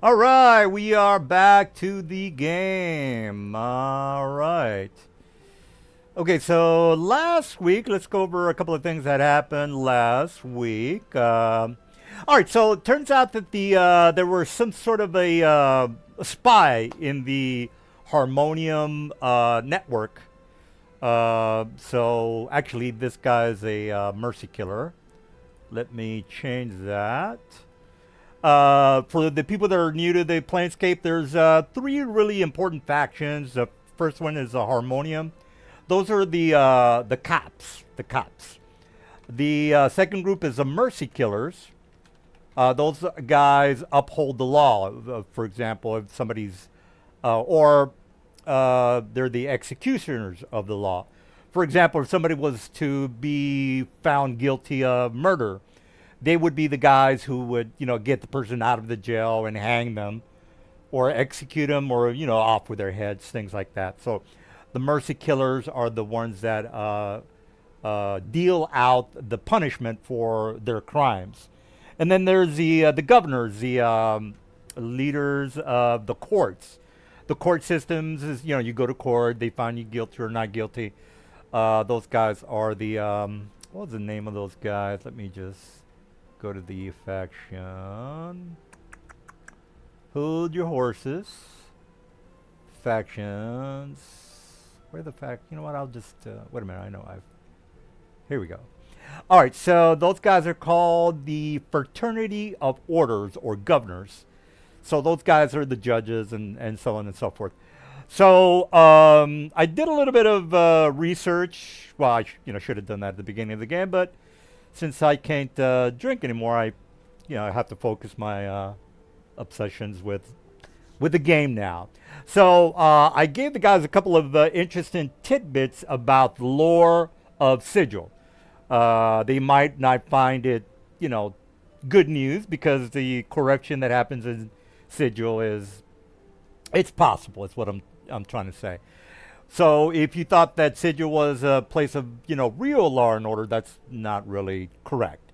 All right, we are back to the game. All right. Okay, so last week, let's go over a couple of things that happened last week. All right, so it turns out that there was some sort of a spy in the Harmonium network. So actually, this guy's a mercy killer. Let me change that. For the people that are new to the Planescape, there's three really important factions. The first one is the Harmonium. Those are the cops. The cops. The second group is the Mercy Killers. Those guys uphold the law. For example, if somebody's or they're the executioners of the law. For example, if somebody was to be found guilty of murder, they would be the guys who would, get the person out of the jail and hang them or execute them or, off with their heads, things like that. So the mercy killers are the ones that deal out the punishment for their crimes. And then there's the governors, the leaders of the courts. The court systems is, you go to court, they find you guilty or not guilty. Those guys are the, what was the name of those guys? Let me just go to the faction. Hold your horses. Factions. Where the fact? You know what? I'll just wait a minute. I know I've. Here we go. All right. So those guys are called the Fraternity of Orders or Governors. So those guys are the judges and so on and so forth. So I did a little bit of research. Well, I should have done that at the beginning of the game, but since I can't drink anymore, I have to focus my obsessions with the game now. So I gave the guys a couple of interesting tidbits about the lore of Sigil. They might not find it, good news because the corruption that happens in Sigil it's possible. It's what I'm trying to say. So if you thought that Sigil was a place of, real law and order, that's not really correct.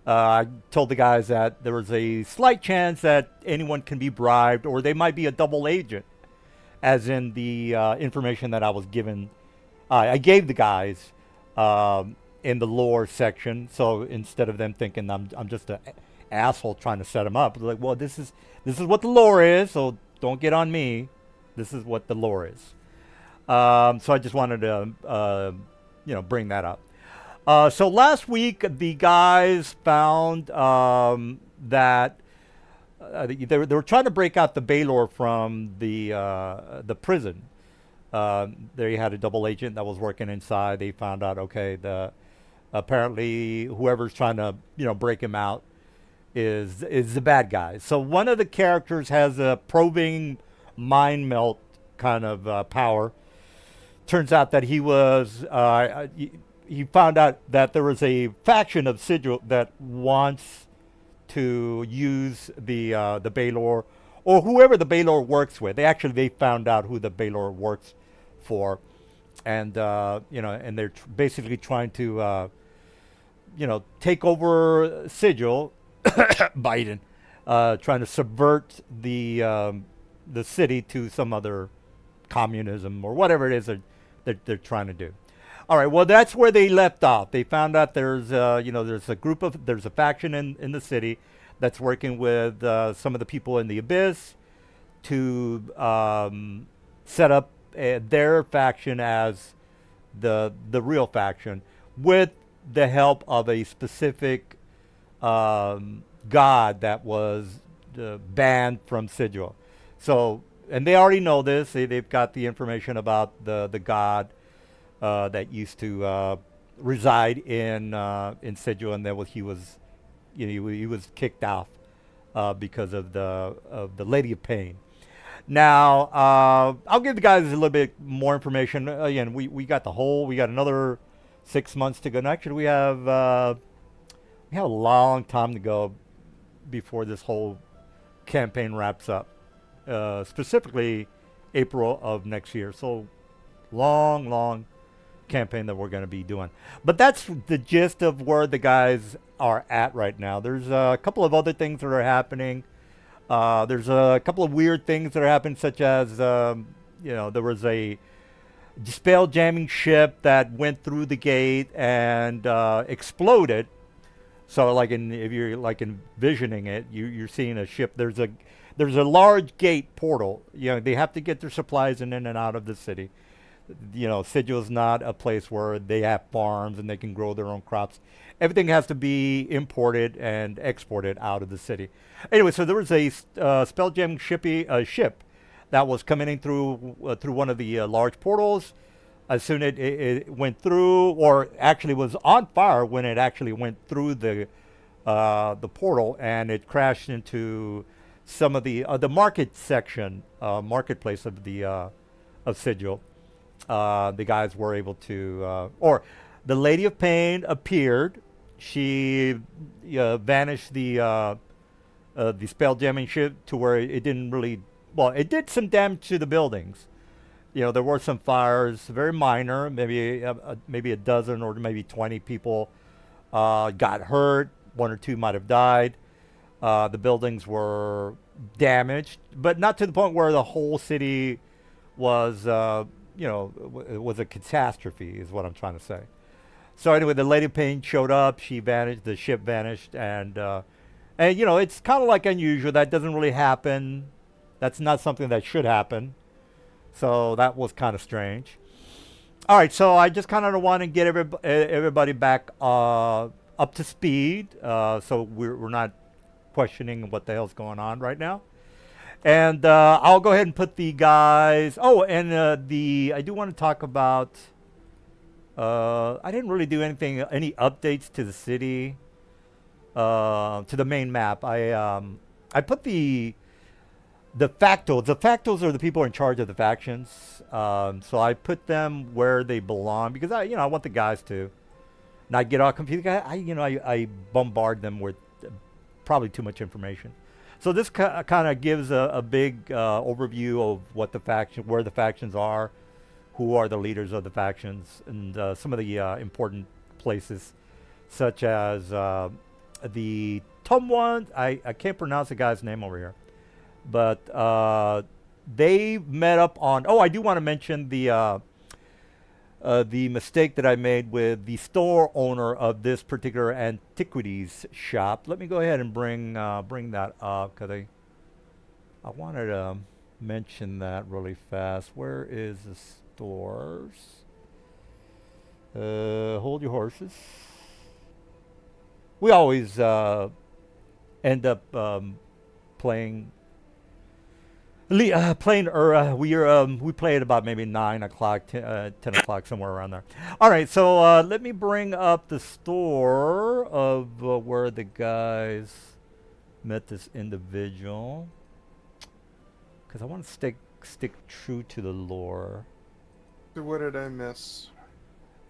I told the guys that there was a slight chance that anyone can be bribed or they might be a double agent, as in the information that I was given. I gave the guys in the lore section. So instead of them thinking I'm just an asshole trying to set them up, they're like, well, this is what the lore is, so don't get on me. This is what the lore is. So I just wanted to, bring that up. So last week, the guys found that they were trying to break out the Baylor from the prison. They had a double agent that was working inside. They found out, okay, apparently whoever's trying to, break him out is the bad guy. So one of the characters has a probing mind melt kind of power. Turns out that he found out that there was a faction of Sigil that wants to use the Baylor or whoever the Baylor works with. They found out who the Baylor works for, and and they're basically trying to take over Sigil, Biden, trying to subvert the city to some other communism or whatever it is they're trying to do. All right, well, that's where they left off. They found out there's a faction in the city that's working with some of the people in the Abyss to set up their faction as the real faction with the help of a specific god that was banned from Sigil. So, and they already know this. They've got the information about the god that used to reside in Sigil, and then he was he was kicked off because of the Lady of Pain. Now, I'll give the guys a little bit more information. Again, we got another 6 months to go. And actually, we have a long time to go before this whole campaign wraps up. Specifically, April of next year. So, long campaign that we're going to be doing. But that's the gist of where the guys are at right now. There's a couple of other things that are happening. There's a couple of weird things that are happening, such as there was a spell jamming ship that went through the gate and exploded. So, if you're like envisioning it, you're seeing a ship. There's a large gate portal. They have to get their supplies in and out of the city. Sigil is not a place where they have farms and they can grow their own crops. Everything has to be imported and exported out of the city. Anyway, so there was a spell jamming ship that was coming in through one of the large portals. As soon as it went through, or actually was on fire when it actually went through the portal, and it crashed into some of the marketplace of Sigil. The guys were able to, or the Lady of Pain appeared. She vanished the spell jamming ship to where it didn't really. Well, it did some damage to the buildings. There were some fires, very minor, maybe a dozen or maybe 20 people got hurt. One or two might have died. The buildings were damaged, but not to the point where the whole city was, was a catastrophe, is what I'm trying to say. So anyway, the Lady of Pain showed up. She vanished. The ship vanished, and it's kind of like unusual. That doesn't really happen. That's not something that should happen. So that was kind of strange. All right, so I just kind of want to get everybody back up to speed, so we're not questioning what the hell's going on right now. And I'll go ahead and put the guys. Oh, and I do want to talk about. I didn't really do any updates to the city, to the main map. I put the factos. The factos are the people in charge of the factions. So I put them where they belong because I want the guys to not get all confused. I bombard them with probably too much information. So this kind of gives a big overview of where the factions are, who are the leaders of the factions, and some of the important places, such as the Tumwan. I can't pronounce the guy's name over here. But they met up on. Oh, I do want to mention the mistake that I made with the store owner of this particular antiquities shop. Let me go ahead and bring that up because I wanted to mention that really fast. Where is the stores? Hold your horses. We always end up playing. We play at about maybe 9 o'clock, 10 o'clock, somewhere around there. All right, so let me bring up the store of where the guys met this individual, because I want to stick true to the lore. So what did I miss?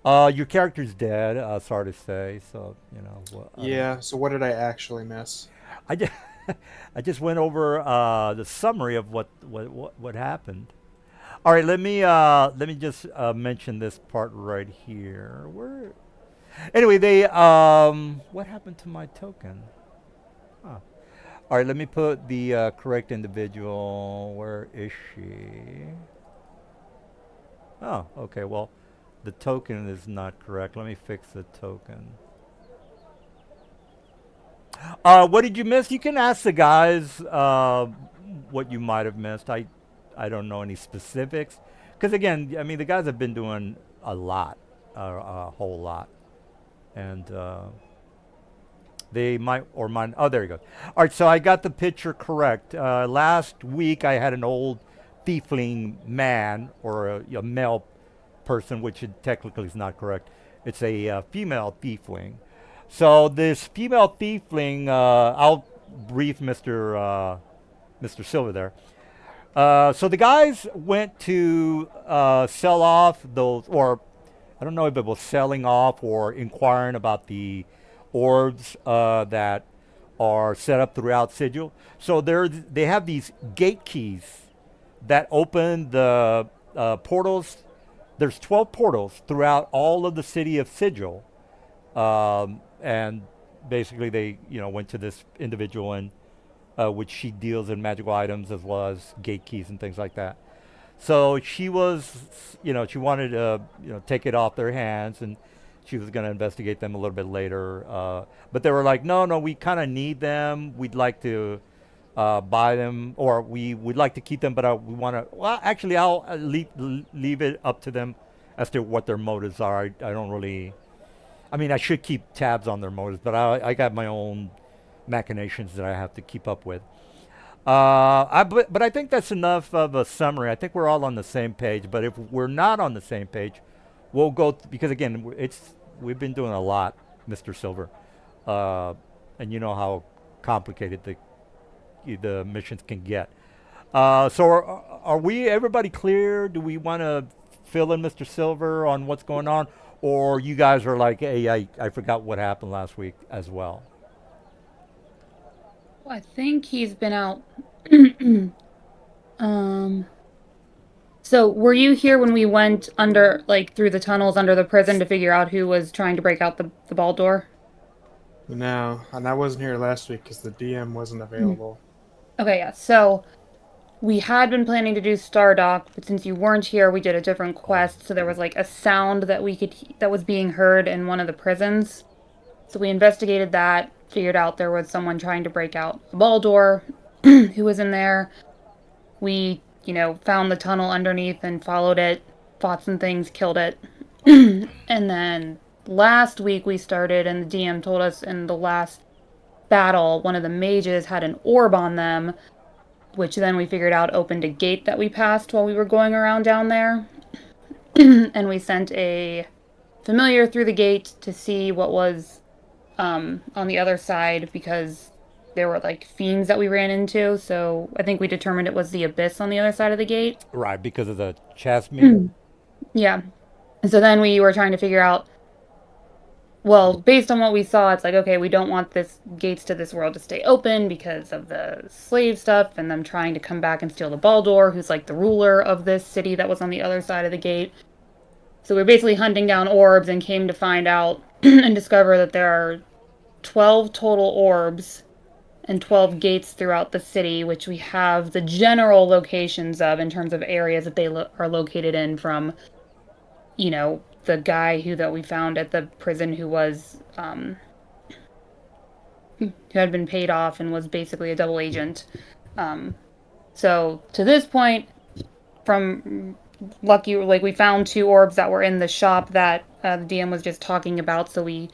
Your character's dead. Sorry to say. So Yeah. So what did I actually miss? I just went over the summary of what happened. All right, let me just mention this part right here. Anyway, what happened to my token? Huh. All right, let me put the correct individual. Where is she? Oh, okay. Well, the token is not correct. Let me fix the token. What did you miss? You can ask the guys what you might have missed. I don't know any specifics. Because again, I mean, the guys have been doing a lot, a whole lot. And they might or might. Oh, there you go. All right, so I got the picture correct. Last week I had an old tiefling man, or a male person, which technically is not correct. It's a female tiefling. So this female tiefling, I'll brief Mr. Silver there. So the guys went to sell off those, or I don't know if it was selling off or inquiring about the orbs that are set up throughout Sigil. So they have these gate keys that open the portals. There's 12 portals throughout all of the city of Sigil. And basically they went to this individual and which she deals in magical items as well as gate keys and things like that. So she was, she wanted to, take it off their hands, and she was going to investigate them a little bit later. But they were like, no, no, we kind of need them. We'd like to buy them, or we would like to keep them, but we want to. Well, actually, I'll leave it up to them as to what their motives are. I don't really. I mean, I should keep tabs on their motives, but I got my own machinations that I have to keep up with. But I think that's enough of a summary. I think we're all on the same page. But if we're not on the same page, we'll go because again, we've been doing a lot, Mr. Silver, and you know how complicated the missions can get. So are we everybody clear? Do we want to fill in Mr. Silver on what's going on, or you guys are like, hey, I forgot what happened last week as well? Well, I think he's been out. um, so were you here when we went under, like, through the tunnels under the prison to figure out who was trying to break out the ball door? No, and I wasn't here last week because the DM wasn't Mm. available. Okay, yeah. So we had been planning to do Stardock, but since you weren't here, we did a different Oh, quest. So there was like a sound that that was being heard in one of the prisons. So we investigated that, figured out there was someone trying to break out a ball door who was in there. We, found the tunnel underneath and followed it, fought some things, killed it. And then last week we started, and the DM told us in the last battle, one of the mages had an orb on them, which then we figured out opened a gate that we passed while we were going around down there. And we sent a familiar through the gate to see what was on the other side because there were like fiends that we ran into. So I think we determined it was the abyss on the other side of the gate. right, because of the chess meter. Yeah. And so then we were trying to figure out, well, based on what we saw, it's like, okay, we don't want this gates to this world to stay open because of the slave stuff and them trying to come back and steal the Baldur, who's like the ruler of this city that was on the other side of the gate. So we are basically hunting down orbs and came to find out and discover that there are 12 total orbs and 12 gates throughout the city, which we have the general locations of in terms of areas that they are located in from, the guy that we found at the prison who had been paid off and was basically a double agent. Um, so to this point, from lucky, like we found two orbs that were in the shop that the DM was just talking about. So the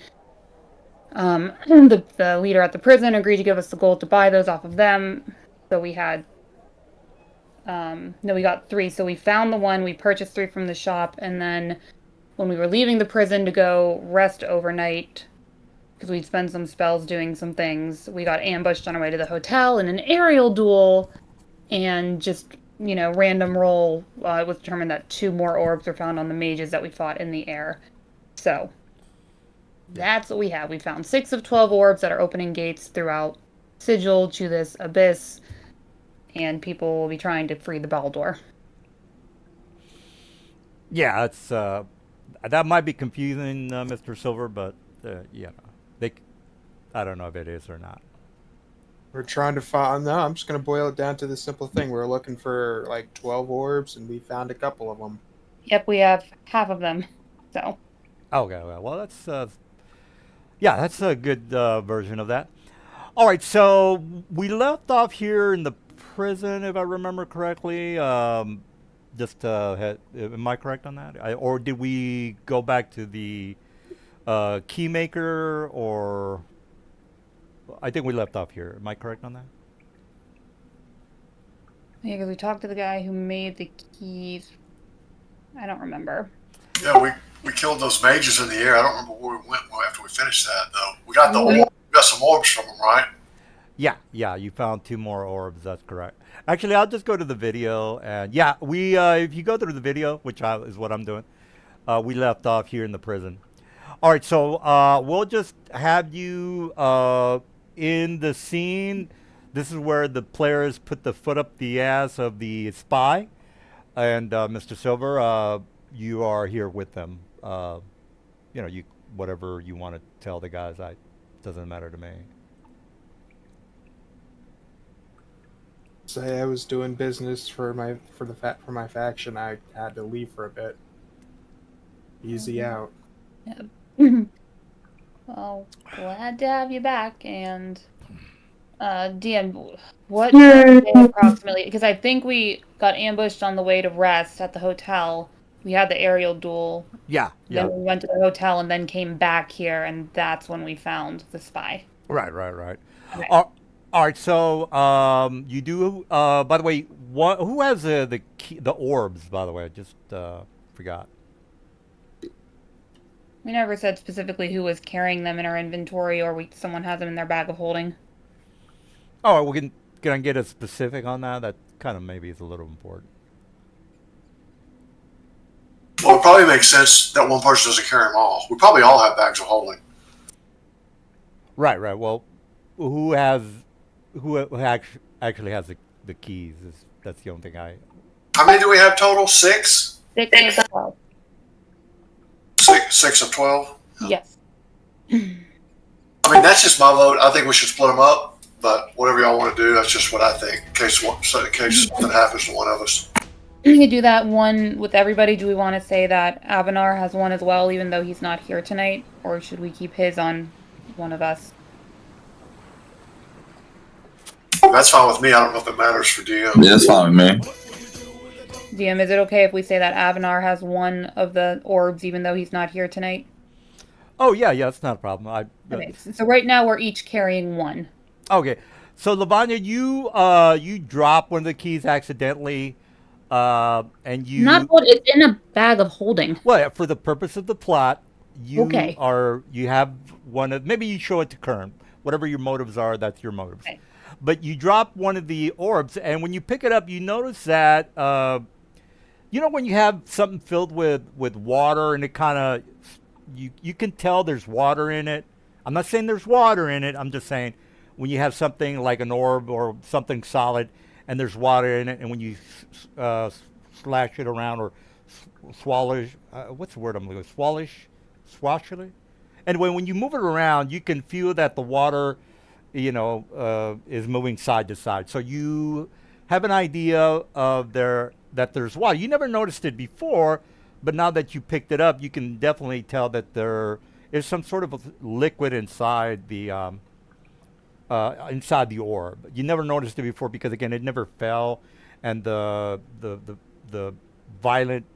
leader at the prison agreed to give us the gold to buy those off of them. So we had, no, we got three. So we found the one, we purchased three from the shop, and then when we were leaving the prison to go rest overnight, because we'd spend some spells doing some things, we got ambushed on our way to the hotel in an aerial duel, and just, random roll, it was determined that two more orbs were found on the mages that we fought in the air. So Yeah. that's what we have. We found 6 of 12 orbs that are opening gates throughout Sigil to this abyss, and people will be trying to free the Baldur. Yeah, it's that might be confusing, Mr. Silver, but they. I don't know if it is or not. We're trying to find. No, I'm just going to boil it down to the simple thing. We were looking for like 12 orbs, and we found a couple of them. Yep, we have half of them. So, Okay, well that's yeah, that's a good version of that. All right, so we left off here in the prison, if I remember correctly. Am I correct on that? Or did we go back to the keymaker? Or I think we left off here. Am I correct on that? yeah, because we talked to the guy who made the keys. I don't remember. Yeah, we killed those mages in the air. I don't remember where we went after we finished that though. We got we got some orbs from them, right? Yeah, you found two more orbs. That's correct. Actually, I'll just go to the video, and yeah, we if you go through the video, is what I'm doing, we left off here in the prison. All right, so we'll just have you in the scene. This is where the players put the foot up the ass of the spy, and Mr. Silver, you are here with them. You whatever you want to tell the guys, doesn't matter to me. say I was doing business for my faction. I had to leave for a bit. Easy out. Yep. Well, glad to have you back. And DM, what time of day approximately? Because I think we got ambushed on the way to rest at the hotel. We had the aerial duel. Yeah, yeah. Then we went to the hotel and then came back here, and that's when we found the spy. Right. Okay. All right. So, you do. By the way, who has the key, the orbs? By the way, I just forgot. We never said specifically who was carrying them in our inventory, or someone has them in their bag of holding. Oh, we can I get a specific on that? That kind of maybe is a little important. Well, it probably makes sense that one person doesn't carry them all. We probably all have bags of holding. Right. Well, who has who actually has the keys? That's the only thing I. How many do we have total? 6? 6 of 12. 6 of 12? Yes. I mean, that's just my vote. I think we should split them up, but whatever y'all want to do, that's just what I think. In case something happens to one of us. We could do that one with everybody. Do we want to say that Avanar has one as well, even though he's not here tonight? Or should we keep his on one of us? That's fine with me. I don't know if it matters for DM. Yeah, that's fine with me. DM, is it okay if we say that Avanar has one of the orbs, even though he's not here tonight? Oh yeah, that's not a problem. Okay, so right now we're each carrying one. Okay, so Lavanya, you drop one of the keys accidentally, and you Not what it's in a bag of holding. well yeah, for the purpose of the plot, you Okay. you have one of maybe you show it to Kern. Whatever your motives are, that's your motives. Okay. But you drop one of the orbs, and when you pick it up, you notice that you know when you have something filled with water, and it kind of you can tell there's water in it. I'm not saying there's water in it. I'm just saying when you have something like an orb or something solid, and there's water in it, and when you slash it around or swallow, what's the word I'm looking for? Swash it. Anyway, when you move it around, you can feel that the water, is moving side to side. So you have an idea of that there's water. You never noticed it before, but now that you picked it up, you can definitely tell that there is some sort of a liquid inside the orb. You never noticed it before because again, it never fell, and the violent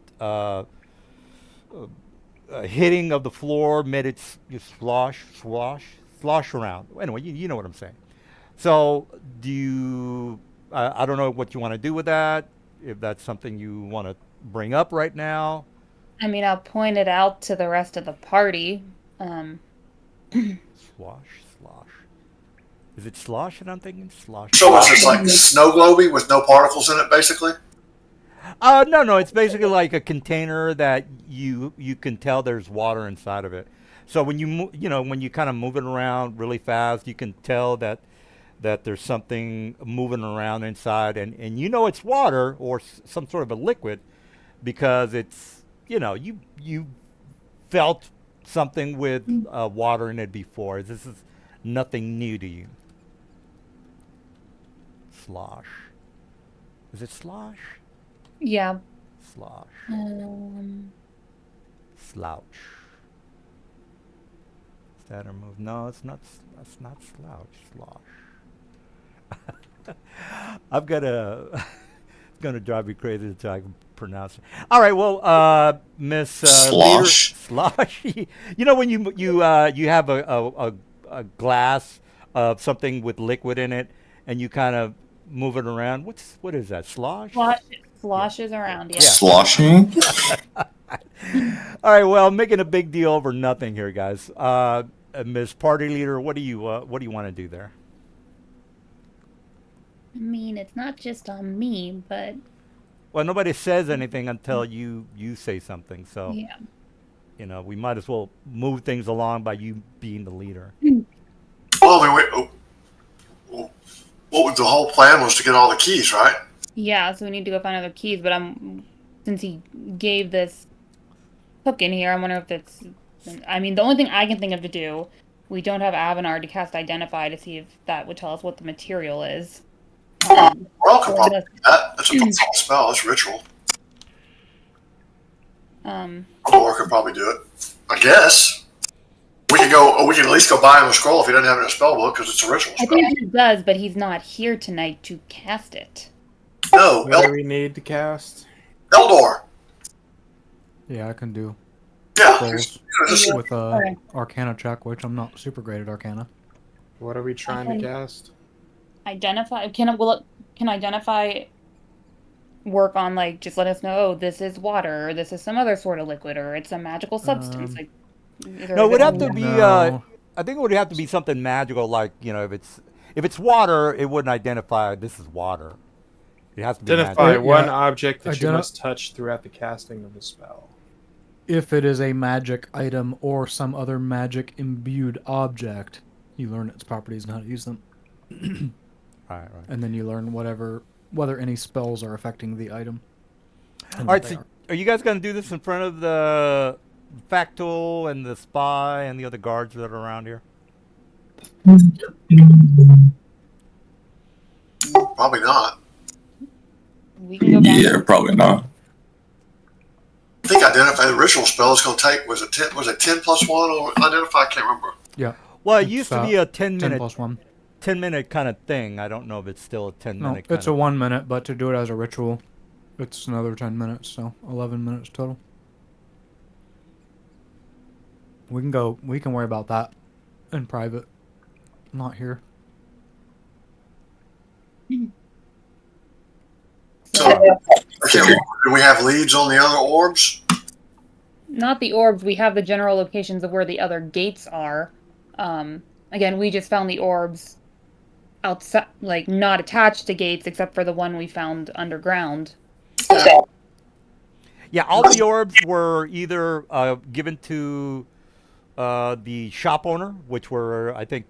hitting of the floor made it slosh around. Anyway, you know what I'm saying. So do you? I don't know what you want to do with that. If that's something you want to bring up right now. I mean, I'll point it out to the rest of the party. Slosh. Is it slosh that I'm thinking? Slosh. So it's just like snow globy with no particles in it, basically? No. It's basically like a container that you can tell there's water inside of it. So when when you kind of move it around really fast, you can tell that there's something moving around inside, and it's water or some sort of a liquid because it's you felt something with water in it before. This is nothing new to you. Slosh. Is it slosh? Yeah. Slosh. Slouch. Is that a move? No, it's not. That's not slouch. Slosh. I'm gonna. It's gonna drive me crazy until I can pronounce it. All right. Well, Miss Slosh. Slosh. When you have a glass of something with liquid in it, and you kind of move it around. What is that? Slosh. Sloshes around. Yeah. Sloshing? All right. Well, I'm making a big deal over nothing here, guys. Ms. Party Leader, what do you want to do there? I mean, it's not just on me, but Well, nobody says anything until you say something. So yeah. we might as well move things along by you being the leader. Well, I mean, the whole plan was to get all the keys, right? Yeah, so we need to go find other keys, but since he gave this hook in here, I wonder if it's, I mean, the only thing I can think of to do, we don't have Avanar to cast Identify to see if that would tell us what the material is. Well, can probably Yes. do that. That's a powerful spell. It's ritual. Um, Or could probably do it. I guess. We could go. We can at least go buy him a scroll if he doesn't have it in a spell book because it's a ritual I spell. think he does, but he's not here tonight to cast it. No, What do we need to cast? Eldor. Yeah, I can do Yeah. scrolls Just- with Okay. Arcana check, which I'm not super great at Arcana. What are we trying to can- cast? Identify. Can identify work on, like, just let us know, oh, this is water, or this is some other sort of liquid, or it's a magical substance. Like, No, it would have to be. No. I think it would have to be something magical, like if it's water, it wouldn't identify this is water. It has to be Identify magical. Yeah. one object that you Identi- must touch throughout the casting of the spell. If it is a magic item or some other magic imbued object, you learn its properties and how to use them. Right. And then you learn whether any spells are affecting the item. and All what right. they So, are. are you guys gonna do this in front of the factoal and the spy and the other guards that are around here? Probably not. we can go back. Yeah, probably not. I think identify the ritual spell is going to take was it 10 plus 1 or identify? I can't remember. Yeah. Well, it It's used to be a 10 10 minute plus 1. 10-minute kind of thing. I don't know if it's still a 10 No, minute. it's a 1 minute, but to do it as a ritual, it's another 10 minutes, so 11 minutes total. We can worry about that in private. Not here. So, I can't remember. Do we have leads on the other orbs? Not the orbs. We have the general locations of where the other gates are. Again, we just found the orbs outside, like not attached to gates, except for the one we found underground. Yeah, all the orbs were either given to the shop owner, which were I think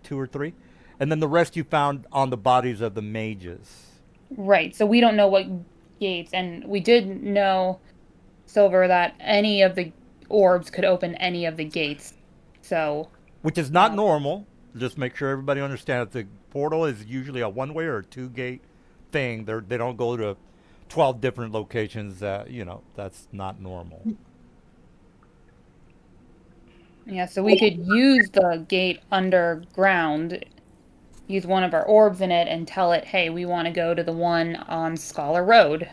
two or three, and then the rest you found on the bodies of the mages. Right. So we don't know what gates, and we did know, Silver, that any of the orbs could open any of the gates. So Which is not normal. Just make sure everybody understands the portal is usually a one-way or a two-gate thing. They don't go to 12 different locations. That's not normal. yeah, so we could use the gate underground, use one of our orbs in it, and tell it, hey, we want to go to the one on Scholar Road.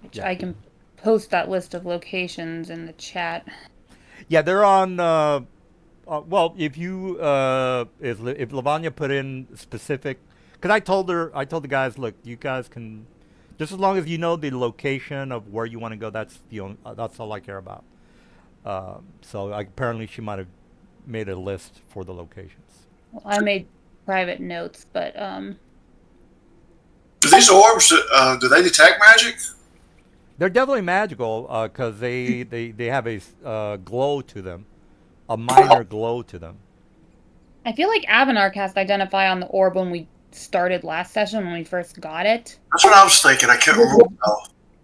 Which Yeah. I can post that list of locations in the chat. Yeah, they're on. Well, if Lavanya put in specific, because I told the guys, look, you guys can, just as long as you know the location of where you want to go, that's all I care about. So apparently she might have made a list for the locations. Well, I made private notes, but Do these orbs do they detect magic? They're definitely magical because they have a glow to them, a minor glow to them. I feel like Avanar cast Identify on the orb when we started last session when we first got it, That's what I was thinking. I can't remember.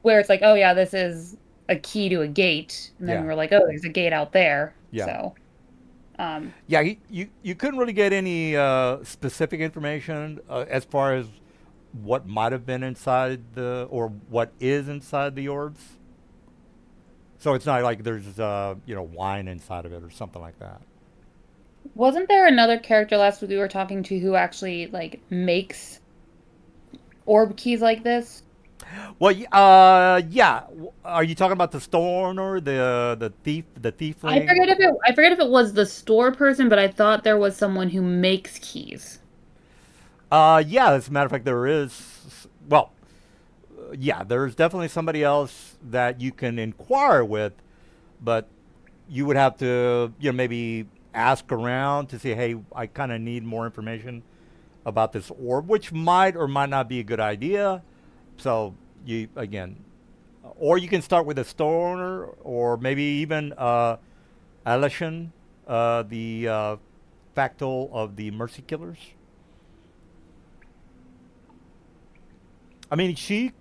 where it's like, oh yeah, this is a key to a gate, and then Yeah. we're like, oh, there's a gate out there. Yeah. So, Yeah, you couldn't really get any specific information as far as what might have been inside or what is inside the orbs. So it's not like there's wine inside of it or something like that. wasn't there another character last week we were talking to who actually like makes orb keys like this? Well, yeah. Are you talking about the stoner, the thief, the thiefling? I forget if it was the store person, but I thought there was someone who makes keys. Yeah. As a matter of fact, there is. Well, yeah, there's definitely somebody else that you can inquire with, but you would have to, maybe ask around to say, hey, I kind of need more information about this orb, which might or might not be a good idea. So or you can start with a stoner, or maybe even Alishan, the factal of the Mercy Killers. I mean, she's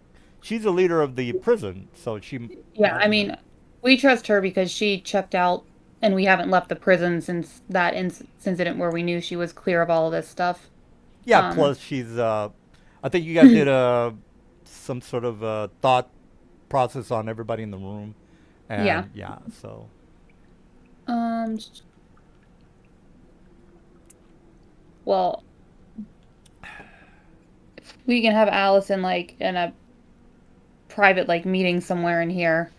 the leader of the prison, so she. Yeah, I mean, we trust her because she checked out, and we haven't left the prison since that incident where we knew she was clear of all of this stuff. Yeah. Plus, she's. I think you guys did some sort of thought process on everybody in the room, Yeah. and yeah, so Um. Well, we can have Allison like in a private like meeting somewhere in here.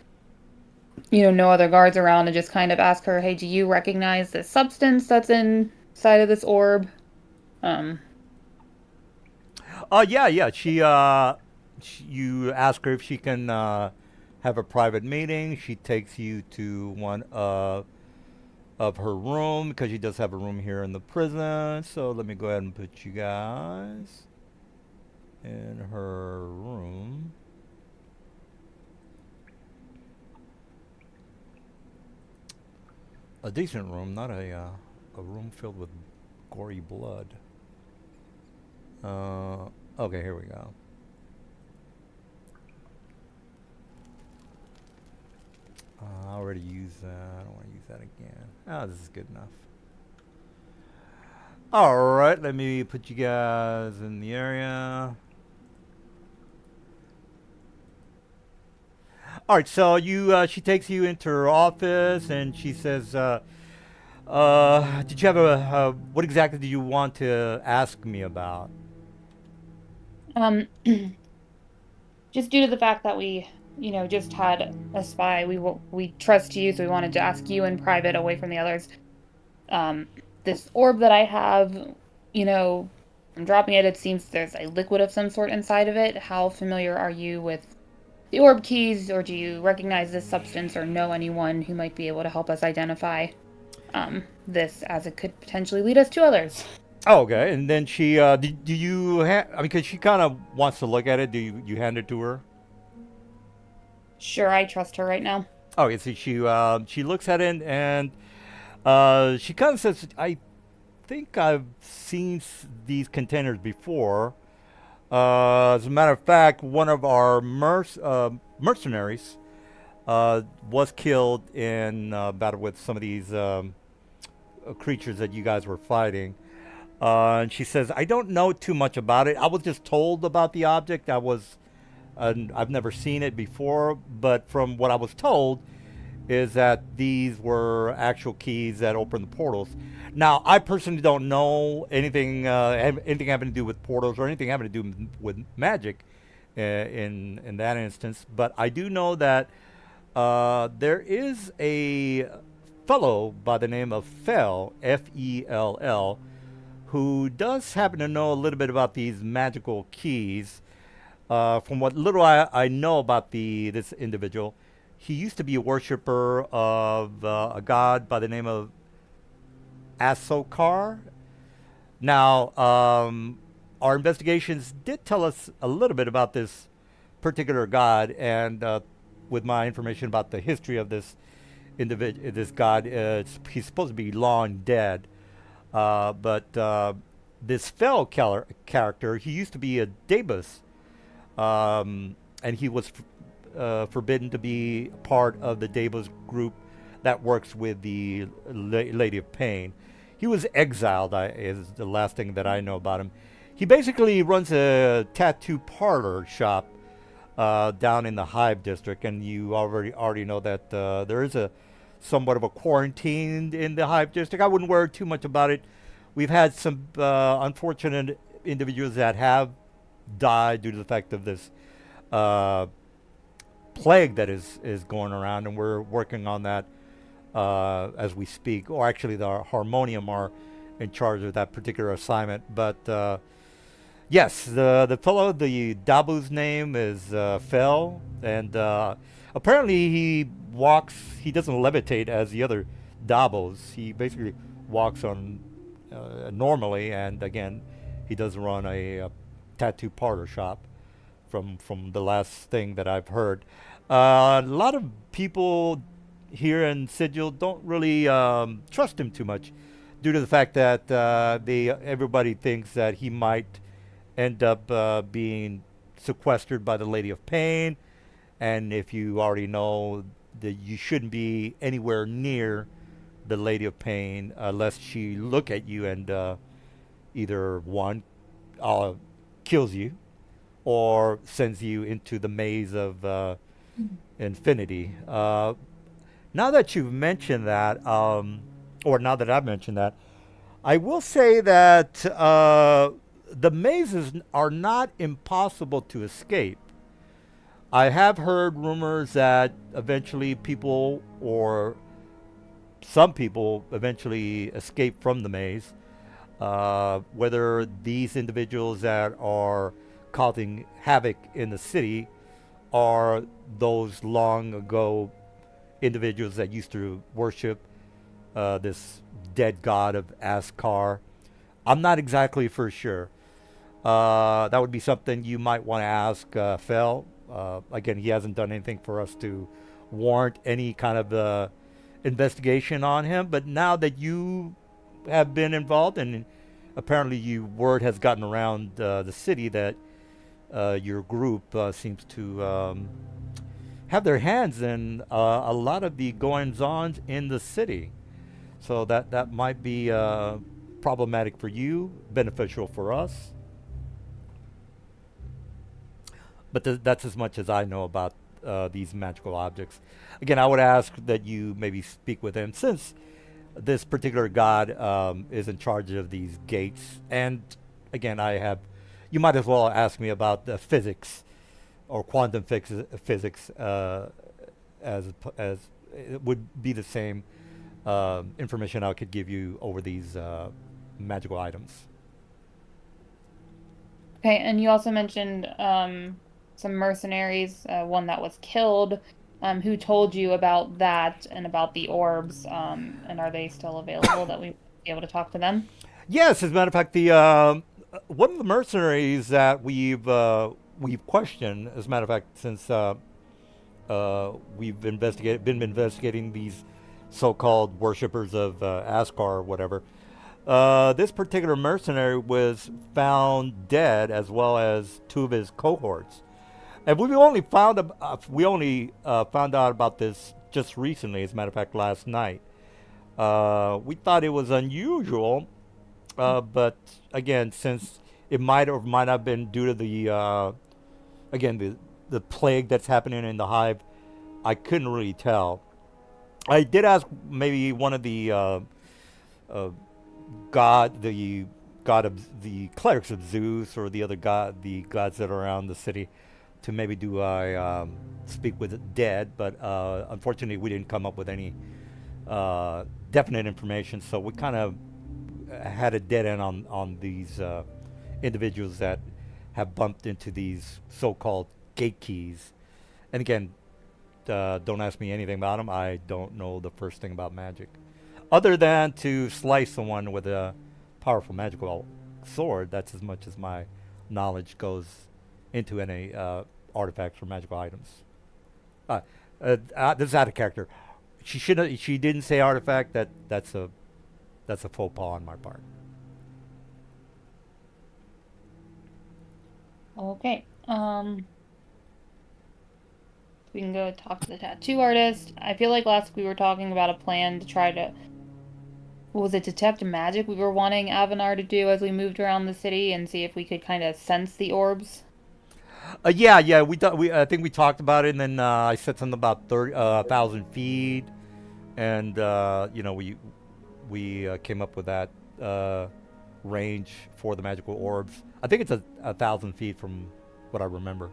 No other guards around, and just kind of ask her, "Hey, do you recognize this substance that's inside of this orb?" Um. yeah. You ask her if she can have a private meeting. She takes you to one of her room because she does have a room here in the prison. So let me go ahead and put you guys in her room. A decent room, not a room filled with gory blood. Okay, here we go. I already used that. I don't want to use that again. This is good enough. All right, let me put you guys in the area. All right, so she takes you into her office and she says, "Did you have what exactly do you want to ask me about?" Um. Just due to the fact that we, just had a spy, we trust you, so we wanted to ask you in private, away from the others. Um. This orb that I have, you know, I'm dropping it. It seems there's a liquid of some sort inside of it. How familiar are you with the orb keys, or do you recognize this substance or know anyone who might be able to help us identify this, as it could potentially lead us to others? Oh, okay. And then she, do you I mean, because she kind of wants to look at it. Do you hand it to her? Sure, I trust her right now. Oh, yeah. So she looks at it and she kind of says, "I think I've seen these containers before. As a matter of fact, one of our mercenaries was killed in battle with some of these creatures that you guys were fighting." And she says, "I don't know too much about it. I was just told about the object. I've never seen it before, but from what I was told, is that these were actual keys that open the portals. Now, I personally don't know anything anything having to do with portals or anything having to do with magic in that instance, but I do know that there is a fellow by the name of Fell, Fell, who does happen to know a little bit about these magical keys. From what little I know about this individual, he used to be a worshiper of a god by the name of Asokar. Now, our investigations did tell us a little bit about this particular god, and with my information about the history of this this god, he's supposed to be long dead. But this Fell character, he used to be a Dabus, and he was forbidden to be part of the Dabus group that works with the Lady of Pain. He was exiled, is the last thing that I know about him. He basically runs a tattoo parlor shop down in the Hive district, and you already know that there is a somewhat of a quarantine in the Hive district. I wouldn't worry too much about it. We've had some unfortunate individuals that have died due to the fact of this plague that is going around, and we're working on that as we speak. Or actually, the Harmonium are in charge of that particular assignment. But yes, the fellow, the Dabu's name is Fell, and apparently he walks. He doesn't levitate as the other Dabos. He basically walks on normally, and again, he does run a tattoo parlor shop. From the last thing that I've heard, a lot of people here in Sigil don't really trust him too much, due to the fact that everybody thinks that he might end up being sequestered by the Lady of Pain, and if you already know that you shouldn't be anywhere near the Lady of Pain lest she look at you and either one kills you, or sends you into the maze of infinity. Now that you've mentioned that, or now that I've mentioned that, I will say that the mazes are not impossible to escape. I have heard rumors that eventually people, or some people, eventually escape from the maze. Whether these individuals that are causing havoc in the city are those long ago individuals that used to worship this dead god of Askar. I'm not exactly for sure. That would be something you might want to ask Fel. Again, he hasn't done anything for us to warrant any kind of investigation on him. But now that you have been involved, and apparently word has gotten around the city that your group seems to have their hands in a lot of the goings-ons in the city. So that might be problematic for you, beneficial for us. But that's as much as I know about these magical objects. Again, I would ask that you maybe speak with him, since this particular god is in charge of these gates. And again, you might as well ask me about the physics or quantum physics, as it would be the same information I could give you over these magical items. Okay, and you also mentioned some mercenaries, one that was killed. Who told you about that and about the orbs? And are they still available that we be able to talk to them? Yes, as a matter of fact, the one of the mercenaries that we've questioned, as a matter of fact, since we've been investigating these so-called worshippers of Askar or whatever. This particular mercenary was found dead, as well as two of his cohorts. And we only found out about this just recently. As a matter of fact, last night. We thought it was unusual, but again, since it might or might not have been due to the plague that's happening in the hive, I couldn't really tell. I did ask maybe one of the the god of the clerics of Zeus, or the gods that are around the city, to maybe do a speak with the dead, but unfortunately we didn't come up with any definite information, so we kind of had a dead end on these individuals that have bumped into these so-called gate keys. And again, don't ask me anything about them. I don't know the first thing about magic, other than to slice someone with a powerful magical sword. That's as much as my knowledge goes into any artifacts or magical items. This is out of character. She didn't say artifact. That's a faux pas on my part. Okay. We can go talk to the tattoo artist. I feel like last week we were talking about a plan to try to, was it detect magic we were wanting Avanar to do as we moved around the city, and see if we could kind of sense the orbs? Yeah. I think we talked about it, and then I said something about 1,000 feet, and we came up with that range for the magical orbs. I think it's 1,000 feet from what I remember.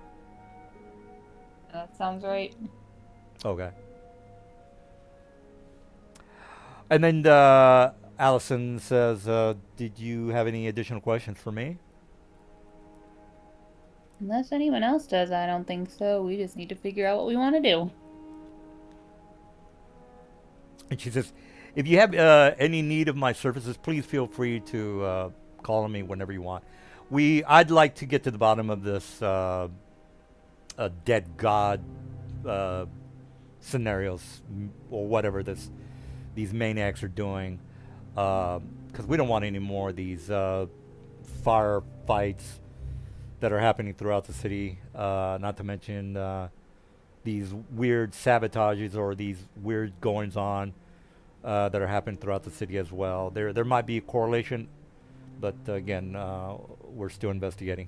That sounds right. Okay. And then Allison says, did you have any additional questions for me? Unless anyone else does, I don't think so. We just need to figure out what we want to do. And she says, if you have any need of my services, please feel free to call on me whenever you want. I'd like to get to the bottom of this dead god scenarios, or whatever these maniacs are doing, because we don't want any more of these fire fights that are happening throughout the city, not to mention these weird sabotages or these weird goings on that are happening throughout the city as well. There might be a correlation, but again, we're still investigating.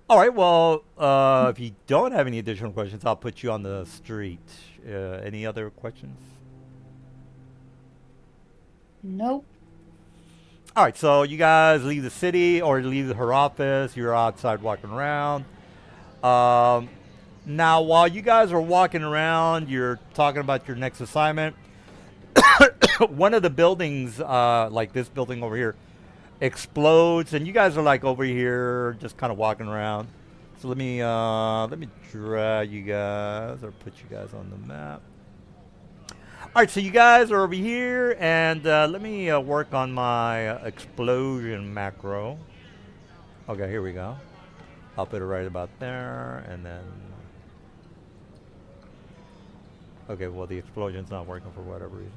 All right. Well, if you don't have any additional questions, I'll put you on the street. Any other questions? Nope. All right. So you guys leave the city or leave her office. You're outside walking around. Um, Now, while you guys are walking around, you're talking about your next assignment. One of the buildings, like this building over here, explodes, and you guys are like over here, just kind of walking around. So let me draw you guys or put you guys on the map. All right, so you guys are over here, and let me work on my explosion macro. Okay, here we go. I'll put it right about there, and then. Okay, well the explosion's not working for whatever reason.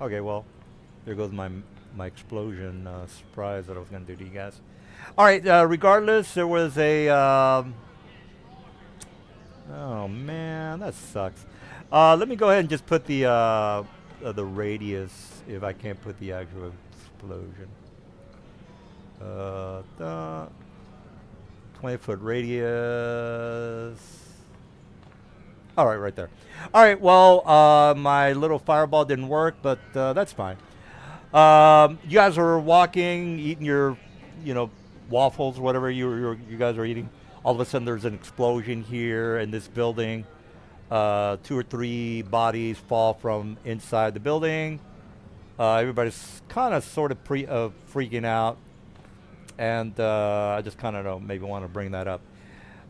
Okay, well, there goes my explosion surprise that I was gonna do to you guys. All right, regardless, there was a. Oh man, that sucks. Let me go ahead and just put the radius if I can't put the actual explosion. 20-foot radius. All right, right there. All right, well, my little fireball didn't work, but that's fine. You guys are walking, eating your, waffles, whatever you guys are eating. All of a sudden, there's an explosion here in this building. 2 or 3 bodies fall from inside the building. Everybody's kind of sort of freaking out, and I just kind of maybe want to bring that up.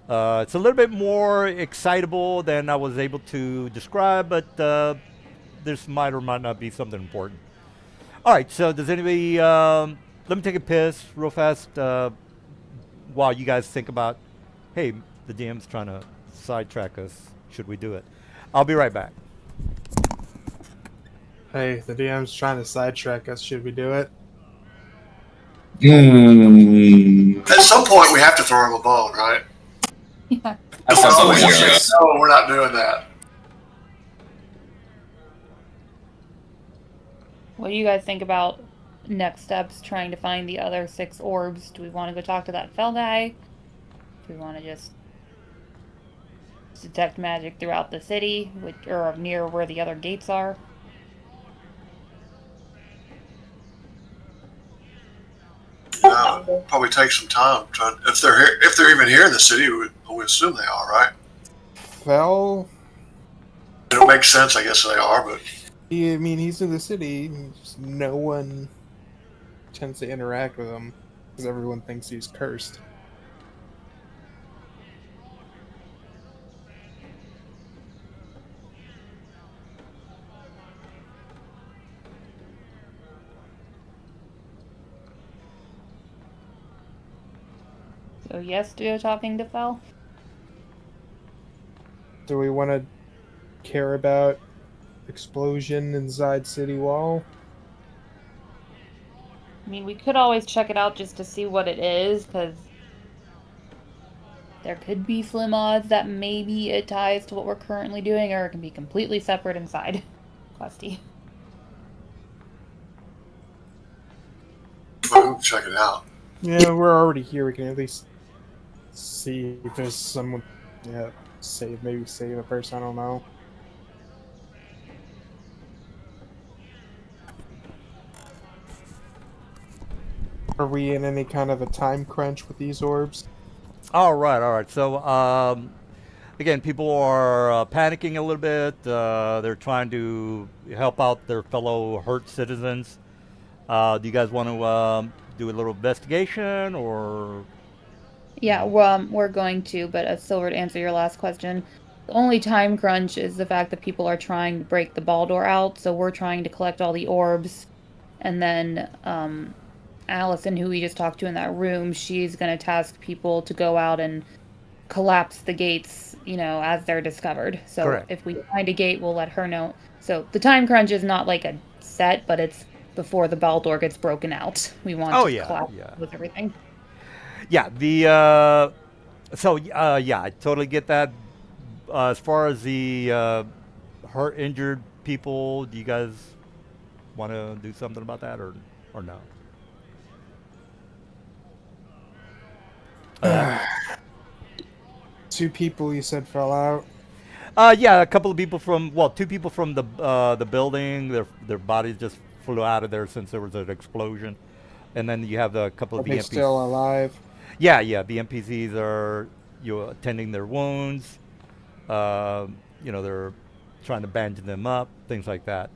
It's a little bit more excitable than I was able to describe, but this might or might not be something important. All right, so does anybody, let me take a piss real fast while you guys think about, hey, the DM's trying to sidetrack us. Should we do it? I'll be right back. Hey, the DM's trying to sidetrack us. Should we do it? At some point, we have to throw him a bone, right? Yeah. At some No, point, you're right. no, we're not doing that. What do you guys think about next steps, trying to find the other 6 orbs? Do we want to go talk to that fell guy? Do we want to just detect magic throughout the city, or near where the other gates are? Probably take some time. If they're here, if they're even here in the city, we assume they are, right? Well, It don't make sense. I guess they are, but I mean, he's in the city. Just no one tends to interact with him because everyone thinks he's cursed. So yes to talking to Fel? Do we want to care about explosion inside city wall? I mean, we could always check it out just to see what it is, because there could be slim odds that maybe it ties to what we're currently doing, or it can be completely separate inside Questy. we'll check it out. Yeah, we're already here. We can at least see if there's someone. Yeah, maybe save a person. I don't know. Are we in any kind of a time crunch with these orbs? All right, all right. So, again, people are panicking a little bit. They're trying to help out their fellow hurt citizens. Do you guys want to do a little investigation, or? Yeah, we're going to, but Silver, to answer your last question, the only time crunch is the fact that people are trying to break the ball door out, so we're trying to collect all the orbs, and then Allison, who we just talked to in that room, she's going to task people to go out and collapse the gates, as they're discovered. So Correct. if we find a gate, we'll let her know. So the time crunch is not like a set, but it's before the ball door gets broken out. We want to collapse with everything. Yeah, yeah, I totally get that. As far as the hurt, injured people, do you guys want to do something about that, or no? Two people you said fell out. Yeah, a couple of people from, well, two people from the building. Their bodies just flew out of there since there was an explosion, and then you have a couple Are of the they NPCs. still alive? Yeah, yeah, the NPCs are attending their wounds. They're trying to bandage them up, things like that.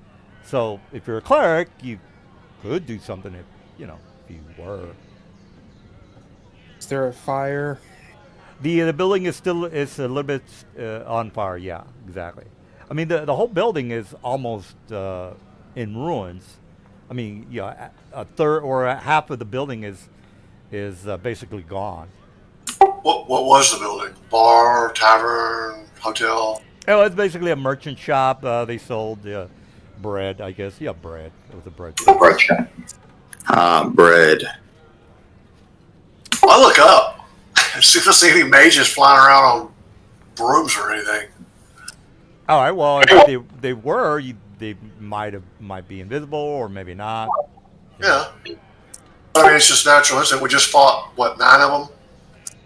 So if you're a cleric, you could do something if you were. Is there a fire? The building is a little bit on fire. Yeah, exactly. I mean, the whole building is almost in ruins. I mean, a third or a half of the building is basically gone. What was the building? Bar, tavern, hotel? Oh, it's basically a merchant shop. They sold bread, I guess. Yeah, bread. It was a bread shop. Bread. I look up. See if I see any mages flying around on brooms or anything. All right. Well, if they were, they might be invisible or maybe not. Yeah. I mean, it's just natural, isn't it? We just fought, what, 9 of them?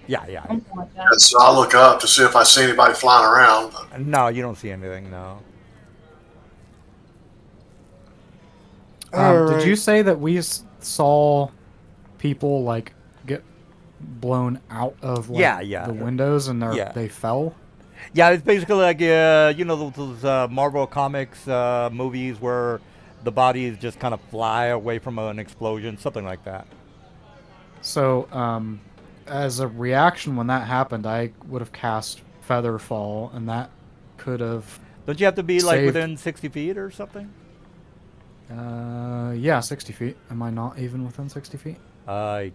Yeah, yeah. Something like that. And so I look up to see if I see anybody flying around. But No, you don't see anything. No. Did you say that we saw people like get blown out of like, Yeah. the windows and Yeah. they fell? Yeah, it's basically like those Marvel Comics movies where the bodies just kind of fly away from an explosion, something like that. So, as a reaction when that happened, I would have cast Featherfall, and that could have. Don't you have to be like Saved. within 60 feet or something? Yeah, 60 feet. Am I not even within 60 feet? I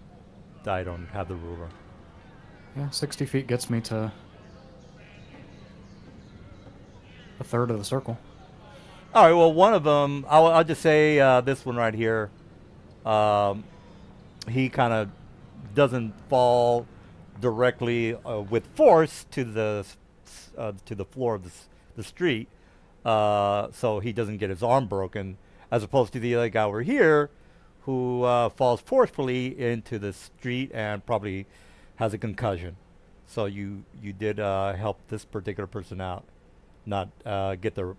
don't have the ruler. Yeah, 60 feet gets me to a third of the circle. All right. Well, one of them, I'll just say this one right here. He kind of doesn't fall directly with force to the floor of the street, so he doesn't get his arm broken, as opposed to the other guy over here, who falls forcefully into the street and probably has a concussion. So you did help this particular person out, not get their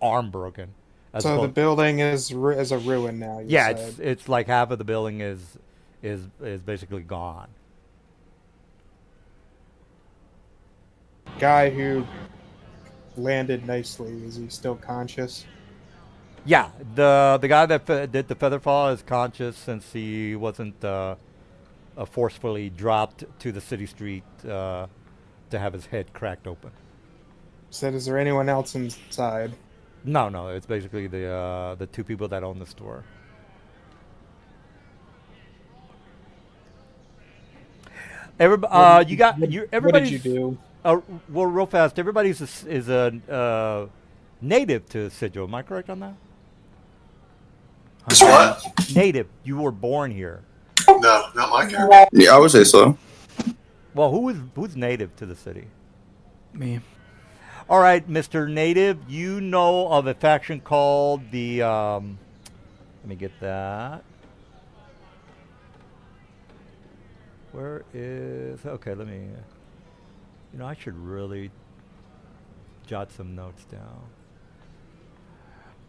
arm broken. As So the opposed- building is a ruin now. You yeah, said. it's like half of the building is basically gone. Guy who landed nicely. Is he still conscious? Yeah, the guy that did the feather fall is conscious since he wasn't forcefully dropped to the city street to have his head cracked open. Said, is there anyone else inside? No, it's basically the two people that own the store. Everybody, What did you do? Well, real fast. Everybody's is a native to Sigil. Am I correct on that? it's what? Native. You were born here. No, not my character. Yeah, I would say so. Well, who's native to the city? Me. All right, Mr. Native, you know of a faction called the, let me get that. Where is, okay, let me, I should really jot some notes down.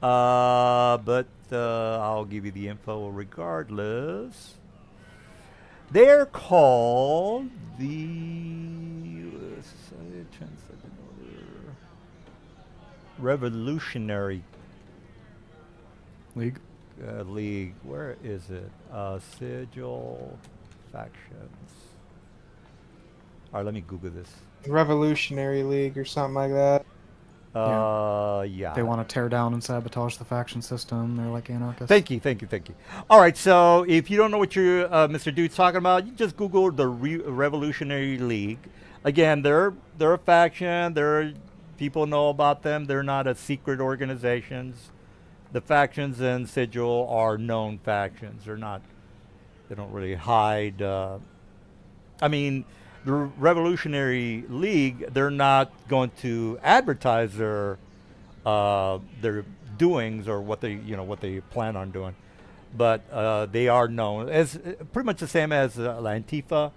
But I'll give you the info regardless. They're called the Revolutionary League. League. Where is it? Sigil factions. All right, let me Google this. Revolutionary League or something like that. Yeah. They want to tear down and sabotage the faction system. They're like anarchists. Thank you. All right, so if you don't know what you're, Mr. Dude's talking about, you just Google the Revolutionary League. Again, they're a faction. People know about them. They're not a secret organizations. The factions in Sigil are known factions. They don't really hide. I mean, the Revolutionary League, they're not going to advertise their doings or what they plan on doing. but they are known as pretty much the same as La Antifa.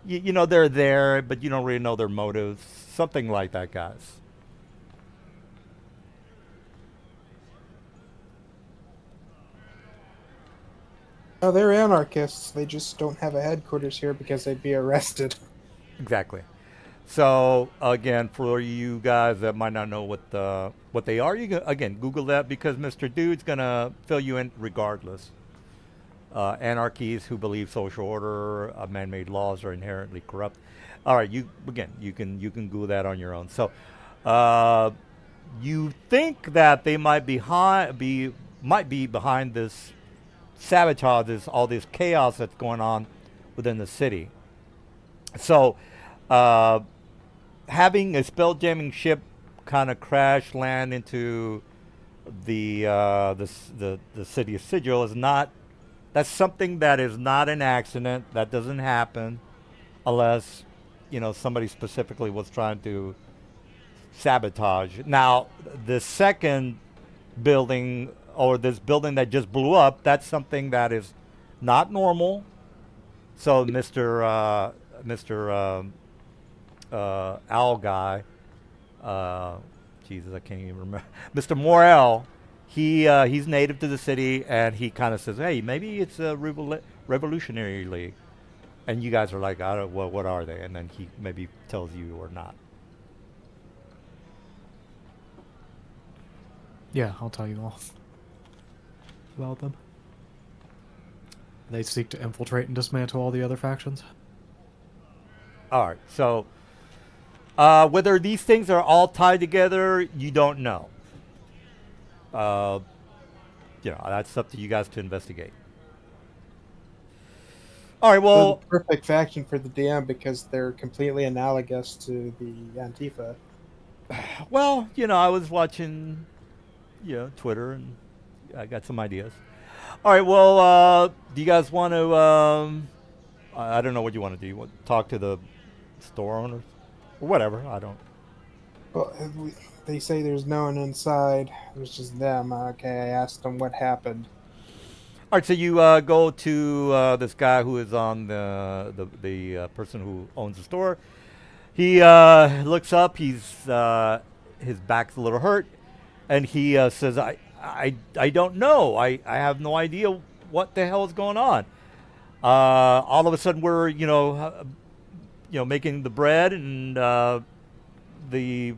You know, they're there, but you don't really know their motives. Something like that, guys. Oh, they're anarchists. They just don't have a headquarters here because they'd be arrested. Exactly. So again, for you guys that might not know what they are, you can, again, Google that because Mr. Dude's gonna fill you in regardless. Anarchies who believe social order, man-made laws are inherently corrupt. All right, you can Google that on your own. So, you think that they might be behind this sabotage, all this chaos that's going on within the city. So, having a spell jamming ship kind of crash land into the city of Sigil is not. That's something that is not an accident. That doesn't happen unless, somebody specifically was trying to sabotage. Now, the second building or this building that just blew up, that's something that is not normal. So, Mr. Owl guy, Jesus, I can't even remember. Mr. Morel, he's native to the city, and he kind of says, "Hey, maybe it's a revolutionary league," and you guys are like, "I don't. Well, what are they?" And then he maybe tells you or not. Yeah, I'll tell you all about them. They seek to infiltrate and dismantle all the other factions. All right. So, whether these things are all tied together, you don't know. That's up to you guys to investigate. All right. They're Well, the perfect faction for the DM because they're completely analogous to the Antifa. I was watching, Twitter, and I got some ideas. All right. Well, do you guys want to? I don't know what you want to do. You want to talk to the store owners or whatever? I don't. Well, they say there's no one inside. There's just them. Okay, I asked them what happened. All right. So you go to this guy who is on the person who owns the store. He looks up. His back's a little hurt, and he says, I don't know. I have no idea what the hell is going on. All of a sudden, we're making the bread, and the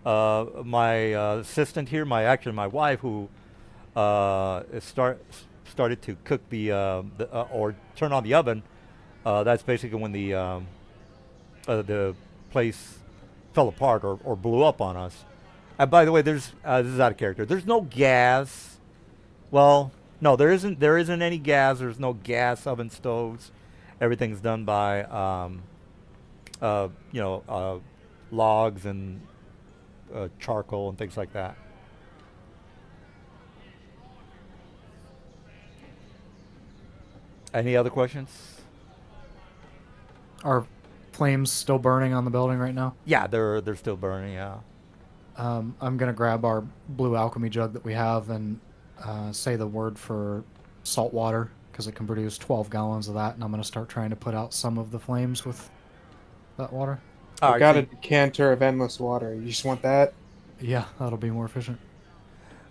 my assistant here, my wife, who started to cook or turn on the oven. That's basically when the place fell apart or blew up on us. And by the way, this is out of character. There's no gas. Well, no, there isn't. There isn't any gas. There's no gas oven stoves. Everything's done by logs and charcoal and things like that. Any other questions? Are flames still burning on the building right now? Yeah, they're still burning. Yeah. I'm gonna grab our blue alchemy jug that we have and say the word for salt water because it can produce 12 gallons of that, and I'm gonna start trying to put out some of the flames with that water. All I right. got so a decanter of endless water. You just want that? Yeah, that'll be more efficient.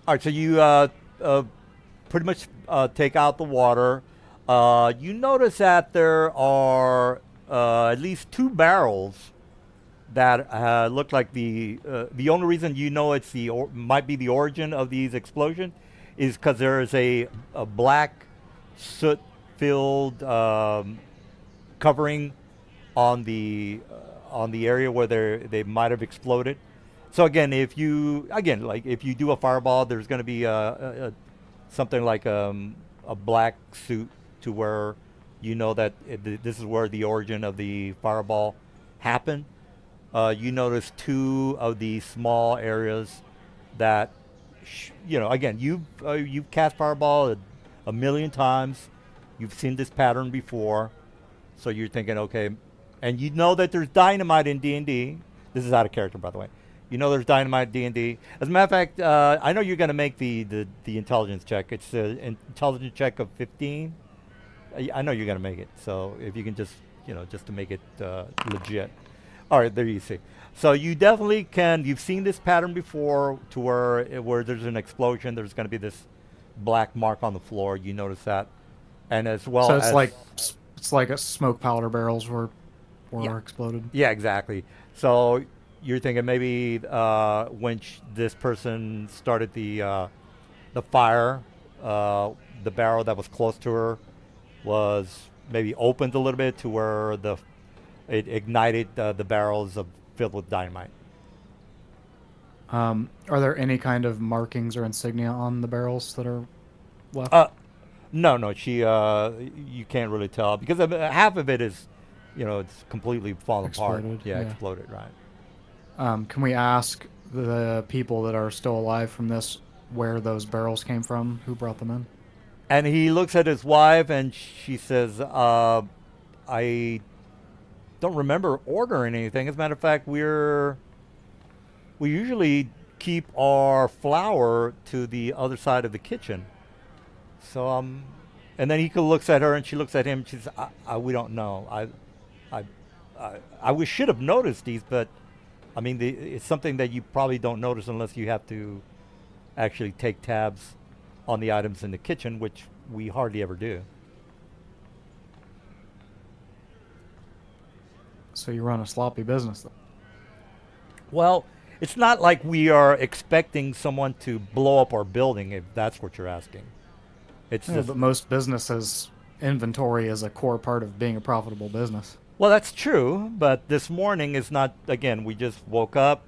All right, so you pretty much take out the water. You notice that there are at least 2 barrels that look like the only reason you know it's might be the origin of these explosions is because there is a black soot-filled covering on the area where they might have exploded. So again, if you do a fireball, there's going to be something like a black suit to where you know that this is where the origin of the fireball happened. You notice 2 of these small areas that, again, you've cast fireball a million times. You've seen this pattern before, so you're thinking, okay, and you know that there's dynamite in D&D. This is out of character, by the way. You know there's dynamite D&D. As a matter of fact, I know you're going to make the intelligence check. It's an intelligence check of 15. I know you're going to make it. So if you can just, just to make it legit. All right, there you see. So you definitely can. You've seen this pattern before, to where there's an explosion. There's going to be this black mark on the floor. You notice that, and as well So as it's like a smoke powder barrels were Yeah. exploded. yeah, exactly. So you're thinking maybe when this person started the fire, the barrel that was close to her was maybe opened a little bit to where it ignited the barrels filled with dynamite. Are there any kind of markings or insignia on the barrels that are left? No, she you can't really tell because half of it is, it's completely fallen apart. Exploded, Yeah, yeah. exploded, right. Can we ask the people that are still alive from this where those barrels came from? Who brought them in? And he looks at his wife and she says, I don't remember ordering anything. As a matter of fact, we usually keep our flour to the other side of the kitchen. So and then he looks at her and she looks at him. She says, we don't know. We should have noticed these, but I mean, it's something that you probably don't notice unless you have to actually take tabs on the items in the kitchen, which we hardly ever do. So you run a sloppy business. Well, it's not like we are expecting someone to blow up our building, if that's what you're asking. It's Yeah, just, but most businesses, inventory is a core part of being a profitable business. well, that's true, but this morning is not, again, we just woke up.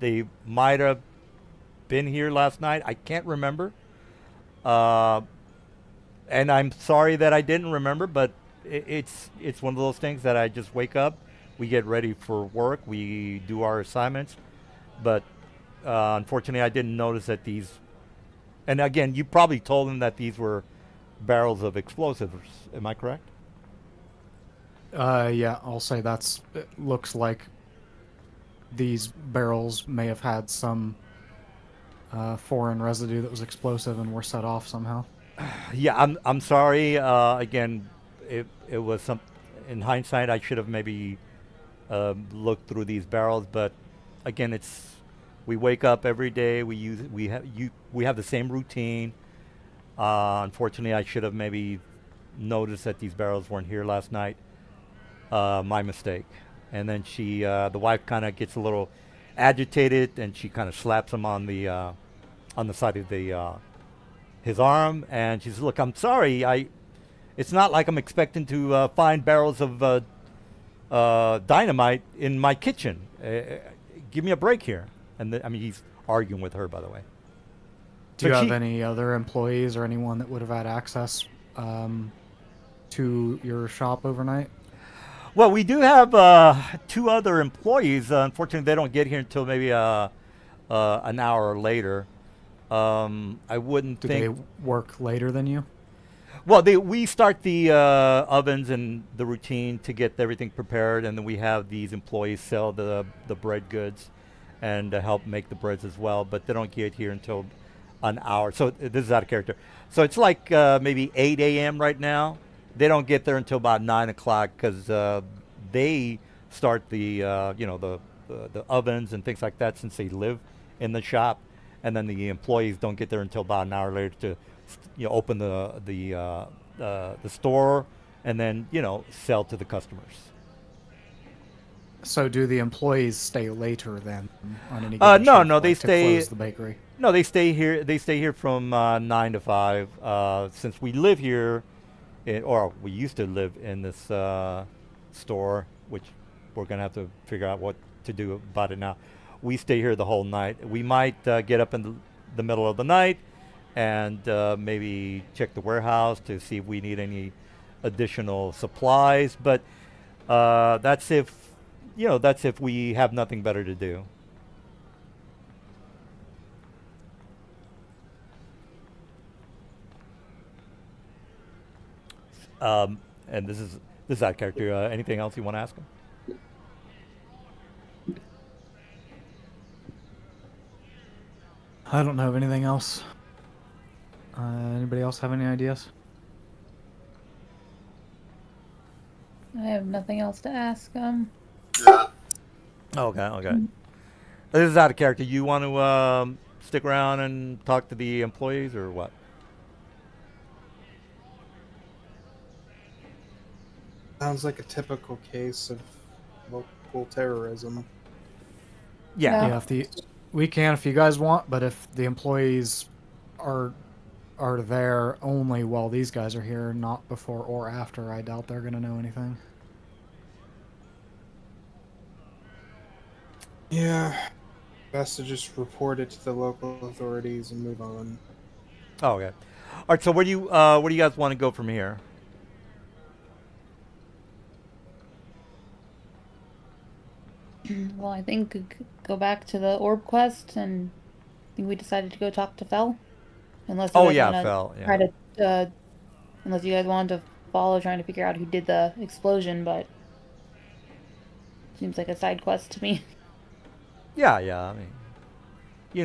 They might have been here last night. I can't remember. And I'm sorry that I didn't remember, but it's one of those things that I just wake up, we get ready for work, we do our assignments, but unfortunately I didn't notice that these, and again, you probably told them that these were barrels of explosives. Am I correct? Yeah, I'll say it looks like these barrels may have had some foreign residue that was explosive and were set off somehow. Yeah, I'm sorry. Again, it was some. In hindsight, I should have maybe looked through these barrels. But again, we wake up every day. We have the same routine. Unfortunately, I should have maybe noticed that these barrels weren't here last night. My mistake. And then the wife kind of gets a little agitated, and she kind of slaps him on the side of his arm, and she says, "Look, I'm sorry. It's not like I'm expecting to find barrels of dynamite in my kitchen. Give me a break here." And I mean, he's arguing with her, by the way. Do you But have any other employees or anyone that would have had access to your shop overnight? Well, we do have 2 other employees. Unfortunately, they don't get here until maybe an hour later. I wouldn't Do think. they work later than you? Well, we start the ovens and the routine to get everything prepared, and then we have these employees sell the bread goods and help make the breads as well. But they don't get here until an hour. So this is out of character. So it's like maybe 8 a.m. right now. They don't get there until about 9 o'clock because they start the ovens and things like that since they live in the shop, and then the employees don't get there until about an hour later to open the store and then sell to the customers. So do the employees stay later then on any No, given no, shift, they like, to stay- close the bakery? No, they stay here. They stay here from 9 to 5. Since we live here, or we used to live in this store, which we're gonna have to figure out what to do about it now. We stay here the whole night. We might get up in the middle of the night and maybe check the warehouse to see if we need any additional supplies. But that's if we have nothing better to do. And this is out of character. Anything else you want to ask him? I don't know of anything else. Anybody else have any ideas? I have nothing else to ask. Yeah. Okay, okay. This is out of character. You want to stick around and talk to the employees or what? Sounds like a typical case of local terrorism. Yeah. Yeah, we can if you guys want, but if the employees are there only while these guys are here, not before or after, I doubt they're gonna know anything. Yeah. Best to just report it to the local authorities and move on. Oh, okay. All right. So where do you guys want to go from here? Well, I think go back to the orb quest, and I think we decided to go talk to Fel. Unless you Oh guys yeah, want Fel. to Yeah. try to, unless you guys wanted to follow trying to figure out who did the explosion, but seems like a side quest to me. Yeah, yeah. I mean, you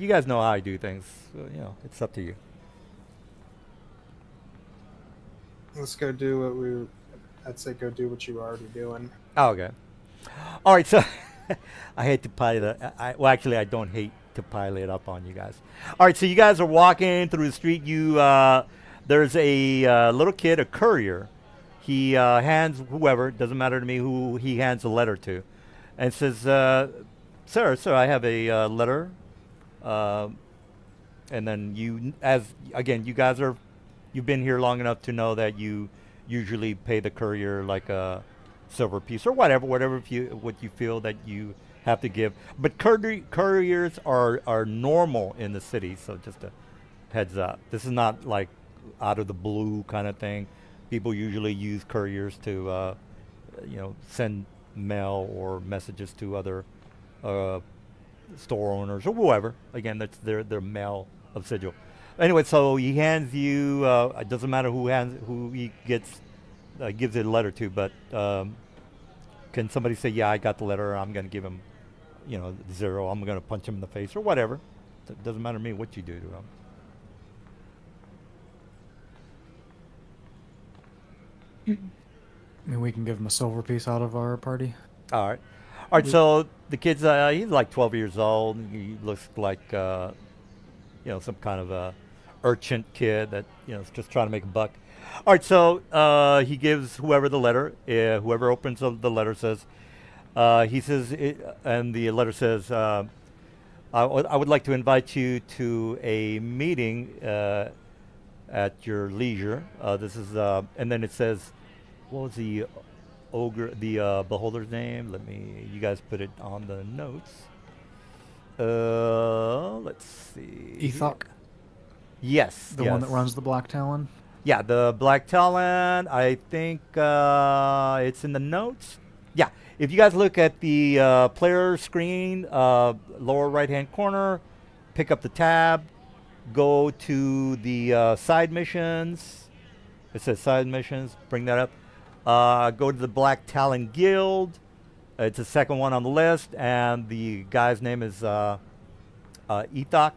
guys know how I do things. So, it's up to you. Let's go do what we. I'd say go do what you were already doing. Oh, okay. All right. So I hate to pile it. Well, actually, I don't hate to pile it up on you guys. All right. So you guys are walking through the street. There's a little kid, a courier. He hands whoever, doesn't matter to me who he hands a letter to, and says, "Sir, I have a letter." And then you guys you've been here long enough to know that you usually pay the courier like a silver piece or whatever what you feel that you have to give. But couriers are normal in the city, so just a heads up. This is not like out of the blue kind of thing. People usually use couriers to send mail or messages to other store owners or whoever. Again, that's their mail of Sigil. Anyway, so he hands you. It doesn't matter who he gives it a letter to, but can somebody say, "Yeah, I got the letter. I'm going to give him, 0. I'm going to punch him in the face or whatever." It doesn't matter to me what you do to him. I mean, we can give him a silver piece out of our party. All right. All right. So the kid's he's like 12 years old. He looks like some kind of a urchin kid that is just trying to make a buck. All right. So he gives whoever the letter. Whoever opens up the letter says. He says, and the letter says, I would like to invite you to a meeting at your leisure. This is, and then it says, what was the beholder's name? You guys put it on the notes. Let's see. Ethok, Yes. the one that runs the Black Talon. Yeah, the Black Talon. I think it's in the notes. Yeah. If you guys look at the player screen, lower right-hand corner, pick up the tab, go to the side missions. It says side missions. Bring that up. Go to the Black Talon Guild. It's the second one on the list, and the guy's name is Ethok. Ethok.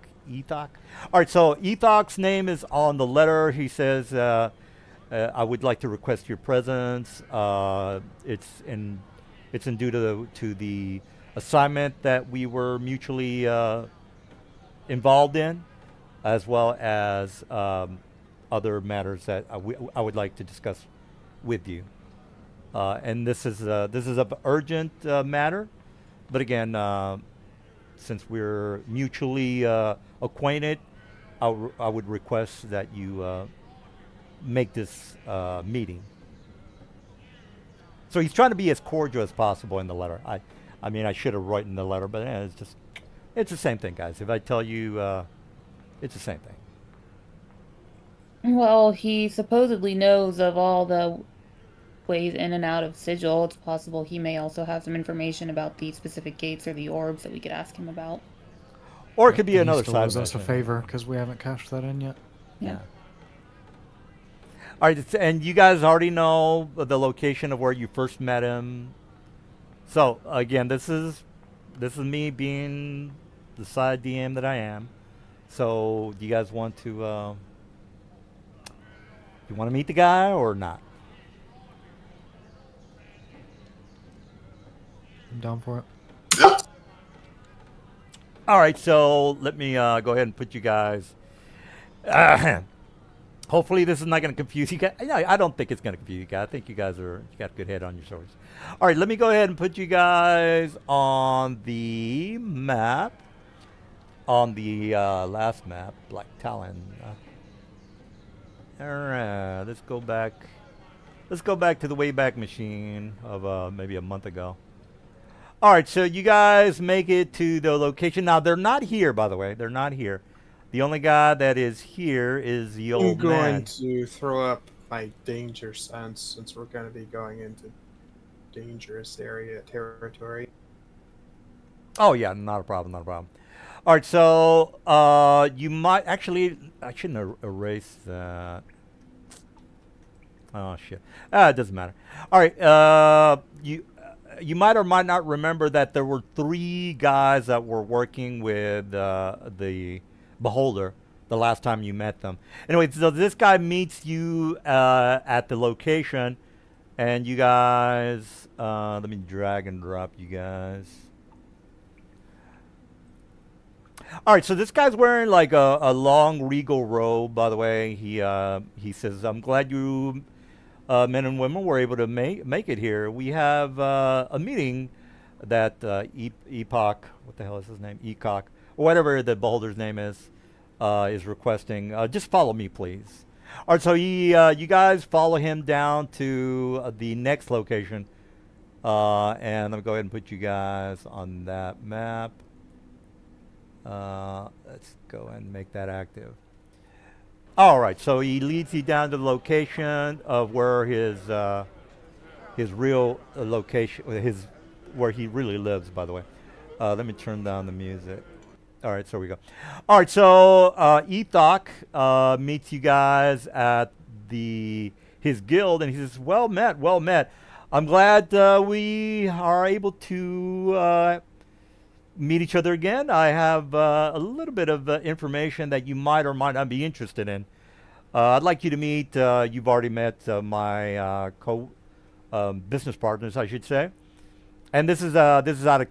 All right, so Ethok's name is on the letter. He says, "I would like to request your presence. It's in due to the assignment that we were mutually involved in, as well as other matters that I would like to discuss with you. And this is of urgent matter, but again, since we're mutually acquainted, I would request that you make this meeting." So he's trying to be as cordial as possible in the letter. I mean, I should have written the letter, but it's the same thing, guys. If I tell you, it's the same thing. Well, he supposedly knows of all the ways in and out of Sigil. It's possible he may also have some information about the specific gates or the orbs that we could ask him about. Or it could be And another he still side owes us a mission. favor because we haven't cashed that in yet. Yeah. All right, and you guys already know the location of where you first met him. So again, this is me being the side DM that I am. So, do you guys want to you want to meet the guy or not? I'm down for it. Yep. All right, so let me go ahead and put you guys. Hopefully, this is not going to confuse you guys. I don't think it's going to confuse you guys. I think you got a good head on your shoulders. All right, let me go ahead and put you guys on the map. On the last map, Black Talon. All right, let's go back. Let's go back to the Wayback Machine of maybe a month ago. All right, so you guys make it to the location. Now, they're not here, by the way. They're not here. The only guy that is here is the I'm old going man. to throw up my danger sense since we're going to be going into dangerous area territory. Oh, yeah, not a problem, not a problem. All right, so you might actually, I shouldn't erase that. Oh, shit. It doesn't matter. All right, you might or might not remember that there were 3 guys that were working with the Beholder the last time you met them. Anyway, so this guy meets you at the location, and you guys, let me drag and drop you guys. All right, so this guy's wearing like a long regal robe, by the way. He says, I'm glad you men and women were able to make it here. We have a meeting that Epoch, what the hell is his name? Ecock, or whatever the Beholder's name is requesting. Just follow me, please. All right, so you guys follow him down to the next location. And let me go ahead and put you guys on that map. Let's go and make that active. All right, so he leads you down to the location of where his real location, where he really lives, by the way. Let me turn down the music. All right, so we go. All right, so Ethok meets you guys at his guild, and he says, well met, well met. I'm glad we are able to meet each other again. I have a little bit of information that you might or might not be interested in. I'd like you to meet, you've already met my business partners, I should say. And this is out of,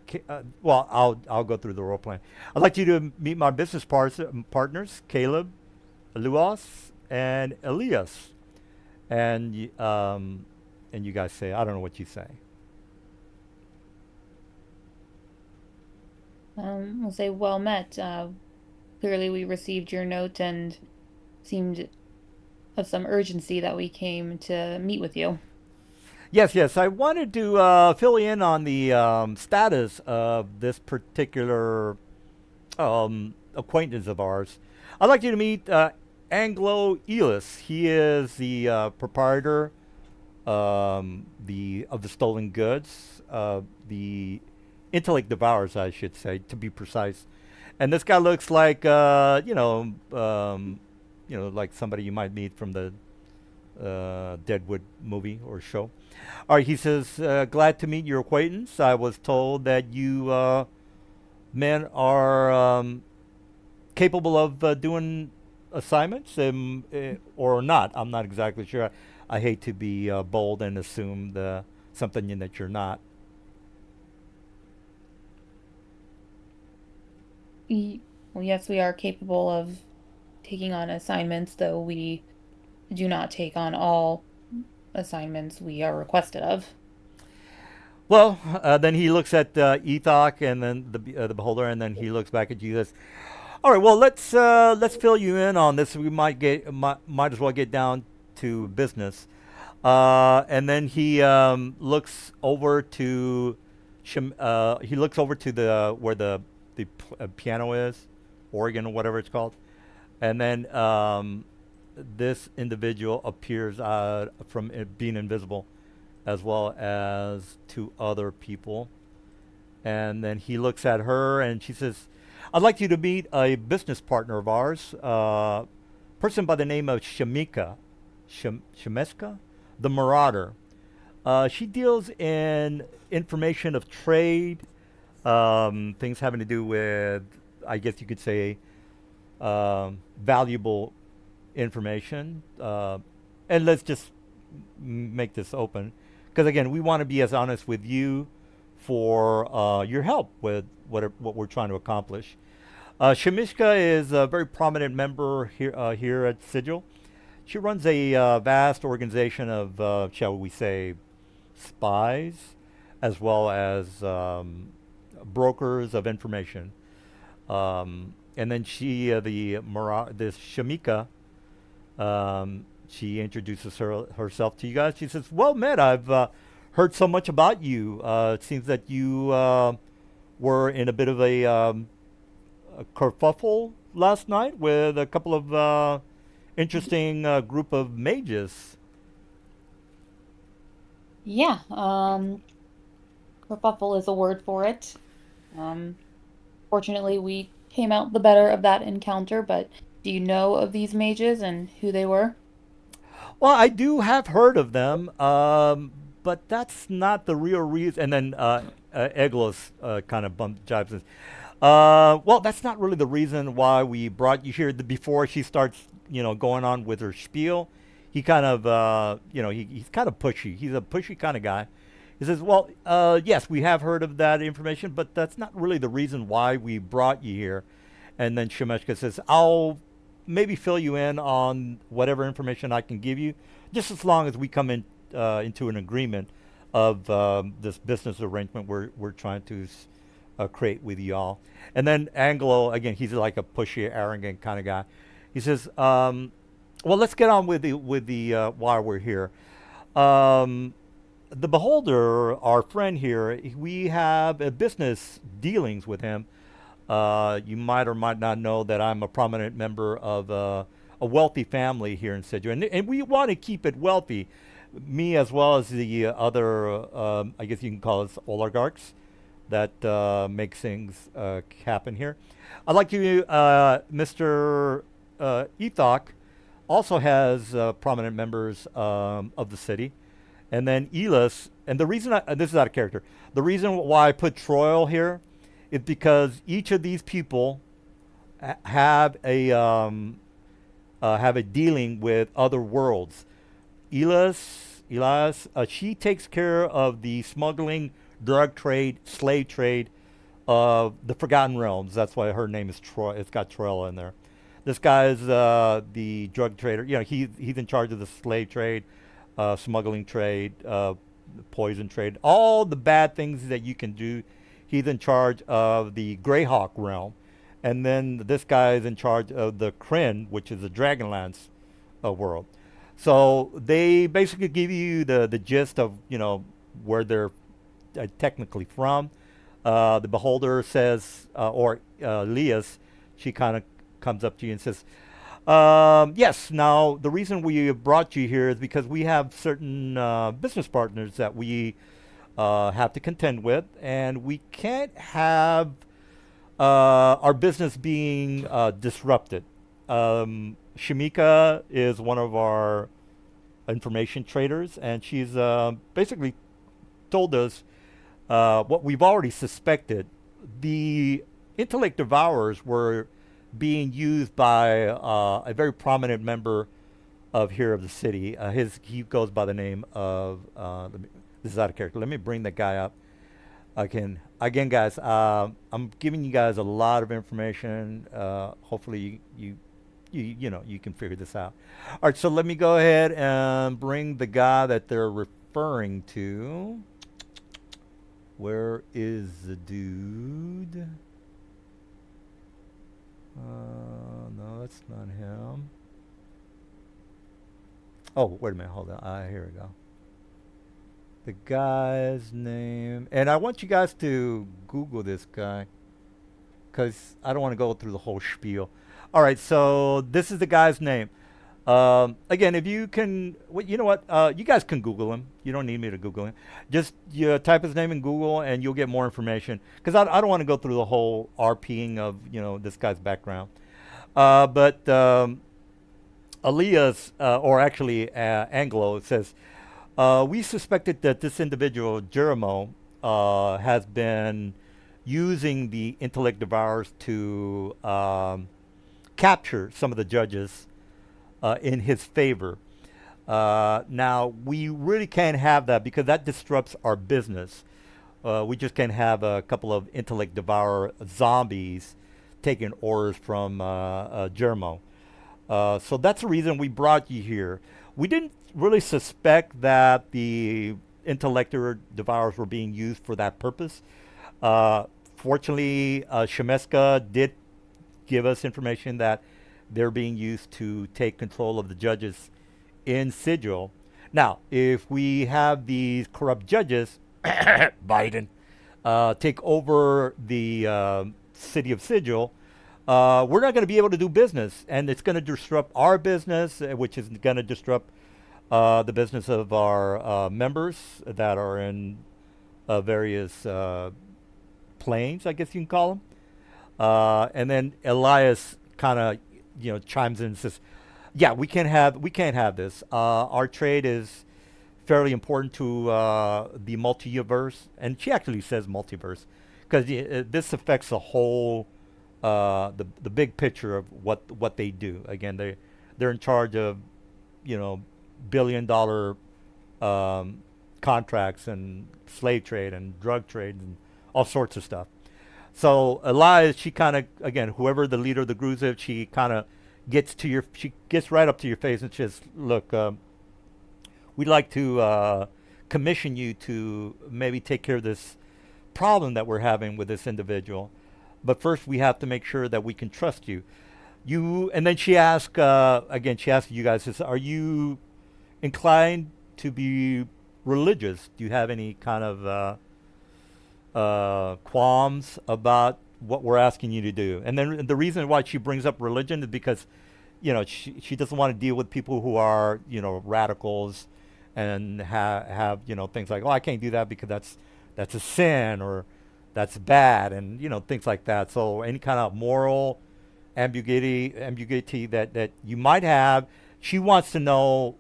well, I'll go through the role plan. I'd like you to meet my business partners, Caleb, Luos, and Elias. And you guys say, I don't know what you say. We'll say well met. Clearly we received your note and seemed of some urgency that we came to meet with you. Yes. I wanted to fill you in on the status of this particular acquaintance of ours. I'd like you to meet Anglo Elis. He is the proprietor of the stolen goods, the Intellect Devours, I should say, to be precise. And this guy looks like like somebody you might meet from the Deadwood movie or show. All right, he says, glad to meet your acquaintance. I was told that you men are capable of doing assignments, or not. I'm not exactly sure. I hate to be bold and assume something that you're not. Well, yes, we are capable of taking on assignments, though we do not take on all assignments we are requested of. Well, then he looks at Ethok and then the Beholder, and then he looks back at you. Says, "All right, well, let's fill you in on this. We might as well get down to business." And then he looks over to the where the piano is, organ or whatever it's called, and then this individual appears from being invisible, as well as 2 other people. And then he looks at her and she says, I'd like you to meet a business partner of ours, person by the name of Shemeska, the Marauder. She deals in information of trade, things having to do with I guess you could say, valuable information. And let's just make this open, because again, we want to be as honest with you for your help with what we're trying to accomplish. Shamishka is a very prominent member here at Sigil. She runs a vast organization of, shall we say, spies, as well as brokers of information. And then this Shamika, she introduces herself to you guys. She says, "Well met. I've heard so much about you. It seems that you were in a bit of a kerfuffle last night with a couple of interesting group of mages." Yeah, kerfuffle is a word for it. Fortunately, we came out the better of that encounter, but do you know of these mages and who they were? Well, I do have heard of them, but that's not the real reason. And then Eglos kind of jibes us. Well, that's not really the reason why we brought you here. Before she starts, going on with her spiel, he kind of, he's kind of pushy. He's a pushy kind of guy. He says, "Well, yes, we have heard of that information, but that's not really the reason why we brought you here." And then Shemeshka says, "I'll maybe fill you in on whatever information I can give you, just as long as we come into an agreement of this business arrangement we're trying to create with y'all." And then Anglo, again, he's like a pushy, arrogant kind of guy. He says, "Well, let's get on with the why we're here. The Beholder, our friend here, we have a business dealings with him. You might or might not know that I'm a prominent member of a wealthy family here in Sigil, and we want to keep it wealthy. Me as well as the other, I guess you can call us oligarchs that make things happen here. I'd like you, Mr. Ethok, also has prominent members of the city. And then Elis, and the reason this is out of character. The reason why I put Troil here is because each of these people have a dealing with other worlds. Elias, she takes care of the smuggling, drug trade, slave trade of the Forgotten Realms. That's why her name is Troy. It's got Troil in there. This guy is the drug trader. He's in charge of the slave trade, smuggling trade, poison trade, all the bad things that you can do. He's in charge of the Greyhawk realm. And then this guy is in charge of the Kryn, which is the Dragonlance world. So they basically give you the gist of, where they're technically from. The Beholder says, or Lias, she kind of comes up to you and says, "Yes, now the reason we brought you here is because we have certain business partners that we have to contend with, and we can't have our business being disrupted. Shamika is one of our information traders, and she's basically told us what we've already suspected. The intellect devourers were being used by a very prominent member of the city. He goes by the name of this is out of character. Let me bring that guy up again, guys. I'm giving you guys a lot of information. Hopefully you can figure this out. All right, so let me go ahead and bring the guy that they're referring to. Where is the dude? No, that's not him. Oh, wait a minute. Hold on. Here we go. The guy's name. And I want you guys to Google this guy, because I don't want to go through the whole spiel. All right, so this is the guy's name. Again, if you can, you know what? You guys can Google him. You don't need me to Google him. Just type his name in Google, and you'll get more information. Because I don't want to go through the whole RPing of this guy's background. But Elias, or actually Anglo, says, we suspected that this individual, Jeremo, has been using the intellect devourers to capture some of the judges in his favor. Now, we really can't have that because that disrupts our business. We just can't have a couple of intellect devourer zombies taking orders from Germo. So that's the reason we brought you here. We didn't really suspect that the intellector devourers were being used for that purpose. Fortunately, Shemeska did give us information that they're being used to take control of the judges in Sigil. Now, if we have these corrupt judges, Biden, take over the city of Sigil, we're not going to be able to do business, and it's going to disrupt our business, which is going to disrupt the business of our members that are in various planes, I guess you can call them. And then Elias kind of, chimes in and says, "Yeah, we can't have this. Our trade is fairly important to the multiverse," and she actually says multiverse because this affects the whole the big picture of what they do. Again, they're in charge of billion-dollar contracts and slave trade and drug trade and all sorts of stuff. So Elias, she kind of, again, whoever the leader of the group is, she kind of she gets right up to your face and says, "Look, we'd like to commission you to maybe take care of this problem that we're having with this individual. But first, we have to make sure that we can trust you." And then she asked, again, she asked you guys, "Are you inclined to be religious? Do you have any kind of qualms about what we're asking you to do?" And then the reason why she brings up religion is because, she doesn't want to deal with people who are, radicals and have things like, "Oh, I can't do that because that's a sin," or "that's bad," and things like that. So any kind of moral ambiguity that you might have, she wants to know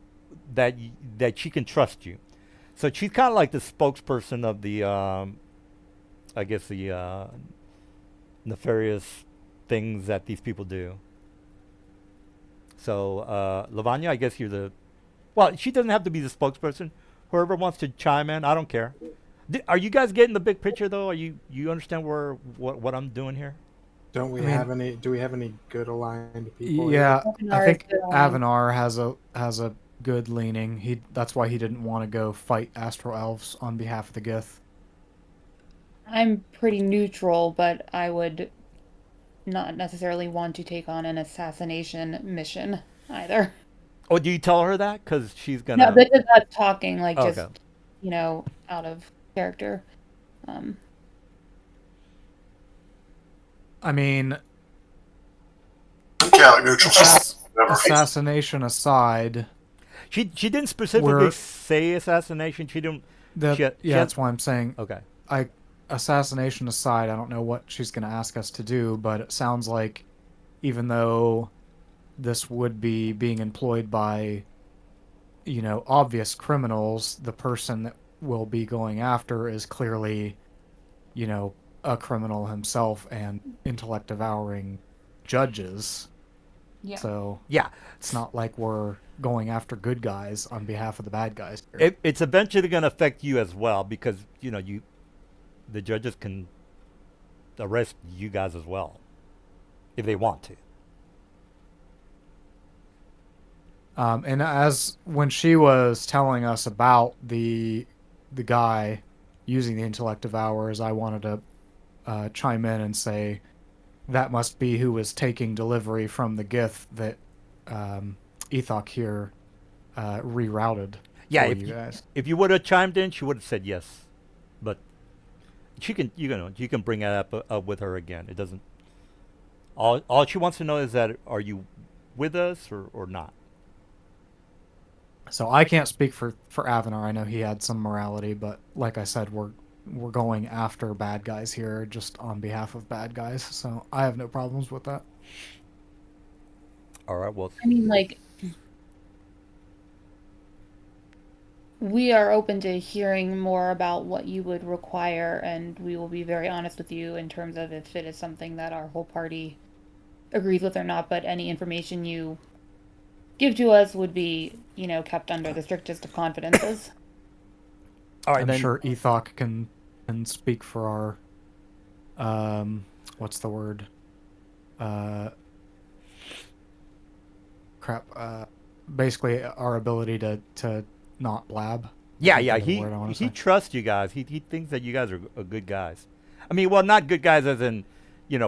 that that she can trust you. So she's kind of like the spokesperson of the I guess the nefarious things that these people do. So Lavanya, I guess you're the, well, she doesn't have to be the spokesperson. Whoever wants to chime in, I don't care. Are you guys getting the big picture though? Are you understand what I'm doing here? Don't we have any? Do we have any good aligned people? Yeah, Avanar I is think good aligned. Avanar has a good leaning. That's why he didn't want to go fight Astral Elves on behalf of the Gith. I'm pretty neutral, but I would not necessarily want to take on an assassination mission either. Oh, do you tell her that? Because she's No, gonna. this is not talking, like Oh, just, okay. out of character. Um, I mean, Yeah, like neutral. Whatever. assassination aside, She didn't specifically We're- say assassination. She didn't. that She had- she yeah, had- that's why I'm saying Okay. assassination aside, I don't know what she's going to ask us to do, but it sounds like even though this would be being employed by, obvious criminals, the person that we'll be going after is clearly, a criminal himself and intellect devouring judges. yeah. So Yeah. it's not like we're going after good guys on behalf of the bad guys. It's eventually going to affect you as well because the judges can arrest you guys as well if they want to. And as when she was telling us about the guy using the intellect devourers, I wanted to chime in and say that must be who was taking delivery from the Gith that Ethok here rerouted. Yeah, for if you you, guys. if you would have chimed in, she would have said yes, but she can you can bring that up with her again. It doesn't. All she wants to know is that are you with us or not? So I can't speak for Avanar. I know he had some morality, but like I said, we're going after bad guys here, just on behalf of bad guys. So I have no problems with that. All right. Well, I mean, like, We are open to hearing more about what you would require, and we will be very honest with you in terms of if it is something that our whole party agrees with or not. But any information you give to us would be, kept under the strictest of confidences. All right, I'm then. sure Ethok can speak for our what's the word? Basically our ability to not blab. Yeah, I think yeah. is the word I wanna He say. trusts you guys. He thinks that you guys are good guys. I mean, well, not good guys as in,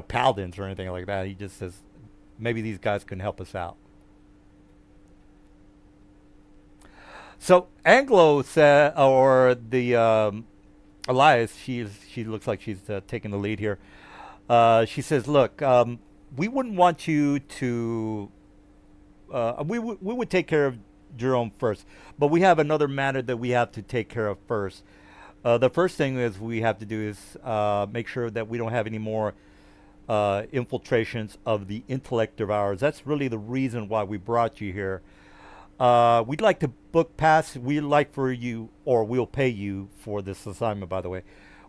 paladins or anything like that. He just says maybe these guys can help us out. So Anglo said, or the Elias, she looks like she's taking the lead here. She says, "Look, we wouldn't want you to. We would take care of Jerome first, but we have another matter that we have to take care of first. The first thing is we have to do is make sure that we don't have any more infiltrations of the intellect of ours. That's really the reason why we brought you here. We'd like to book pass. We'd like for you, or we'll pay you for this assignment, by the way.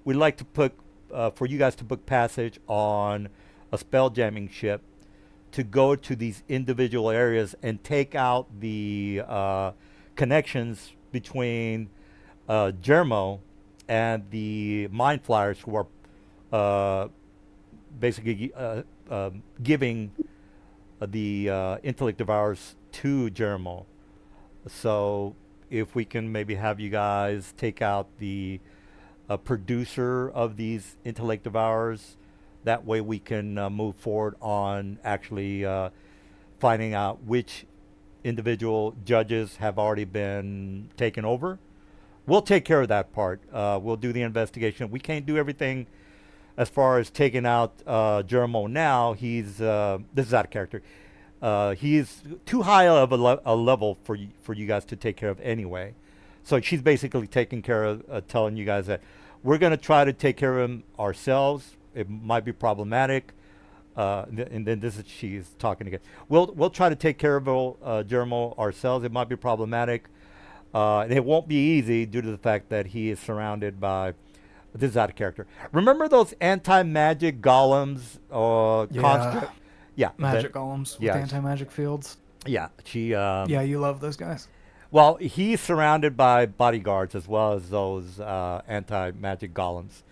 We'd like to put for you guys to book passage on a spell jamming ship to go to these individual areas and take out the connections between Germo and the mind flyers who are basically giving the intellect of ours to Germo. So if we can maybe have you guys take out the producer of these intellect of ours, that way we can move forward on actually finding out which individual judges have already been taken over. We'll take care of that part. We'll do the investigation. We can't do everything as far as taking out Jermo now. He's this is out of character. He's too high of a level for you guys to take care of anyway. So she's basically taking care of telling you guys that we're going to try to take care of him ourselves. It might be problematic. And then this is she's talking again. We'll try to take care of Jermo ourselves. It might be problematic. And it won't be easy due to the fact that he is surrounded by. This is out of character. Remember those anti-magic golems? Yeah. Yeah, Magic golems with anti-magic fields. Yeah, she. Yeah, you love those guys. Well, he's surrounded by bodyguards as well as those anti-magic golems,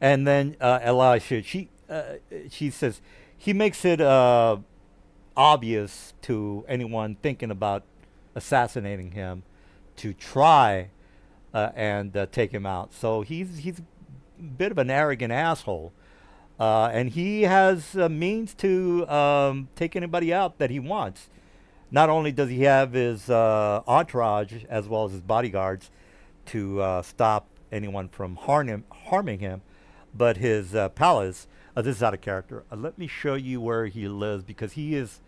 and then Elisha. She says he makes it obvious to anyone thinking about assassinating him to try and take him out. So he's a bit of an arrogant asshole. And he has means to take anybody out that he wants. Not only does he have his entourage as well as his bodyguards to stop anyone from harming him, but his palace. This is out of character. Let me show you where he lives because he is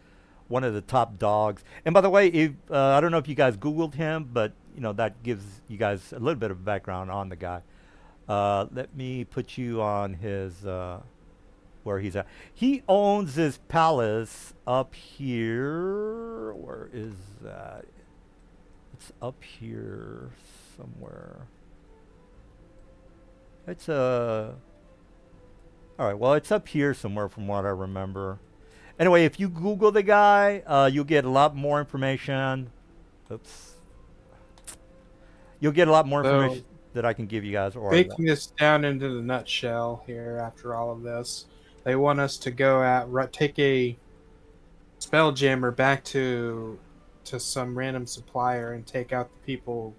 one of the top dogs. And by the way, if, I don't know if you guys Googled him, but that gives you guys a little bit of background on the guy. Let me put you on his. Where he's at. He owns this palace up here. Where is that? It's up here somewhere. It's all right, well, it's up here somewhere from what I remember. Anyway, if you Google the guy, you'll get a lot more information. Oops. You'll get a lot more information that I can give you guys. Or breaking this down into the nutshell here after all of this. They want us to go take a spell jammer back to some random supplier and take out the people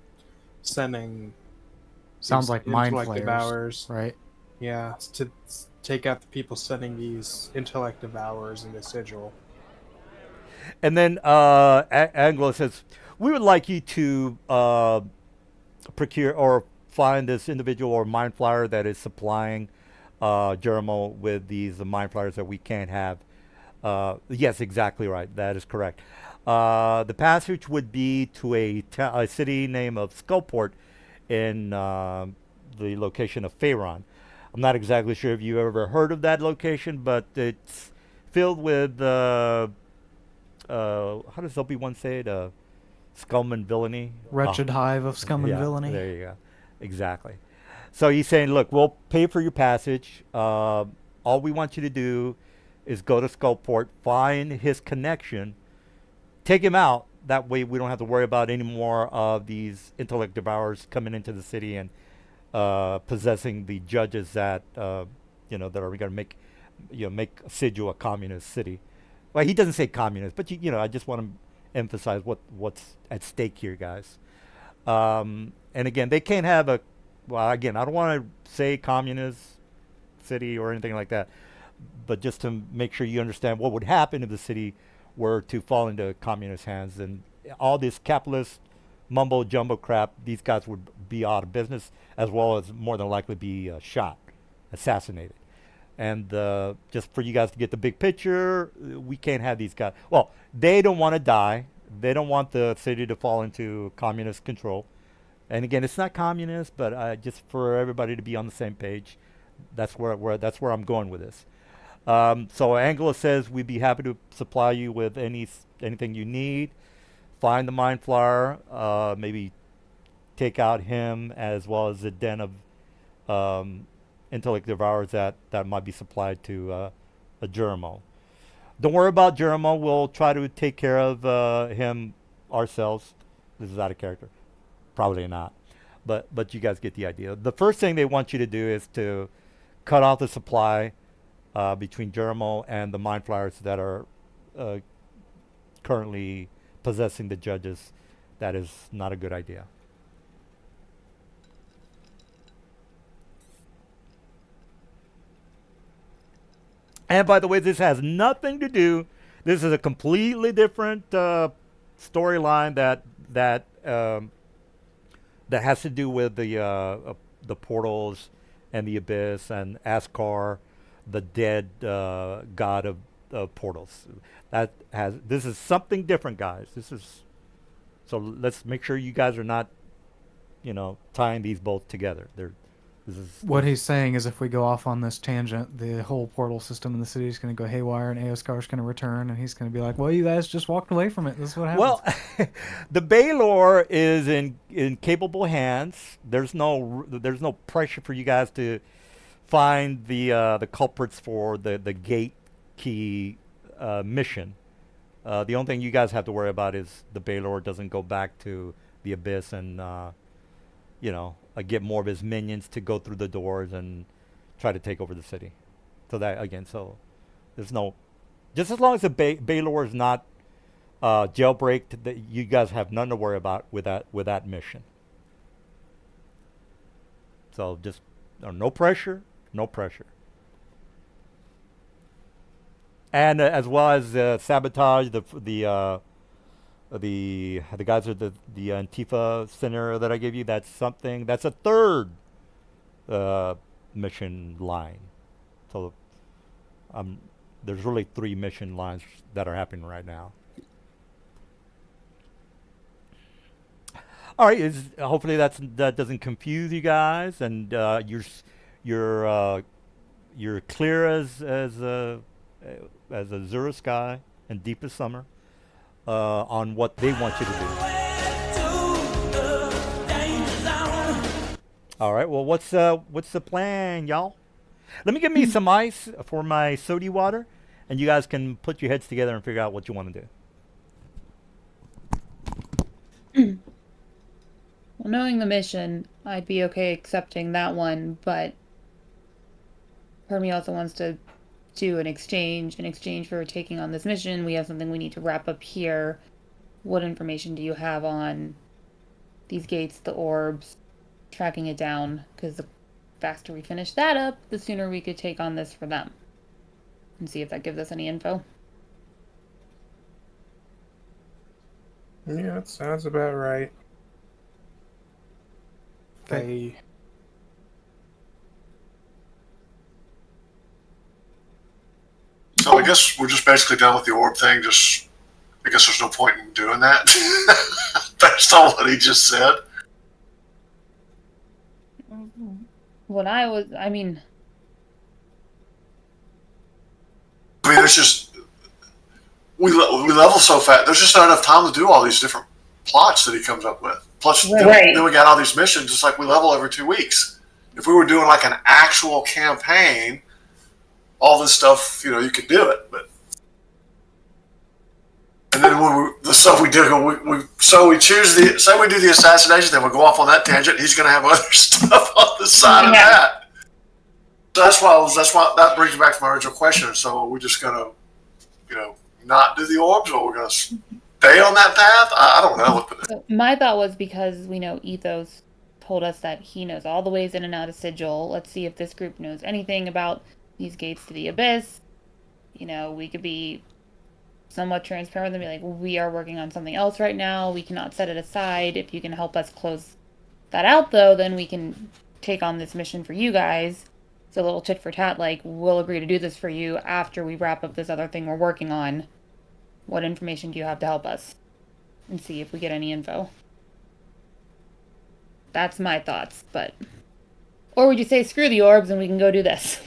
sending. Sounds like mind intellect flayers, right? Yeah, to take out the people sending these intellect devourers into Sigil. And then Anglo says, we would like you to procure or find this individual or mind flyer that is supplying Jermo with these mind flyers that we can't have. Yes, exactly right. That is correct. The passage would be to a city name of Skullport in the location of Faerun. I'm not exactly sure if you ever heard of that location, but it's filled with, how does Obi-Wan say it? scum and villainy. Wretched hive of scum and Yeah, villainy. there you go. Exactly. So he's saying, look, we'll pay for your passage. All we want you to do is go to Skullport, find his connection, take him out. That way we don't have to worry about any more of these intellect devourers coming into the city and possessing the judges that that are going to make make Sigil a communist city. Well, he doesn't say communist, but I just want to emphasize what's at stake here, guys. And again, they can't have a. Well, again, I don't want to say communist city or anything like that, but just to make sure you understand what would happen if the city were to fall into communist hands, and all this capitalist mumbo jumbo crap, these guys would be out of business, as well as more than likely be shot, assassinated. And just for you guys to get the big picture, we can't have these guys. Well, they don't want to die. They don't want the city to fall into communist control. And again, it's not communist, but just for everybody to be on the same page, that's where I'm going with this. So Angela says we'd be happy to supply you with anything you need. Find the Mind Flyer, maybe take out him as well as the den of intellect devourers that might be supplied to a Jermo. Don't worry about Jermo. We'll try to take care of him ourselves. This is out of character. Probably not. But you guys get the idea. The first thing they want you to do is to cut off the supply between Jermo and the Mind Flyers that are currently possessing the judges. That is not a good idea. And by the way, this has nothing to do. This is a completely different storyline that has to do with the portals and the abyss and Askar, the dead god of portals. This is something different, guys. So let's make sure you guys are not, tying these both together. What he's saying is if we go off on this tangent, the whole portal system in the city is going to go haywire, and Aoskar's going to return, and he's going to be like, well, you guys just walked away from it. This is what happens. Well, the Baylor is in capable hands. There's no pressure for you guys to find the culprits for the gate key mission. The only thing you guys have to worry about is the Baylor doesn't go back to the abyss and get more of his minions to go through the doors and try to take over the city. So there's no, just as long as the Baylor is not jailbreaked, that you guys have nothing to worry about with that mission. So just no pressure. And as well as sabotage the guys at the Antifa center that I gave you. That's a third mission line. So there's really 3 mission lines that are happening right now. All right, hopefully that doesn't confuse you guys, and you're clear as Azure sky and deepest summer on what they want you to do. All right, well, what's the plan, y'all? Let me get me some ice for my sody water, and you guys can put your heads together and figure out what you want to do. Well, knowing the mission, I'd be okay accepting that one, but part of me also wants to do an exchange. In exchange for taking on this mission, we have something we need to wrap up here. What information do you have on these gates, the orbs, tracking it down? Because the faster we finish that up, the sooner we could take on this for them. And see if that gives us any info. Yeah, that sounds about right. Okay. So I guess we're just basically done with the orb thing. I guess there's no point in doing that based on what he just said. I mean, there's just we level so fast. There's just not enough time to do all these different plots that he comes up with. Plus, Right. then we got all these missions. It's like we level every 2 weeks. If we were doing like an actual campaign, all this stuff, you could do it. But and then when the stuff we do, we choose say we do the assassination, then we go off on that tangent. He's going to have other stuff on the side of that. So that's why that brings me back to my original question. So we're just going to, not do the orbs, or we're going to stay on that path. I don't know. So my thought was, because we know Ethos told us that he knows all the ways in and out of Sigil. Let's see if this group knows anything about these gates to the abyss. We could be somewhat transparent with them, be like, we are working on something else right now. We cannot set it aside. If you can help us close that out, though, then we can take on this mission for you guys. It's a little tit for tat, like, we'll agree to do this for you after we wrap up this other thing we're working on. What information do you have to help us? And see if we get any info. That's my thoughts, but... Or would you say, screw the orbs and we can go do this?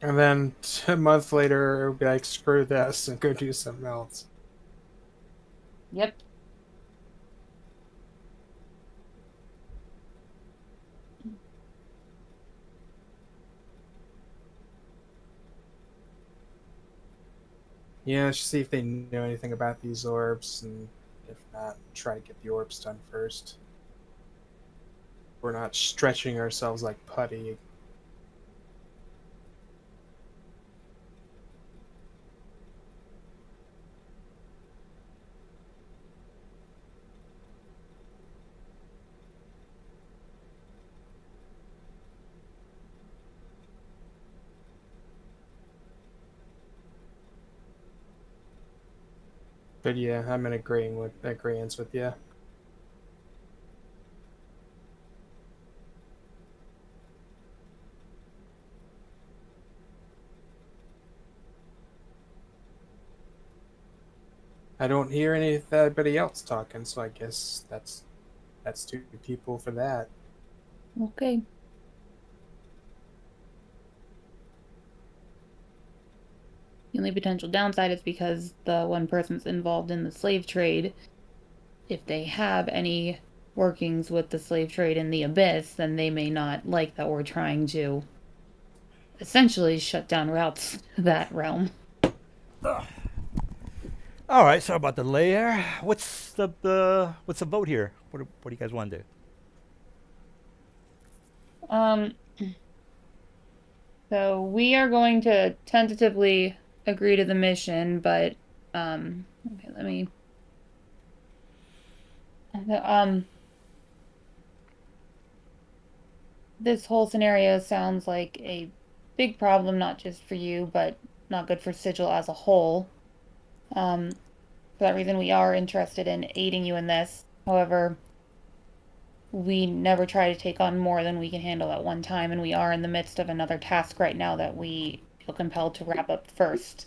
And then a month later, it would be like, screw this and go do something else. Yep. Yeah, just see if they know anything about these orbs, and if not, try to get the orbs done first. We're not stretching ourselves like putty. But yeah, I'm in agreeance with you. I don't hear anybody else talking, so I guess that's 2 people for that. Okay. The only potential downside is because the one person's involved in the slave trade. If they have any workings with the slave trade in the abyss, then they may not like that we're trying to essentially shut down routes to that realm. All right, sorry about the delay here. What's the vote here? What do you guys want to do? So we are going to tentatively agree to the mission, but okay, let me this whole scenario sounds like a big problem, not just for you, but not good for Sigil as a whole. For that reason, we are interested in aiding you in this. However, we never try to take on more than we can handle at one time, and we are in the midst of another task right now that we feel compelled to wrap up first.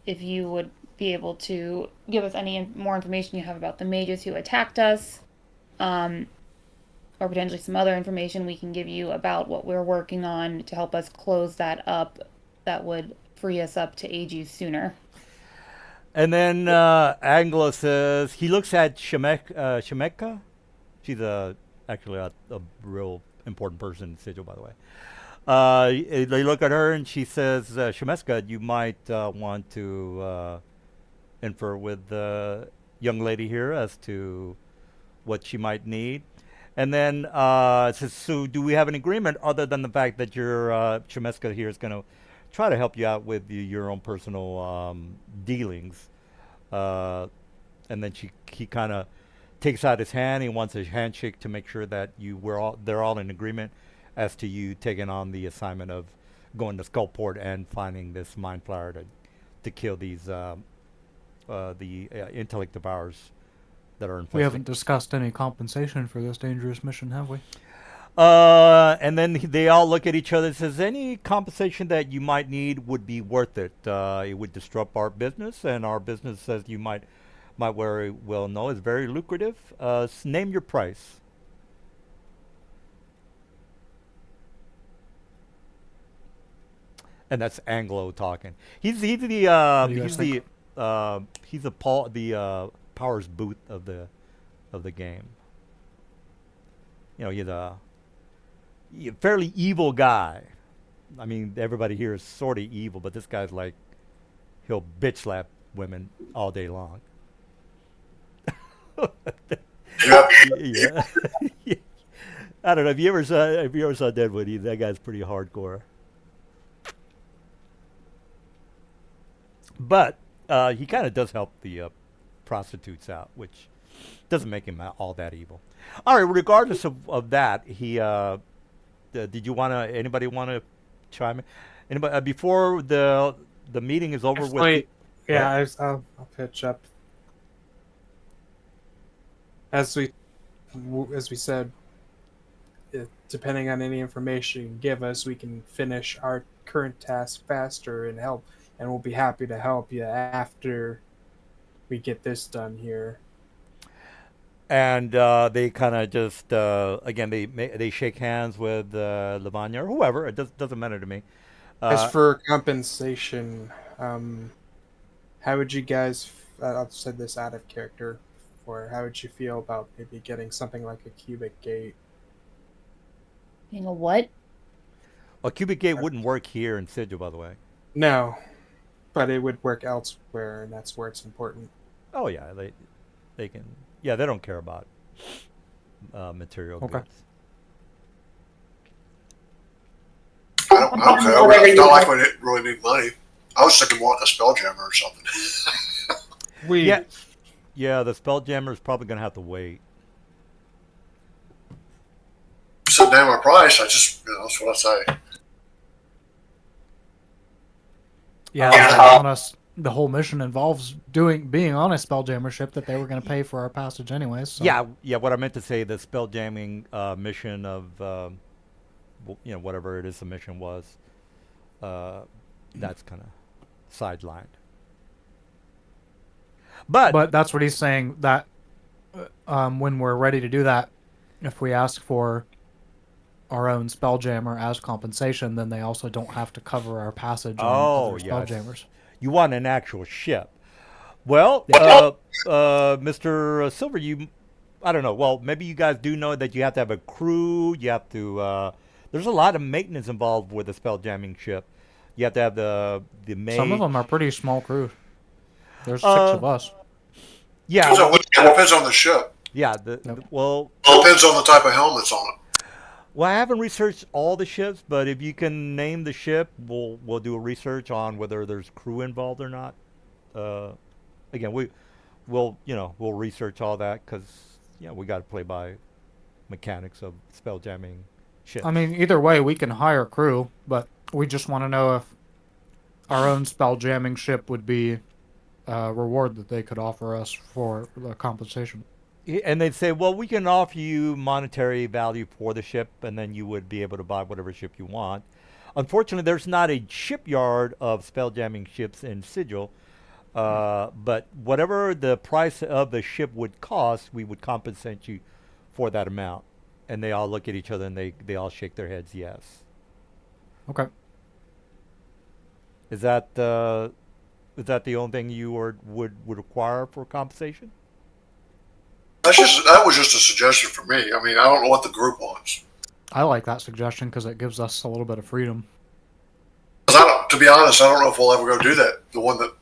If you would be able to give us any more information you have about the mages who attacked us, or potentially some other information we can give you about what we're working on to help us close that up, that would free us up to aid you sooner. And then Anglo says he looks at Shemeka. She's actually a real important person in Sigil, by the way. They look at her and she says, Shemeska, you might want to infer with the young lady here as to what she might need. And then it says, so do we have an agreement other than the fact that your Shemeska here is going to try to help you out with your own personal dealings? And then he kind of takes out his hand. He wants a handshake to make sure that they're all in agreement as to you taking on the assignment of going to Skullport and finding this mind flower to kill these the intellect devourers that are infested. We haven't discussed any compensation for this dangerous mission, have we? And then they all look at each other and says, any compensation that you might need would be worth it. It would disrupt our business, and our business, as you might very well know, is very lucrative. Name your price. And that's Anglo talking. He's What do you guys the think? He's the powers booth of the game. You know, he's a fairly evil guy. I mean, everybody here is sort of evil, but this guy's like, he'll bitch slap women all day long. Yep. Yeah. I don't know if you ever saw Deadwood. That guy's pretty hardcore. But he kind of does help the prostitutes out, which doesn't make him all that evil. All right, regardless of that, did you want to? Anybody want to chime in? Anybody before the meeting is over with? Wait, yeah, I'll pitch up. As we said, depending on any information you give us, we can finish our current task faster and help. And we'll be happy to help you after we get this done here. And they kind of just again they shake hands with Lavanya or whoever. It doesn't matter to me. As for compensation, how would you guys? I've said this out of character. Or how would you feel about maybe getting something like a cubic gate? You know what? A cubic gate wouldn't work here in Sigil, by the way. No, but it would work elsewhere, and that's where it's important. Oh yeah, they can. Yeah, they don't care about material Okay. goods. I don't care. It's not like we didn't really need money. I was thinking more like a spelljammer or something. Yeah, the spelljammer is probably going to have to wait. Sit down my price. That's what I say. Yeah, on us. The whole mission involves being on a spelljammer ship that they were going to pay for our passage anyways. So. Yeah. What I meant to say, the spelljamming mission of, whatever it is the mission was, that's kind of sidelined. But that's what he's saying, that when we're ready to do that, if we ask for our own spelljammer as compensation, then they also don't have to cover our passage on other spelljammers. You want an actual ship. Well, Mr. Silver, I don't know. Well, maybe you guys do know that you have to have a crew. You have to. There's a lot of maintenance involved with a spelljamming ship. You have to have the maid. Some of them are pretty small crews. There's 6 of us. Yeah. It depends on the ship. Yeah. Well, it depends on the type of helmets on it. Well, I haven't researched all the ships, but if you can name the ship, we'll do a research on whether there's crew involved or not. Again, we'll research all that because we got to play by mechanics of spelljamming ships. I mean, either way, we can hire crew, but we just want to know if our own spelljamming ship would be a reward that they could offer us for the compensation. And they'd say, well, we can offer you monetary value for the ship, and then you would be able to buy whatever ship you want. Unfortunately, there's not a shipyard of spelljamming ships in Sigil, but whatever the price of the ship would cost, we would compensate you for that amount. And they all look at each other, and they all shake their heads yes. Okay. Is that the only thing you would require for compensation? That was just a suggestion for me. I mean, I don't know what the group wants. I like that suggestion because it gives us a little bit of freedom. To be honest, I don't know if we'll ever go do that.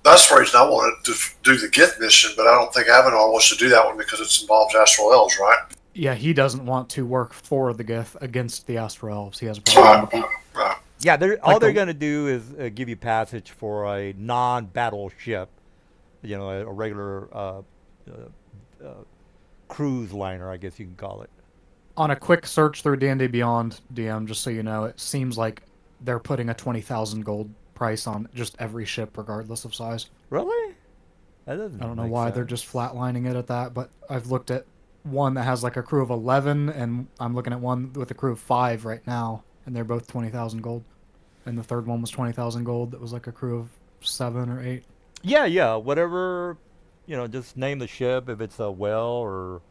That's the reason I wanted to do the Gith mission, but I don't think Avenor wants to do that one because it involves Astral Elves, right? Yeah, he doesn't want to work for the Gith against the Astral Elves. He has a problem. Right. Yeah, all they're going to do is give you passage for a non-battle ship, a regular cruise liner, I guess you can call it. On a quick search through D&D Beyond, DM, just so you know, it seems like they're putting a 20,000 gold price on just every ship, regardless of size. Really? That doesn't. I don't know why they're just flatlining it at that, but I've looked at one that has like a crew of 11, and I'm looking at one with a crew of 5 right now, and they're both 20,000 gold. And the third one was 20,000 gold. That was like a crew of 7 or 8. Yeah, whatever. Just name the ship if it's a whale or.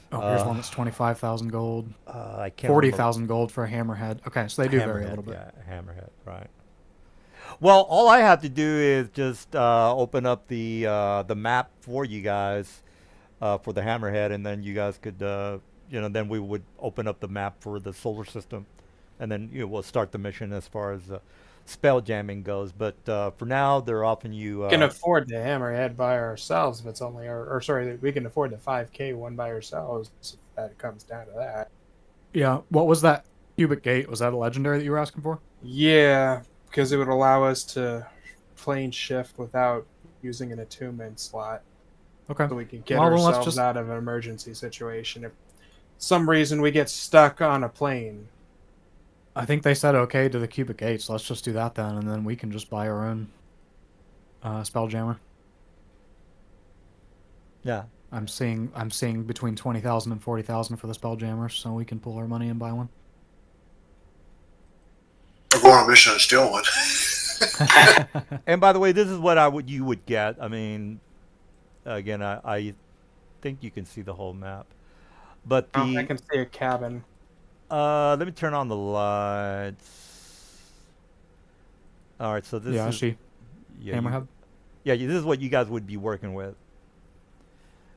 Here's one that's 25,000 gold. I can't. 40,000 gold for a hammerhead. Okay, so they do vary a little bit. Yeah, hammerhead, right. Well, all I have to do is just open up the map for you guys for the Hammerhead, and then you guys could, then we would open up the map for the solar system, and then we'll start the mission as far as spell jamming goes. But for now, they're offering you. We can afford the Hammerhead by ourselves if it's only, or sorry, we can afford the 5K one by ourselves if that comes down to that. Yeah. What was that cubic gate? Was that a legendary that you were asking for? Yeah, because it would allow us to plane shift without using an attunement slot. Okay. So we can get Well, then let's ourselves just- out of an emergency situation. If some reason we get stuck on a plane. I think they said okay to the cubic gate, so let's just do that then, and then we can just buy our own spelljammer. Yeah. I'm seeing between 20,000 and 40,000 for the spelljammers, so we can pull our money and buy one. We're going on a mission and steal one. And by the way, this is what you would get. I mean, again, I think you can see the whole map, but I can see a cabin. let me turn on the lights. All right, so this Yeah, I is see. yeah, Hammerhead. this is what you guys would be working with.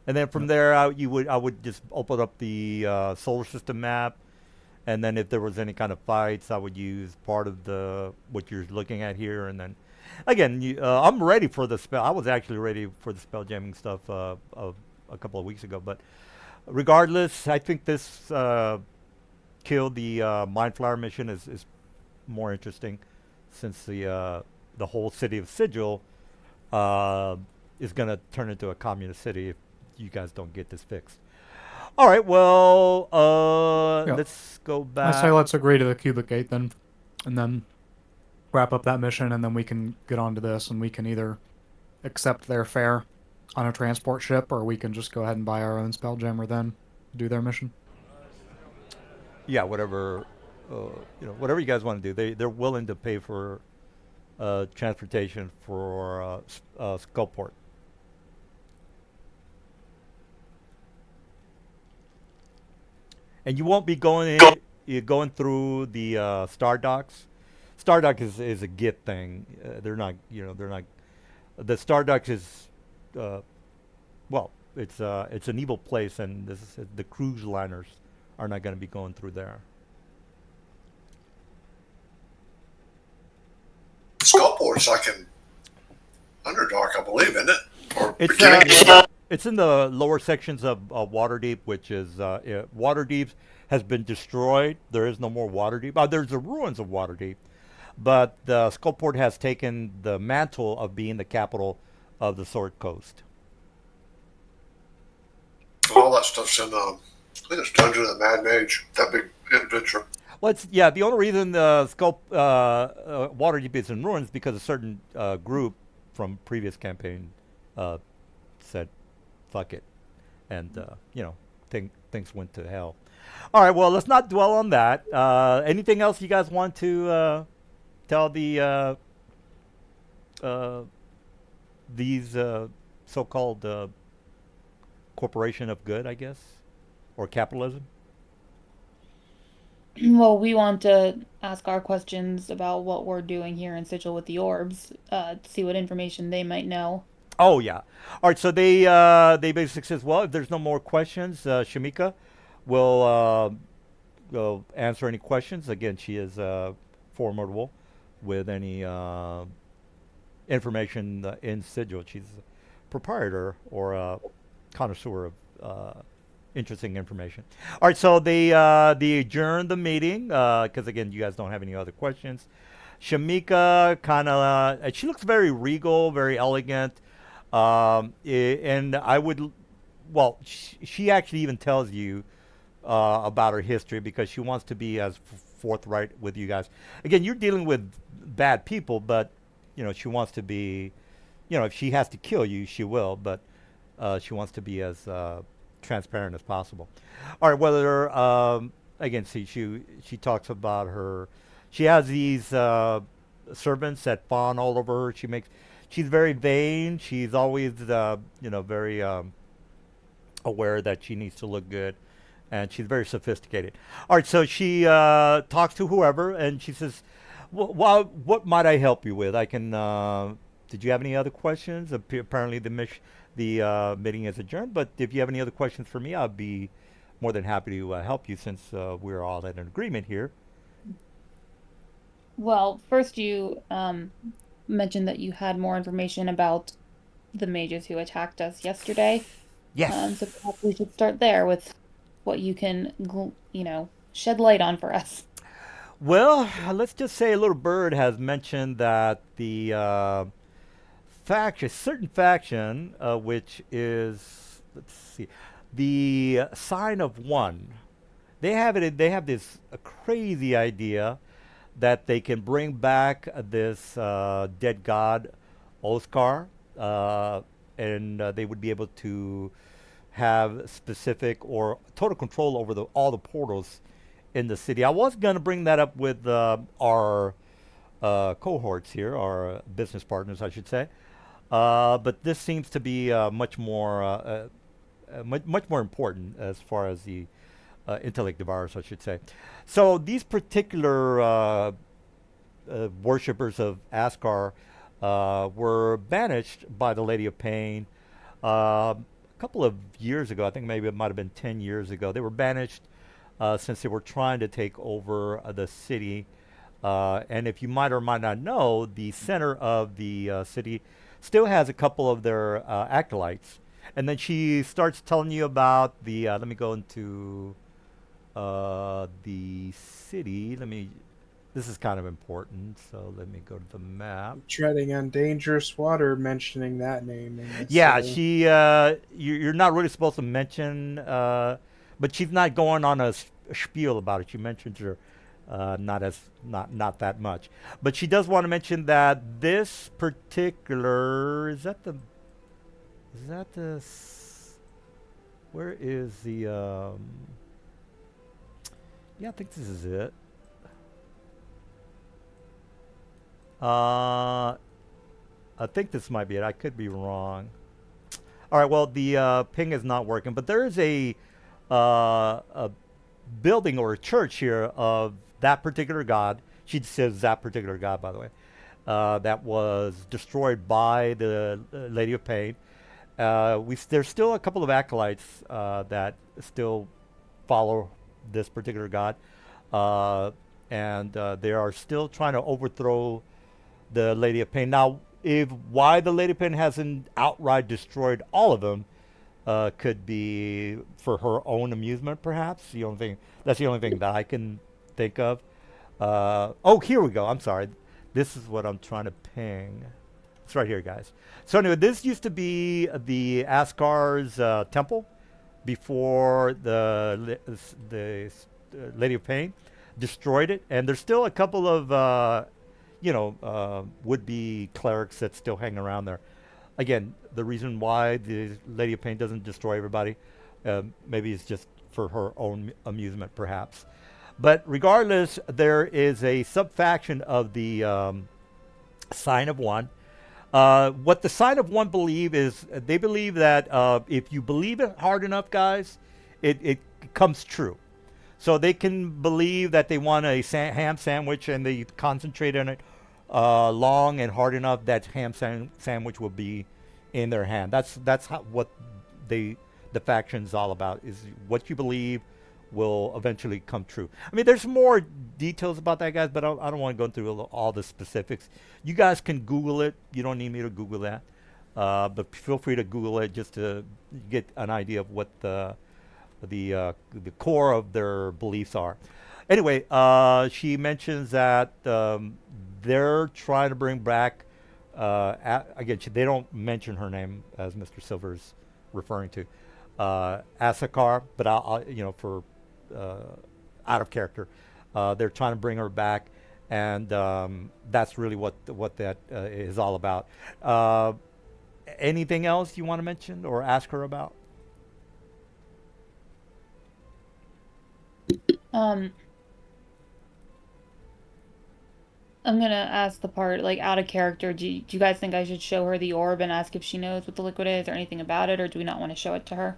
And then from there, I would just open up the solar system map, and then if there was any kind of fights, I would use part of what you're looking at here. And then, again, I'm ready for the spell. I was actually ready for the spell jamming stuff a couple of weeks ago. But regardless, I think this kill the Mind Flower mission is more interesting, since the whole city of Sigil is going to turn into a communist city if you guys don't get this fixed. All right, well, let's go back. I say let's agree to the cubic gate then, and then wrap up that mission, and then we can get on to this, and we can either accept their fare on a transport ship, or we can just go ahead and buy our own spelljammer then, do their mission. Yeah, whatever, whatever you guys want to do. They're willing to pay for transportation for Skullport. And you won't be you're going through the Star Docks. Star Dock is a Git thing. They're not. The Star Docks is, it's an evil place, and the cruise liners are not going to be going through there. Skullport's like an Underdark, I believe, isn't it? Or It's beginning. it's in the lower sections of Waterdeep, which is Waterdeep has been destroyed. There is no more Waterdeep. There's the ruins of Waterdeep, but the Skullport has taken the mantle of being the capital of the Sword Coast. All that stuff's in, I think it's Dungeon of the Mad Mage, that big adventure. Well, the only reason Waterdeep is in ruins because a certain group from previous campaign said, "Fuck it," and things went to hell. All right, well, let's not dwell on that. Anything else you guys want to tell these so-called corporation of good, I guess, or capitalism? Well, we want to ask our questions about what we're doing here in Sigil with the orbs, see what information they might know. Oh yeah. All right. So they basically says, well, if there's no more questions, Shamika will answer any questions. Again, she is formidable with any information in Sigil. She's a proprietor or a connoisseur of interesting information. All right. So they adjourn the meeting because again, you guys don't have any other questions. Shamika kind of she looks very regal, very elegant. And I would, she actually even tells you about her history because she wants to be as forthright with you guys. Again, you're dealing with bad people, but she wants to be, if she has to kill you, she will. But she wants to be as transparent as possible. All right. Whether again, see, she talks about her. She has these servants that fawn all over her. She's very vain. She's always, very aware that she needs to look good, and she's very sophisticated. All right, so she talks to whoever, and she says, Well, what might I help you with? I can. Did you have any other questions? Apparently, the meeting is adjourned. But if you have any other questions for me, I'd be more than happy to help you since we're all in an agreement here. Well, first you mentioned that you had more information about the mages who attacked us yesterday. So Yes. perhaps we should start there with what you can, shed light on for us. Well, let's just say a little bird has mentioned that the faction, certain faction, which is, let's see, the sign of one. They have it. They have this crazy idea that they can bring back this dead god, Oscar, and they would be able to have specific or total control over all the portals in the city. I was going to bring that up with our cohorts here, our business partners, I should say. But this seems to be much more important as far as the intellect devourers, I should say. So these particular worshippers of Askar were banished by the Lady of Pain a couple of years ago. I think maybe it might have been 10 years ago. They were banished since they were trying to take over the city. And if you might or might not know, the center of the city still has a couple of their acolytes. And then she starts telling you about the. Let me go into the city. This is kind of important, so let me go to the map. Treading on dangerous water mentioning that name in this Yeah, city. you're not really supposed to mention, but she's not going on a spiel about it. She mentions her, not that much, but she does want to mention that this particular where is the yeah, I think this is it. I think this might be it. I could be wrong. All right. Well, the ping is not working, but there is a building or a church here of that particular god. She says that particular god, by the way, that was destroyed by the Lady of Pain. There's still a couple of acolytes that still follow this particular god, and they are still trying to overthrow the Lady of Pain. Now, if why the Lady of Pain hasn't outright destroyed all of them could be for her own amusement, perhaps. That's the only thing that I can think of. Oh, here we go. I'm sorry. This is what I'm trying to ping. It's right here, guys. So anyway, this used to be the Askar's temple before the Lady of Pain destroyed it, and there's still a couple of would-be clerics that still hang around there. Again, the reason why the Lady of Pain doesn't destroy everybody, maybe it's just for her own amusement, perhaps. But regardless, there is a subfaction of the Sign of One. What the Sign of One believe is they believe that if you believe it hard enough, guys, it comes true. So they can believe that they want a ham sandwich and they concentrate on it long and hard enough that sandwich will be in their hand. That's what the faction's all about, is what you believe will eventually come true. I mean, there's more details about that, guys, but I don't want to go through all the specifics. You guys can Google it. You don't need me to Google that. But feel free to Google it just to get an idea of what the core of their beliefs are. Anyway, she mentions that they're trying to bring back. Again, they don't mention her name, as Mr. Silver's referring to, Asakar, but I'll for out of character, they're trying to bring her back, and that's really what that is all about. Anything else you want to mention or ask her about? I'm gonna ask the part like out of character. Do you guys think I should show her the orb and ask if she knows what the liquid is or anything about it, or do we not want to show it to her?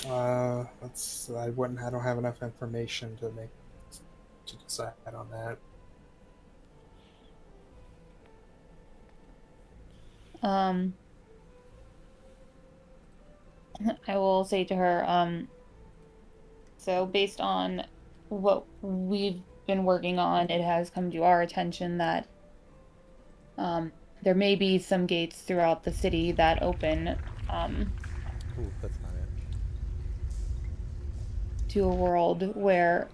I don't have enough information to decide on that. Um, I will say to her, so based on what we've been working on, it has come to our attention that there may be some gates throughout the city that open Ooh, that's not it. to a world where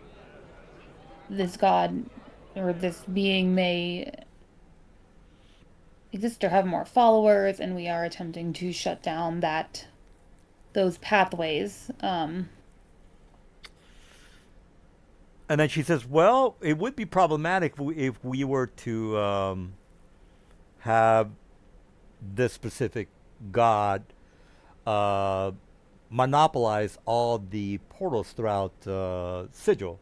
this god or this being may exist or have more followers, and we are attempting to shut down those pathways. And then she says, "Well, it would be problematic if we were to have this specific god uh, monopolize all the portals throughout Sigil.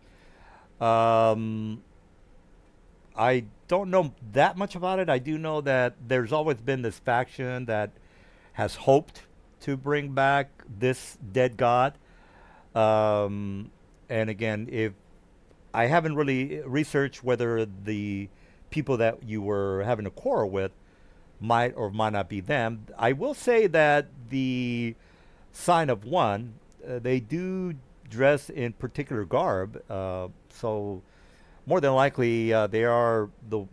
Um, I don't know that much about it. I do know that there's always been this faction that has hoped to bring back this dead god. Um, and again, if I haven't really researched whether the people that you were having a quarrel with might or might not be them. I will say that the sign of one, they do dress in particular garb, so more than likely they are the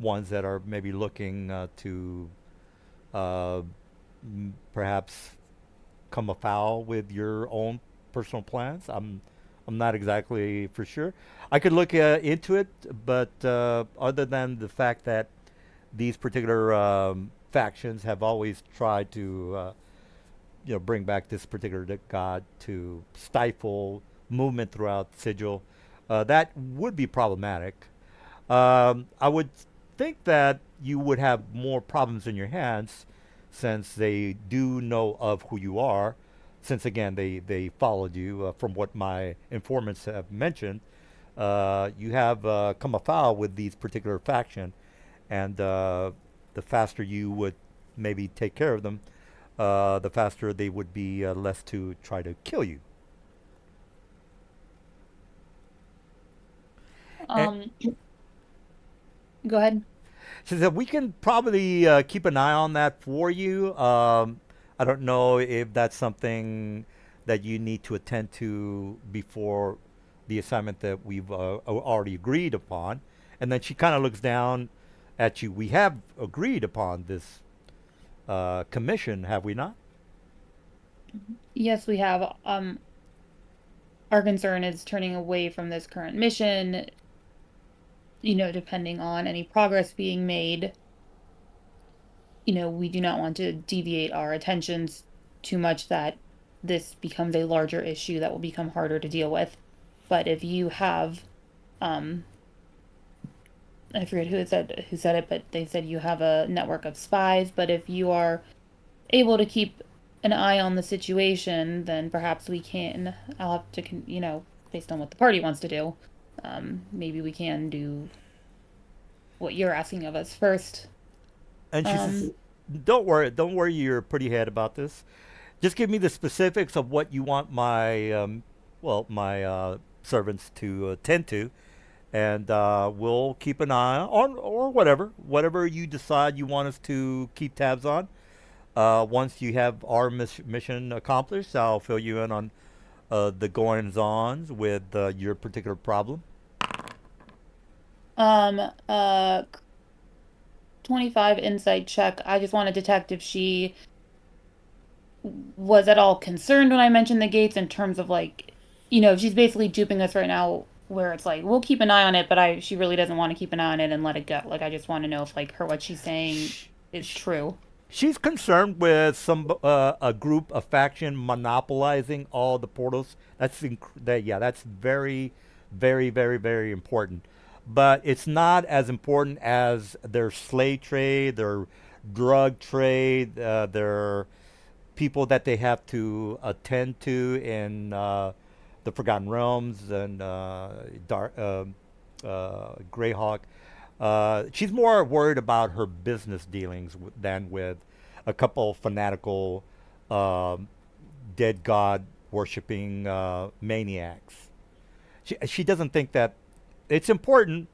ones that are maybe looking to uh, perhaps come afoul with your own personal plans. I'm not exactly for sure. I could look into it, but other than the fact that these particular factions have always tried to bring back this particular god to stifle movement throughout Sigil, that would be problematic. I would think that you would have more problems in your hands since they do know of who you are. Since again they followed you from what my informants have mentioned, you have come afoul with these particular faction, and the faster you would maybe take care of them, the faster they would be less to try to kill you. And Um, Go ahead. she said we can probably keep an eye on that for you. I don't know if that's something that you need to attend to before the assignment that we've already agreed upon. And then she kind of looks down at you. We have agreed upon this commission, have we not? Yes, we have. Our concern is turning away from this current mission, depending on any progress being made. We do not want to deviate our attentions too much that this becomes a larger issue that will become harder to deal with. But if you have, um, I forget who said it, but they said you have a network of spies. But if you are able to keep an eye on the situation, then perhaps we can. I'll have to, based on what the party wants to do, maybe we can do what you're asking of us first. And she says, Um, don't worry your pretty head about this. Just give me the specifics of what you want my, my servants to attend to, and we'll keep an eye on, or whatever you decide you want us to keep tabs on. Once you have our mission accomplished, I'll fill you in on the goings-ons with your particular problem. um, uh, 25 insight check. I just want to detect if she was at all concerned when I mentioned the gates in terms of like, if she's basically duping us right now where it's like, we'll keep an eye on it, but she really doesn't want to keep an eye on it and let it go. Like, I just want to know if like what she's saying is true. She's concerned with a group, a faction monopolizing all the portals. That's very, very, very, very important. But it's not as important as their slave trade, their drug trade, their people that they have to attend to in the Forgotten Realms and Greyhawk. She's more worried about her business dealings than with a couple fanatical um dead god worshipping maniacs. She doesn't think that it's important,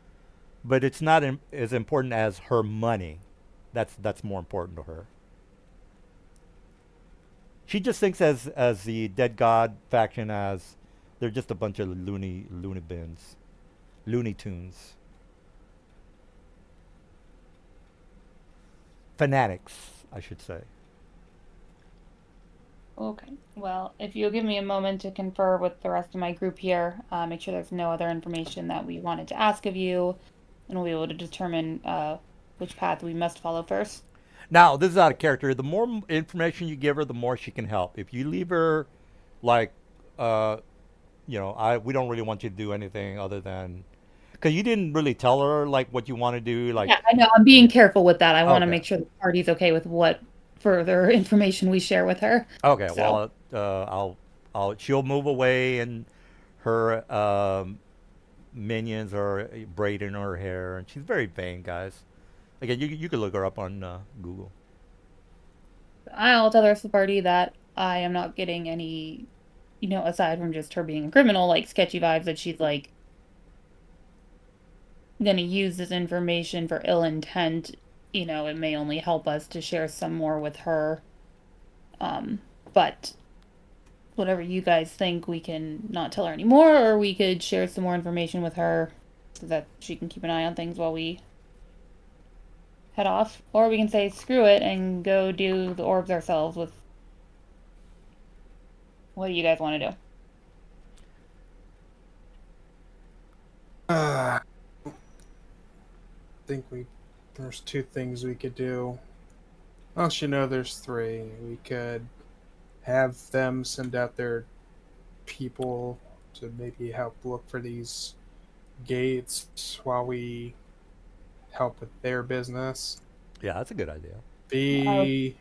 but it's not as important as her money. That's more important to her. She just thinks as the Dead God faction as they're just a bunch of loony bins, Looney Tunes, fanatics, I should say. Okay. Well, if you'll give me a moment to confer with the rest of my group here, make sure there's no other information that we wanted to ask of you, and we'll be able to determine which path we must follow first. Now, this is out of character. The more information you give her, the more she can help. If you leave her, like, uh, we don't really want you to do anything other than, because you didn't really tell her like what you want to do. Like, Yeah, I know. I'm being careful with that. I want to Okay. make sure the party's okay with what further information we share with her. okay, So- well, she'll move away, and her minions are braiding her hair, and she's very vain, guys. Again, you could look her up on Google. I'll tell the rest of the party that I am not getting any, aside from just her being a criminal, like sketchy vibes that she's like gonna use this information for ill intent. It may only help us to share some more with her. But whatever you guys think, we can not tell her anymore, or we could share some more information with her so that she can keep an eye on things while we head off. Or we can say screw it and go do the orbs ourselves with. What do you guys want to do? I think there's two things we could do. Well, there's three. We could have them send out their people to maybe help look for these gates while we help with their business. Yeah, that's a good idea. B,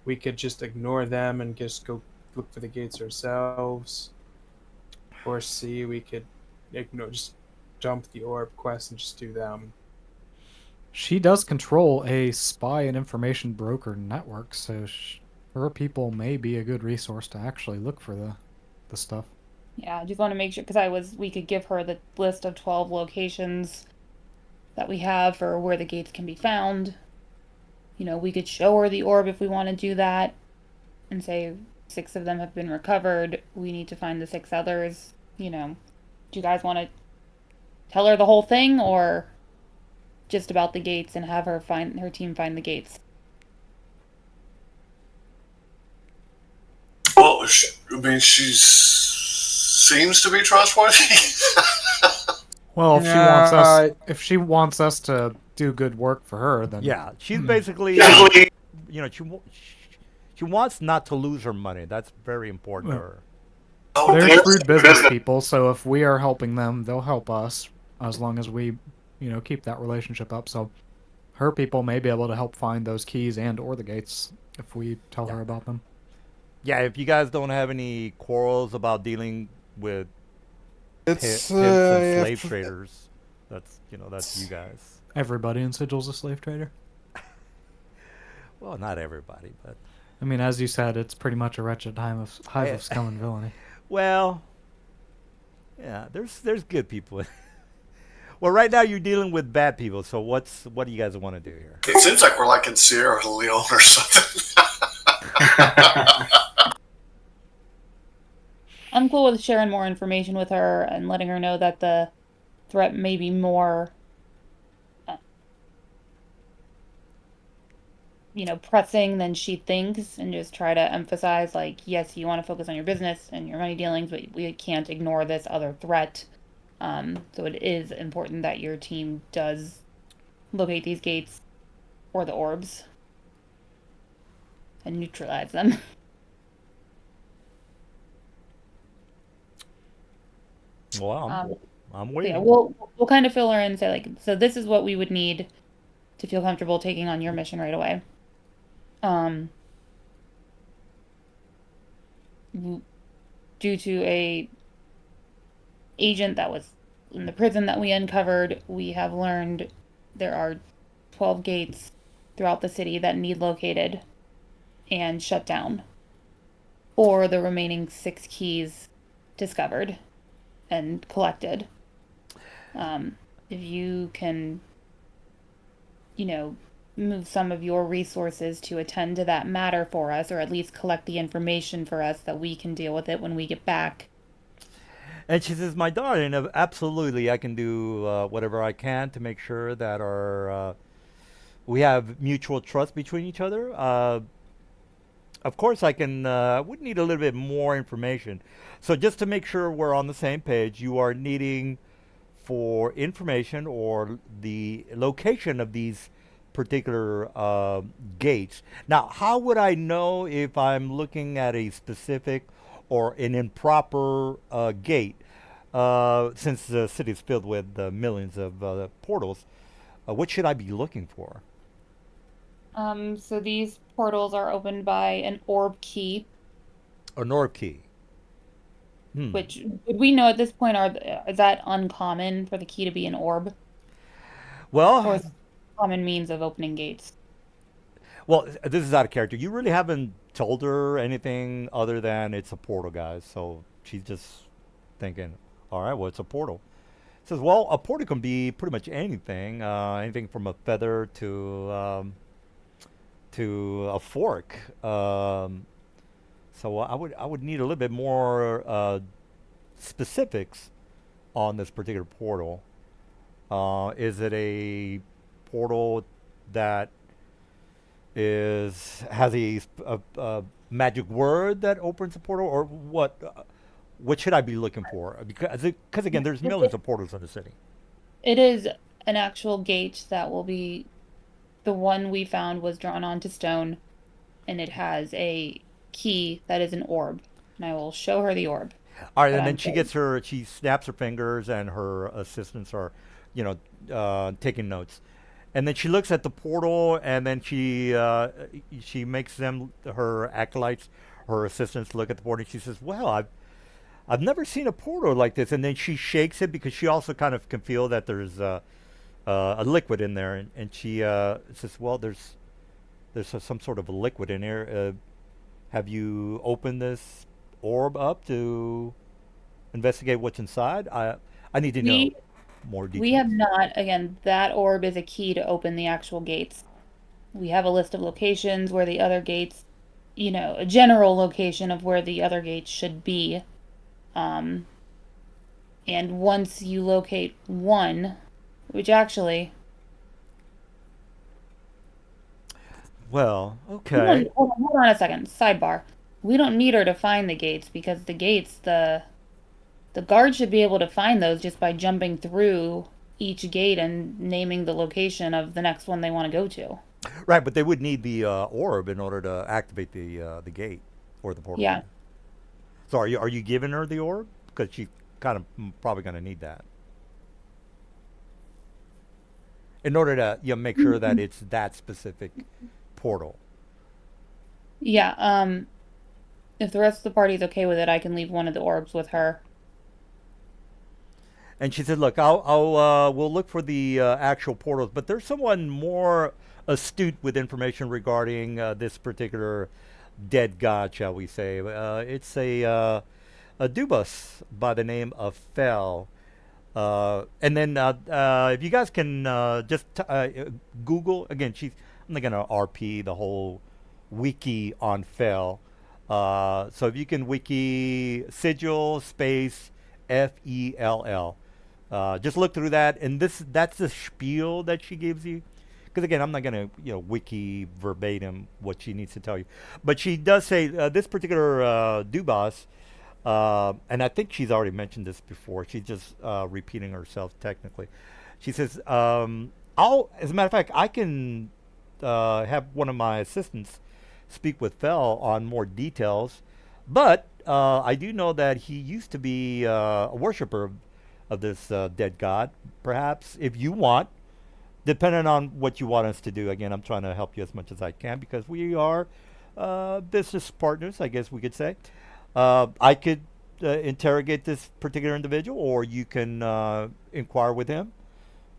we could just ignore them and just go look for the gates ourselves. Or C, we could just dump the orb quest and just do them. She does control a spy and information broker network, so her people may be a good resource to actually look for the stuff. Yeah, I just want to make sure because we could give her the list of 12 locations that we have for where the gates can be found. We could show her the orb if we want to do that and say 6 of them have been recovered. We need to find the 6 others. Do you guys want to tell her the whole thing or just about the gates and have her team find the gates? Well, she seems to be trustworthy. Well, Yeah, if she wants us to do good work for her, then Yeah, she's basically, she wants not to lose her money. That's very important to her. Oh, they're damn. shrewd business people. So if we are helping them, they'll help us as long as we, keep that relationship up. So her people may be able to help find those keys and/or the gates if we tell her about them. Yeah, if you guys don't have any quarrels about dealing with it's pimps and slave if- traders, that's you guys. Everybody in Sigil's a slave trader. Well, not everybody, but I mean, as you said, it's pretty much a wretched hive of scum and villainy. well, yeah, there's good people. Well, right now you're dealing with bad people. So what do you guys want to do here? It seems like we're like in Sierra Leone or something. I'm cool with sharing more information with her and letting her know that the threat may be more, pressing than she thinks, and just try to emphasize, like, yes, you want to focus on your business and your money dealings, but we can't ignore this other threat. So it is important that your team does locate these gates or the orbs and neutralize them. Well, I'm waiting. Yeah, we'll kind of fill her in and say, like, so this is what we would need to feel comfortable taking on your mission right away. Due to a agent that was in the prison that we uncovered, we have learned there are 12 gates throughout the city that need located and shut down. or the remaining 6 keys discovered and collected. If you can, you know, move some of your resources to attend to that matter for us, or at least collect the information for us that we can deal with it when we get back. And she says, "My darling, absolutely, I can do whatever I can to make sure that our we have mutual trust between each other. Of course, I can. Would need a little bit more information. So just to make sure we're on the same page, you are needing for information or the location of these particular gates. Now, how would I know if I'm looking at a specific or an improper gate? Since the city is filled with millions of portals, what should I be looking for? So these portals are opened by an orb key, A Norb key. Hmm. which would we know at this point is that uncommon for the key to be an orb, or Well, is it a common means of opening gates? well, this is out of character. You really haven't told her anything other than it's a portal, guys. So she's just thinking, all right, well, it's a portal. Says, well, a portal can be pretty much anything, anything from a feather to a fork. So I would need a little bit more specifics on this particular portal. Is it a portal that has a magic word that opens a portal, or what? What should I be looking for? Because again, there's millions of portals in the city. It is an actual gate that will be the one we found was drawn onto stone, and it has a key that is an orb. And I will show her the orb. All right, But and then I'm she snaps her fingers, and her assistants are, taking notes. And then she looks at the portal, and then she makes her acolytes, her assistants, look at the portal, and she says, "Well, I've never seen a portal like this." And then she shakes it because she also kind of can feel that there's a liquid in there, and she says, "Well, there's some sort of a liquid in here. Have you opened this orb up to investigate what's inside? I need to know we more we details." have not. Again, that orb is a key to open the actual gates. We have a list of locations where the other gates, a general location of where the other gates should be. Um, and once you locate one, which actually, Well, we okay. hold on a second. Sidebar. We don't need her to find the gates because the guard should be able to find those just by jumping through each gate and naming the location of the next one they want to go to. Right, but they would need the orb in order to activate the gate or the portal. Yeah. So are you giving her the orb? Because she's kind of probably going to need that in order to make sure that it's that specific portal. Yeah, if the rest of the party's okay with it, I can leave one of the orbs with her. And she said, "Look, we'll look for the actual portals, but there's someone more astute with information regarding this particular dead god, shall we say? It's a Dubas by the name of Fel. And then if you guys can just Google again, I'm not gonna RP the whole wiki on Fel. So if you can wiki Sigil space Fell. Just look through that, and that's the spiel that she gives you. Because again, I'm not gonna wiki verbatim what she needs to tell you, but she does say this particular Dubas, and I think she's already mentioned this before. She's just repeating herself technically. She says, as a matter of fact, I can have one of my assistants speak with Fel on more details, but I do know that he used to be a worshiper of this dead god. Perhaps, if you want, depending on what you want us to do. Again, I'm trying to help you as much as I can because we are business partners, I guess we could say. I could interrogate this particular individual, or you can inquire with him.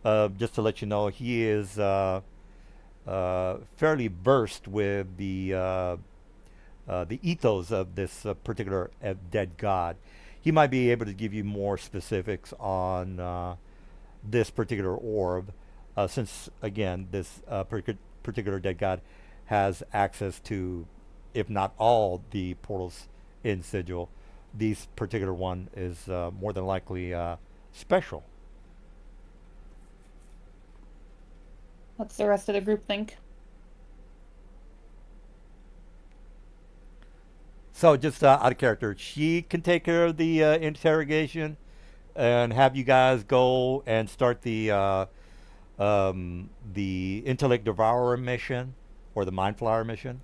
Just to let you know, he is fairly versed with the the ethos of this particular dead god. He might be able to give you more specifics on this particular orb, since again this particular dead god has access to, if not all, the portals in Sigil. This particular one is more than likely special. What's the rest of the group think? So just out of character, she can take care of the interrogation and have you guys go and start the intellect devourer mission or the mind flower mission,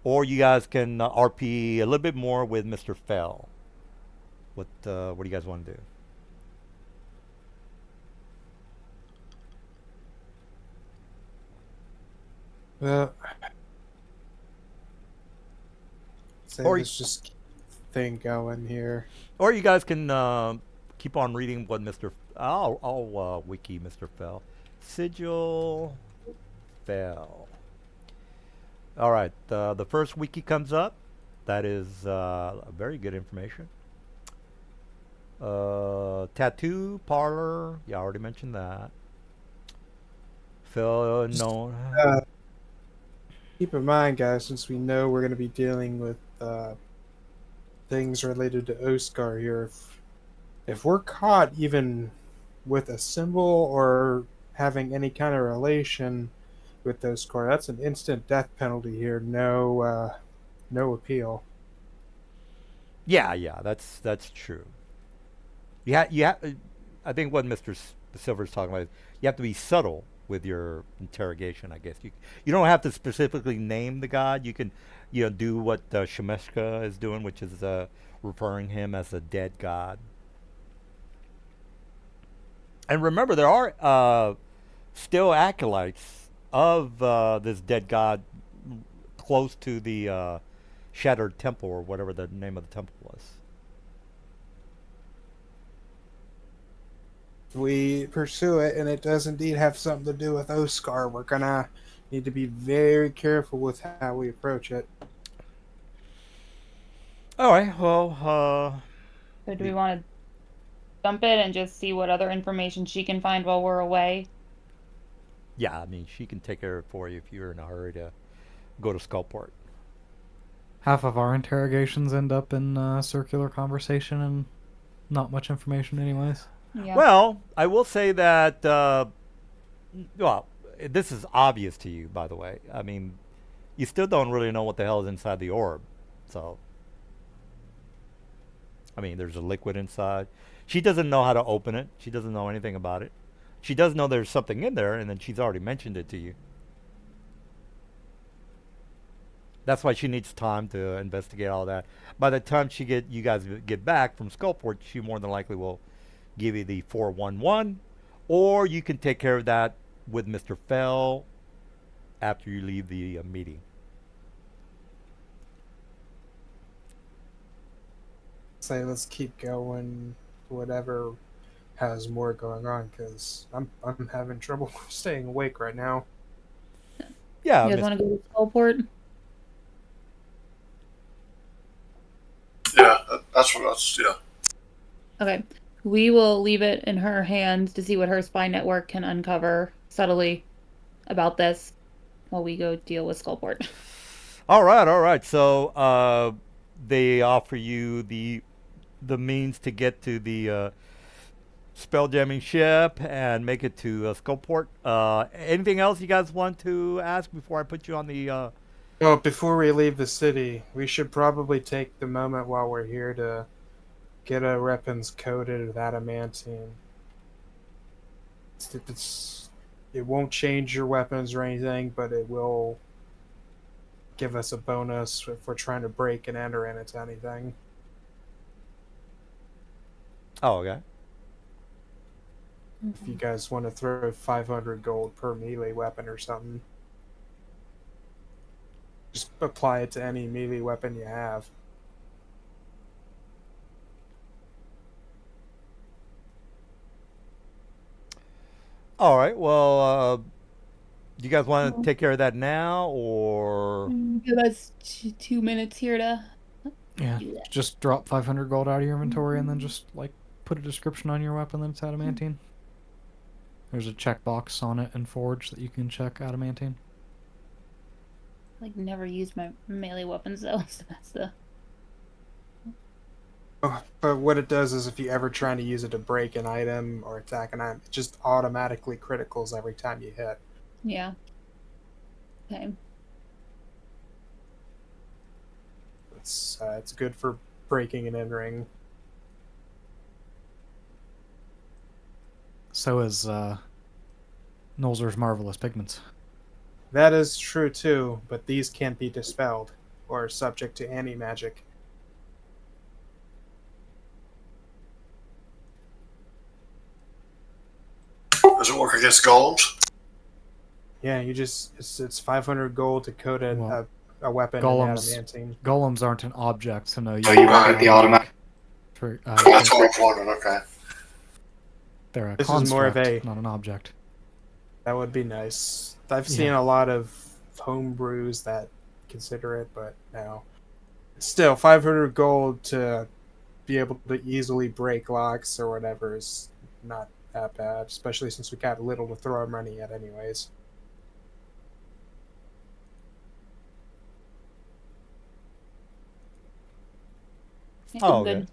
or you guys can RP a little bit more with Mr. Fell. What do you guys want to do? Well, say Or let's just keep the thing going here. Or you guys can keep on reading what Mr. I'll wiki Mr. Fell. Sigil Fell. All right, the first wiki comes up. That is very good information. Tattoo parlor. Yeah, I already mentioned that. Fell no. Uh, Keep in mind, guys, since we know we're going to be dealing with things related to Oscar here, if we're caught even with a symbol or having any kind of relation with Oscar, that's an instant death penalty here. No appeal. Yeah, that's true. I think what Mr. Silver's talking about is you have to be subtle with your interrogation. I guess you don't have to specifically name the god. You can do what Shemeshka is doing, which is referring him as a dead god. And remember, there are still acolytes of this dead god close to the Shattered Temple, or whatever the name of the temple was. If we pursue it and it does indeed have something to do with Oscar, we're going to need to be very careful with how we approach it. All right. Well, So do we want to dump it and just see what other information she can find while we're away? yeah. I mean, she can take care of it for you if you're in a hurry to go to Skullport. Half of our interrogations end up in circular conversation and not much information, anyways. Yeah. Well, I will say that. Well, this is obvious to you, by the way. I mean, you still don't really know what the hell is inside the orb, so. I mean, there's a liquid inside. She doesn't know how to open it. She doesn't know anything about it. She does know there's something in there, and then she's already mentioned it to you. That's why she needs time to investigate all that. By the time you guys get back from Skullport, she more than likely will give you the 411, or you can take care of that with Mr. Fell after you leave the meeting. Say let's keep going, whatever has more going on, because I'm having trouble staying awake right now. Yeah, You guys want to go to Skullport? Yeah, yeah. Okay. We will leave it in her hands to see what her spy network can uncover subtly about this while we go deal with Skullport. All right. So they offer you the means to get to the spelljamming ship and make it to Skullport. Anything else you guys want to ask before I put you on the? Well, before we leave the city, we should probably take the moment while we're here to get our weapons coated with adamantine. It won't change your weapons or anything, but it will give us a bonus if we're trying to break and enter into anything. Oh, okay. If you guys want to throw 500 gold per melee weapon or something, just apply it to any melee weapon you have. All right. Well, you guys want to take care of that now, or Give us 2 minutes here to Yeah, do that. just drop 500 gold out of your inventory and then just like put a description on your weapon that it's adamantine. There's a checkbox on it in Forge that you can check adamantine. Like never used my melee weapons though, so that's the. But what it does is if you ever trying to use it to break an item or attack an item, it just automatically criticals every time you hit. Yeah. Okay. It's good for breaking and entering. So is Nolzur's Marvelous Pigments. That is true too, but these can't be dispelled or subject to anti-magic. Does it work against golems? Yeah, it's 500 gold to coat Well, a weapon in golems- adamantine. Golems aren't an object, so no, you Oh, you won't get the automatic. That's what I'm wondering. Okay. They're a This is construct, more of a- not an object. That would be nice. I've seen Yeah. a lot of home brews that consider it, but no. Still, 500 gold to be able to easily break locks or whatever is not that bad, especially since we got little to throw our money at anyways. Yeah, Oh, I'm okay. good.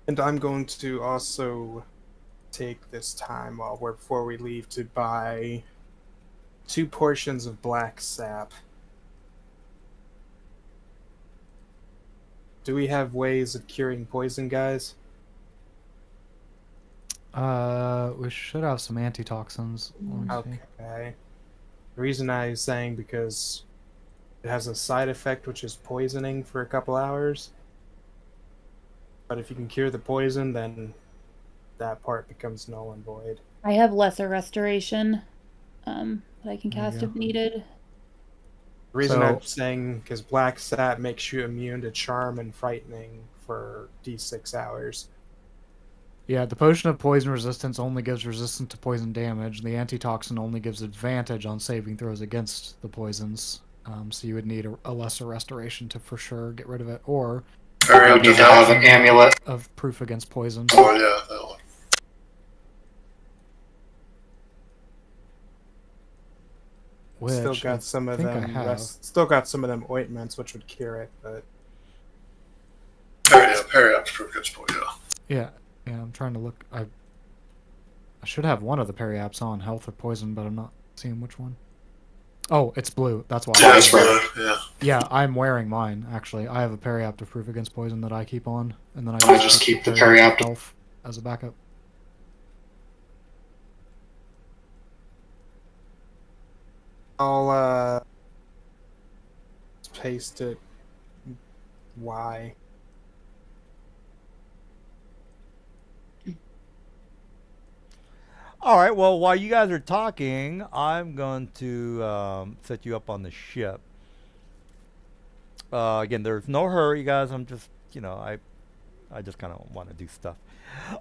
And I'm going to also take this time before we leave to buy 2 portions of black sap. Do we have ways of curing poison, guys? We should have some antitoxins. Let me see. Okay. The reason I was saying because it has a side effect which is poisoning for a couple hours. But if you can cure the poison, then that part becomes null and void. I have lesser restoration, that I can There you cast go. if needed. The reason So- I'm saying because black sap makes you immune to charm and frightening for d6 hours. Yeah, the potion of poison resistance only gives resistance to poison damage. The antitoxin only gives advantage on saving throws against the poisons. So you would need a lesser restoration to for sure get rid of it, or Very You up to need to have an that. amulet. of proof against poison. Oh yeah, that one. Which Still I got some of think I them. have. Still got some of them ointments which would cure it, but Parry up's pretty good sport, yeah. Yeah, I'm trying to look. I should have one of the periaps on health or poison, but I'm not seeing which one. Oh, it's blue. That's why. Yeah, that's right. Yeah. Yeah, I'm wearing mine actually. I have a periaptive proof against poison that I keep on, and then I just keep the periaptive. health as a backup. I'll paste it. Why? All right. Well, while you guys are talking, I'm going to set you up on the ship. Again, there's no hurry, guys. I'm just, I just kind of want to do stuff.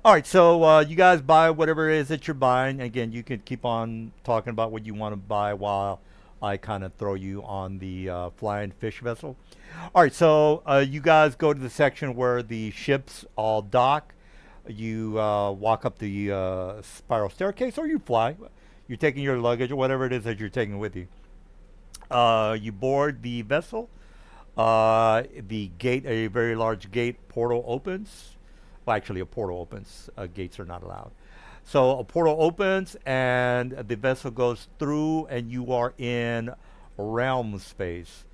All right. So you guys buy whatever it is that you're buying. Again, you can keep on talking about what you want to buy while I kind of throw you on the flying fish vessel. All right. So you guys go to the section where the ships all dock. You walk up the spiral staircase, or you fly. You're taking your luggage or whatever it is that you're taking with you. You board the vessel. The gate, a very large gate portal opens. Well, actually, a portal opens. Gates are not allowed. So a portal opens, and the vessel goes through, and you are in realm space.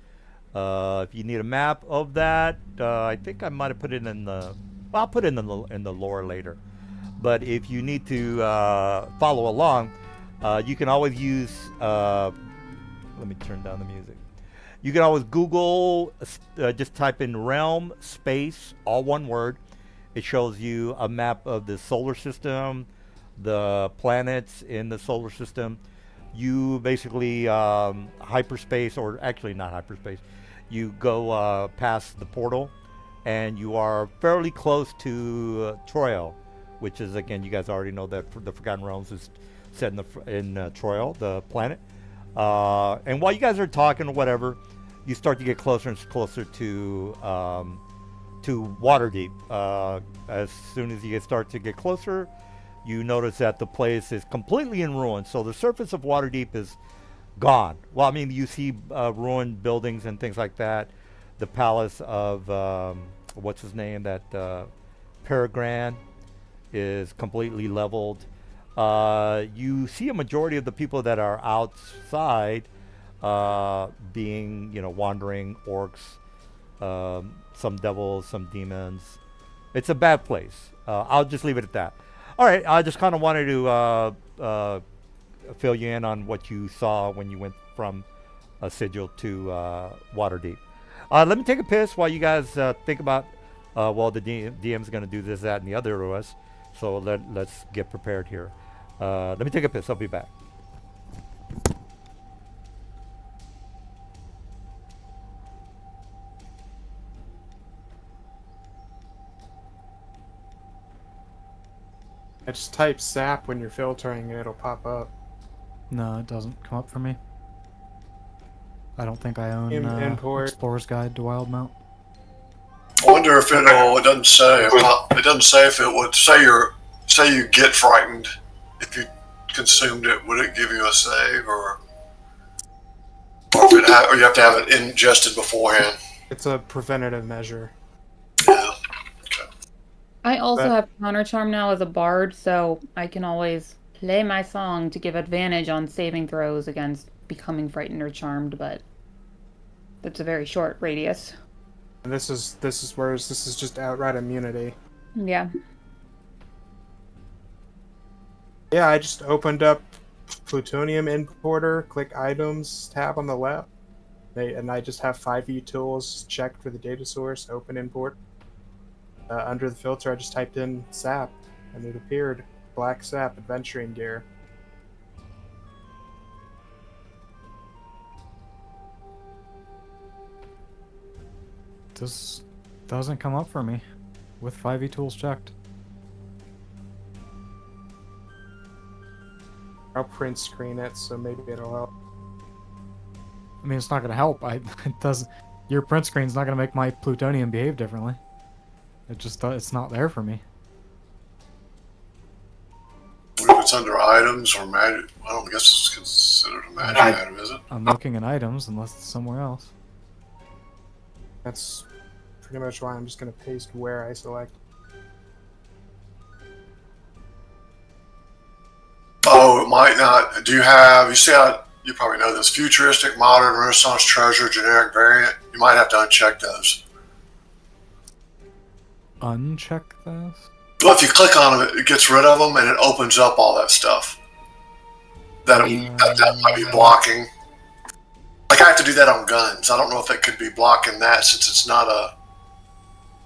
If you need a map of that, I think I might have put it in the. Well, I'll put it in the lore later. But if you need to follow along, you can always use. Let me turn down the music. You can always Google, just type in realm space, all one word. It shows you a map of the solar system, the planets in the solar system. You basically hyperspace, or actually not hyperspace. You go past the portal, and you are fairly close to Troil, which is, again, you guys already know that the Forgotten Realms is set in Troil, the planet. And while you guys are talking or whatever, you start to get closer and closer to Waterdeep. As soon as you start to get closer, you notice that the place is completely in ruins. So the surface of Waterdeep is gone. Well, I mean, you see ruined buildings and things like that. The palace of what's his name? That Peregrine is completely leveled. You see a majority of the people that are outside being, wandering orcs, some devils, some demons. It's a bad place. I'll just leave it at that. All right, I just kind of wanted to fill you in on what you saw when you went from Sigil to Waterdeep. Let me take a piss while you guys think about, the DM's going to do this, that, and the other to us. So let's get prepared here. Let me take a piss. I'll be back. I just type sap when you're filtering and it'll pop up. No, it doesn't come up for me. I don't think I own Import. Explorer's Guide to Wildmount. I wonder if it doesn't say. It doesn't say if it would say you get frightened. If you consumed it, would it give you a save or or you have to have it ingested beforehand? It's a preventative measure. Yeah. I also have counter charm now as a bard, so I can always play my song to give advantage on saving throws against becoming frightened or charmed, but that's a very short radius. And this is just outright immunity. Yeah. Yeah, I just opened up Plutonium Importer, click Items tab on the left, and I just have 5e tools checked for the data source, open import. Under the filter, I just typed in SAP, and it appeared. Black SAP Adventuring Gear. This doesn't come up for me with 5e tools checked. I'll print screen it, so maybe it'll help. I mean, it's not going to help. It doesn't. Your print screen's not going to make my plutonium behave differently. It just it's not there for me. If it's under items or magic, I don't guess it's considered a magic item, is it? I'm looking at items unless it's somewhere else. That's pretty much why I'm just going to paste where I select. Oh, it might not. Do you have? You see how you probably know this futuristic, modern, Renaissance, treasure, generic variant. You might have to uncheck those. Uncheck this? Well, if you click on them, it gets rid of them and it opens up all that stuff. That might be blocking. Like I have to do that on guns. I don't know if it could be blocking that since it's not a.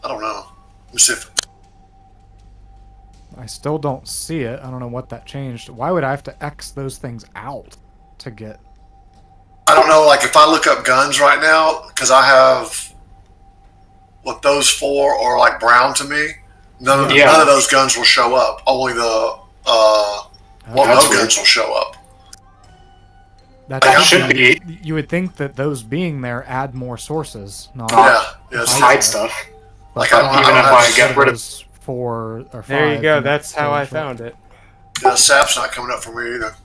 I don't know. Let me see if. I still don't see it. I don't know what that changed. Why would I have to X those things out to get? I don't know. Like if I look up guns right now, because I have. What those four are like brown to me. None of those guns will show up. Only the no guns will show up. That should be. You would think that those being there add more sources, not hide stuff. Like even if I get rid of 4 or 5. There you go. That's how I found it. Yeah, sap's not coming up for me either.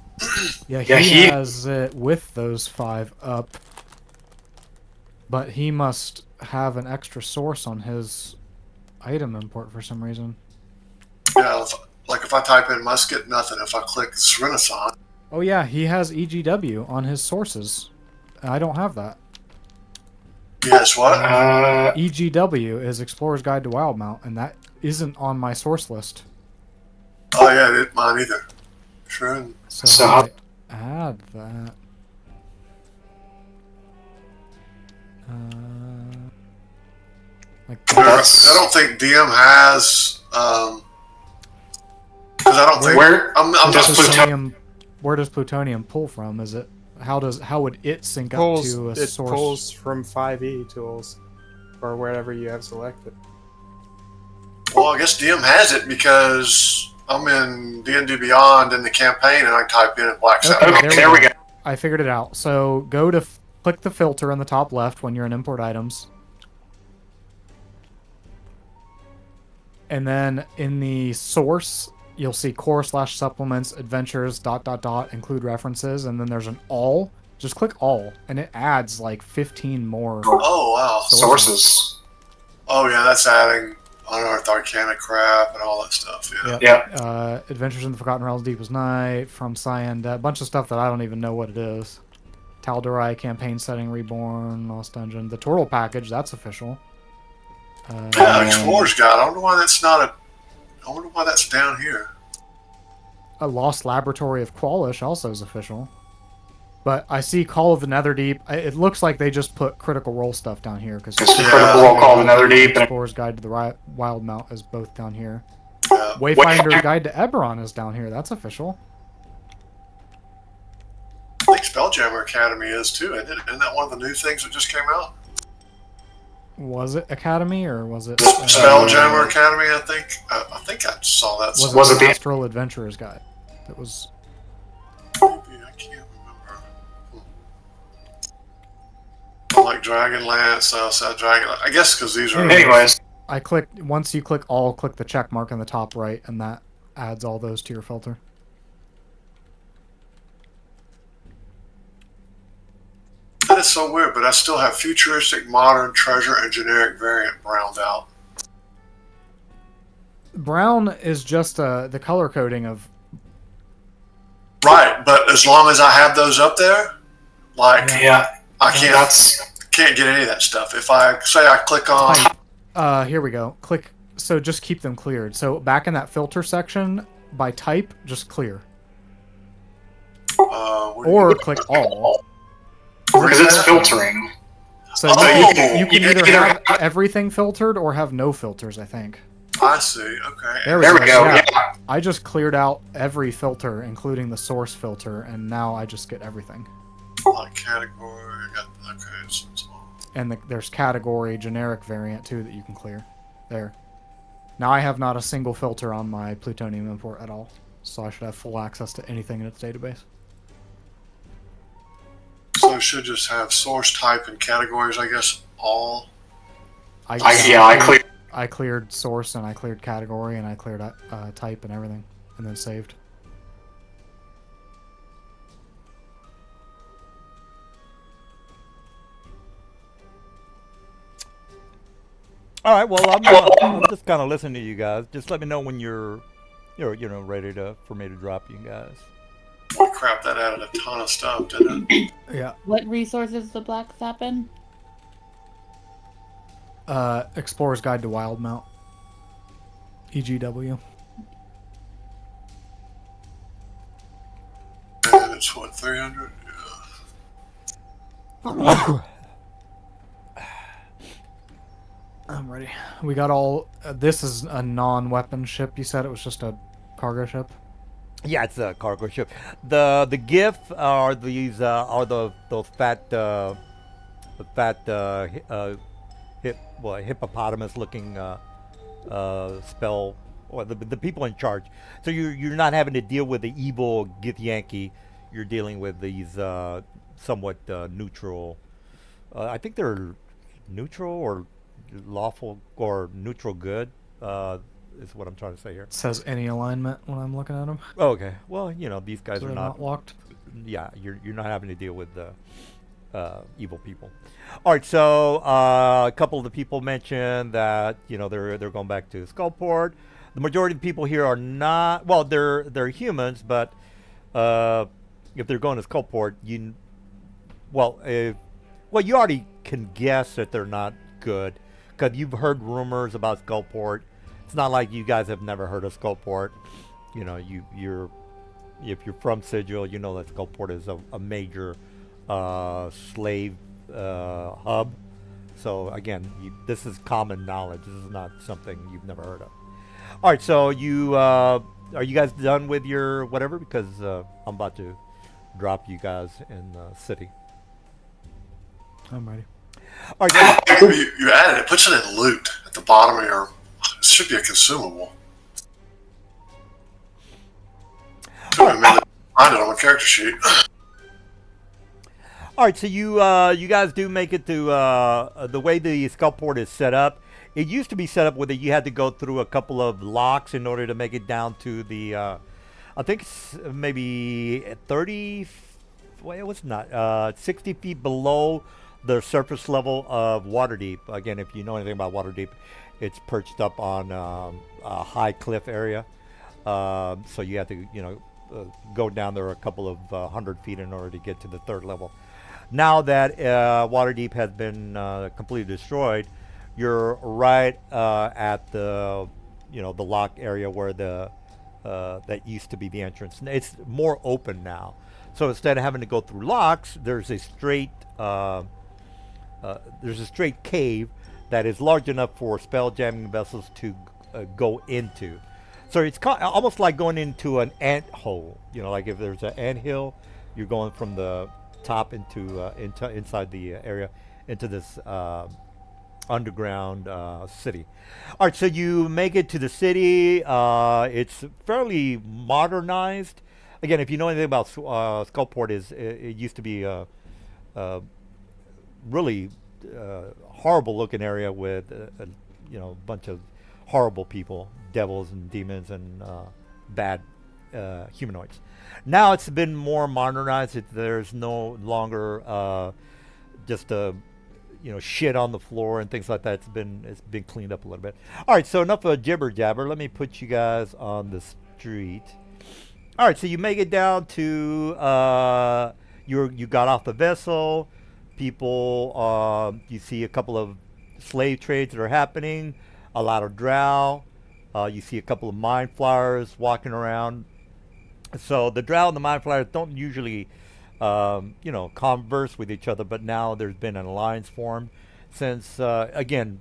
Yeah, he has it with those 5 up, but he must have an extra source on his item import for some reason. Yeah, if I type in musket, nothing. If I click Renaissance. Oh yeah, he has EGW on his sources. I don't have that. Yes, what? EGW is Explorer's Guide to Wildmount, and that isn't on my source list. Oh yeah, mine either. Sure. So how do I add that? I don't think DM has. Because I don't think. I'm just plutonium. Where does plutonium pull from? Is it how would it sync up to a source? It pulls from 5e tools, or wherever you have selected. Well, Well, I guess DM has it because I'm in D&D Beyond in the campaign, and I type in Black Sabbath. Okay, there we go. I figured it out. So go to click the filter in the top left when you're in import items. And then in the source, you'll see core/supplements, adventures, ... include references, and then there's an all. Just click all, and it adds like 15 more Oh, wow. Sources. Oh, yeah, that's adding Unearthed Arcana crap and all that stuff. Yeah. Yeah. Adventures in the Forgotten Realms, Deepest Night, from Cyan, a bunch of stuff that I don't even know what it is. Tal'Darai campaign setting, Reborn, Lost Dungeon, the Turtle package, that's official. Yeah, Explorer's Guide. I wonder why that's not a. I wonder why that's down here. A Lost Laboratory of Qualish also is official. But I see Call of the Netherdeep. It looks like they just put Critical Role stuff down here because Critical Role, Call of the Netherdeep, and Explorer's Guide to the Wild Mount is both down here. Yeah. Wayfinder's Guide to Eberron is down here. That's official. I think Spelljammer Academy is too, isn't it? Isn't that one of the new things that just came out? Was it Academy or was it? Spelljammer Academy, I think. I think I saw that. Was it the- Astral Adventurer's Guide? That was. Maybe, I can't remember. I like Dragonlance, Southside Dragon. I guess because these are. Anyways, I clicked. Once you click all, click the check mark in the top right, and that adds all those to your filter. That is so weird, but I still have futuristic, modern, treasure, and generic variant browned out. Brown is just the color coding of. Right, but as long as I have those up there, like yeah, I can't get any of that stuff. If I say I click on, Type. Here we go. Click. So just keep them cleared. So back in that filter section, by type, just clear. Or click all. because it's filtering. So Oh, you can either have everything filtered or have no filters, I think. I see. Okay. There There we go. Yeah. Yeah. I just cleared out every filter, including the source filter, and now I just get everything. Like category. Okay. So, And there's category, generic variant, too, that you can clear. There. Now I have not a single filter on my plutonium import at all, so I should have full access to anything in its database. so it should just have source, type, and categories. I guess all. I clear. I cleared source, and I cleared category, and I cleared type and everything, and then saved. All right. Well, I'm just kind of listening to you guys. Just let me know when you're ready for me to drop you guys. Oh, crap, that added a ton of stuff, didn't it? Yeah. What resources the Black Sap in? Explorer's Guide to Wild Mount. EGW. And it's what, 300? Yeah. I'm ready. We got all. This is a non-weapon ship. You said it was just a cargo ship. Yeah, it's a cargo ship. The GIF are these those fat hippopotamus looking spell, or the people in charge. So you're not having to deal with the evil Githyanki. You're dealing with these somewhat neutral. I think they're neutral or lawful or neutral good. Is what I'm trying to say here. It says any alignment when I'm looking at them. Oh, okay. Well, these guys So are they're not locked. Yeah, you're not having to deal with the evil people. All right, so a couple of the people mentioned that they're going back to Skullport. The majority of the people here are not. Well, they're humans, but if they're going to Skullport, you already can guess that they're not good because you've heard rumors about Skullport. It's not like you guys have never heard of Skullport. You're if you're from Sigil, you know that Skullport is a major slave hub. So again, this is common knowledge. This is not something you've never heard of. All right, so are you guys done with your whatever? Because I'm about to drop you guys in the city. I'm ready. All right, guys. You added it. Puts it in loot at the bottom of your should be a consumable. I made it. Find it on my character sheet. All right, so you you guys do make it to the way the skullport is set up. It used to be set up where you had to go through a couple of locks in order to make it down to the. I think it's maybe 30. Well, it was not 60 feet below the surface level of Waterdeep. Again, if you know anything about Waterdeep, it's perched up on a high cliff area. So you have to, go down there a couple of 100 feet in order to get to the third level. Now that Waterdeep has been completely destroyed, you're right at the, the lock area where the that used to be the entrance. It's more open now. So instead of having to go through locks, there's a straight cave that is large enough for spell jamming vessels to go into. So it's almost like going into an ant hole. Like if there's an ant hill, you're going from the top into inside the area into this underground city. All right, so you make it to the city. It's fairly modernized. Again, if you know anything about Skullport, it used to be a really horrible looking area with a bunch of horrible people, devils and demons and bad humanoids. Now it's been more modernized. There's no longer just shit on the floor and things like that. It's been cleaned up a little bit. All right, so enough of jibber jabber. Let me put you guys on the street. All right, so you make it down to you got off the vessel. People, you see a couple of slave trades that are happening. A lot of drow. You see a couple of mind flyers walking around. So the drow and the mind flyers don't usually, converse with each other, but now there's been an alliance formed. Since again,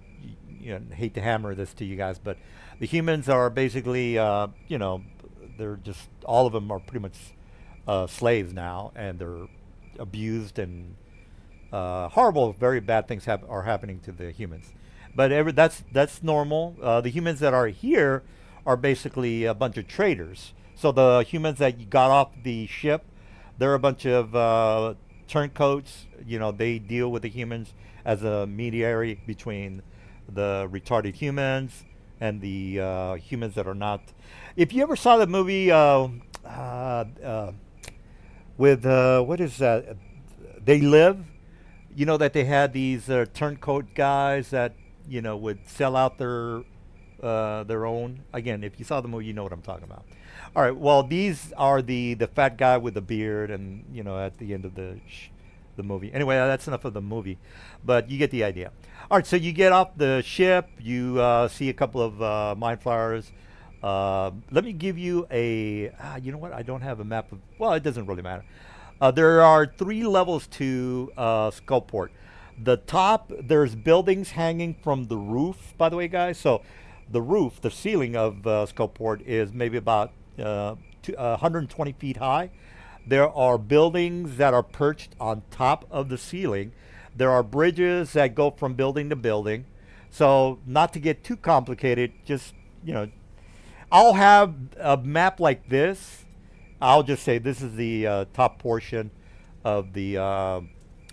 hate to hammer this to you guys, but the humans are basically, they're just all of them are pretty much slaves now, and they're abused and horrible, very bad things are happening to the humans. But that's normal. The humans that are here are basically a bunch of traders. So the humans that you got off the ship, they're a bunch of turncoats. They deal with the humans as a mediary between the retarded humans and the humans that are not. If you ever saw the movie with what is that? They Live. That they had these turncoat guys that would sell out their own. Again, if you saw the movie, you know what I'm talking about. All right. Well, these are the fat guy with the beard, and at the end of the movie. Anyway, that's enough of the movie, but you get the idea. All right. So you get off the ship. You see a couple of mind flyers. Let me give you a. You know what? I don't have a map of. Well, it doesn't really matter. There are 3 levels to Skullport. The top, there's buildings hanging from the roof, by the way, guys. So the roof, the ceiling of Skullport is maybe about 120 feet high. There are buildings that are perched on top of the ceiling. There are bridges that go from building to building. So not to get too complicated, just, I'll have a map like this. I'll just say this is the top portion of the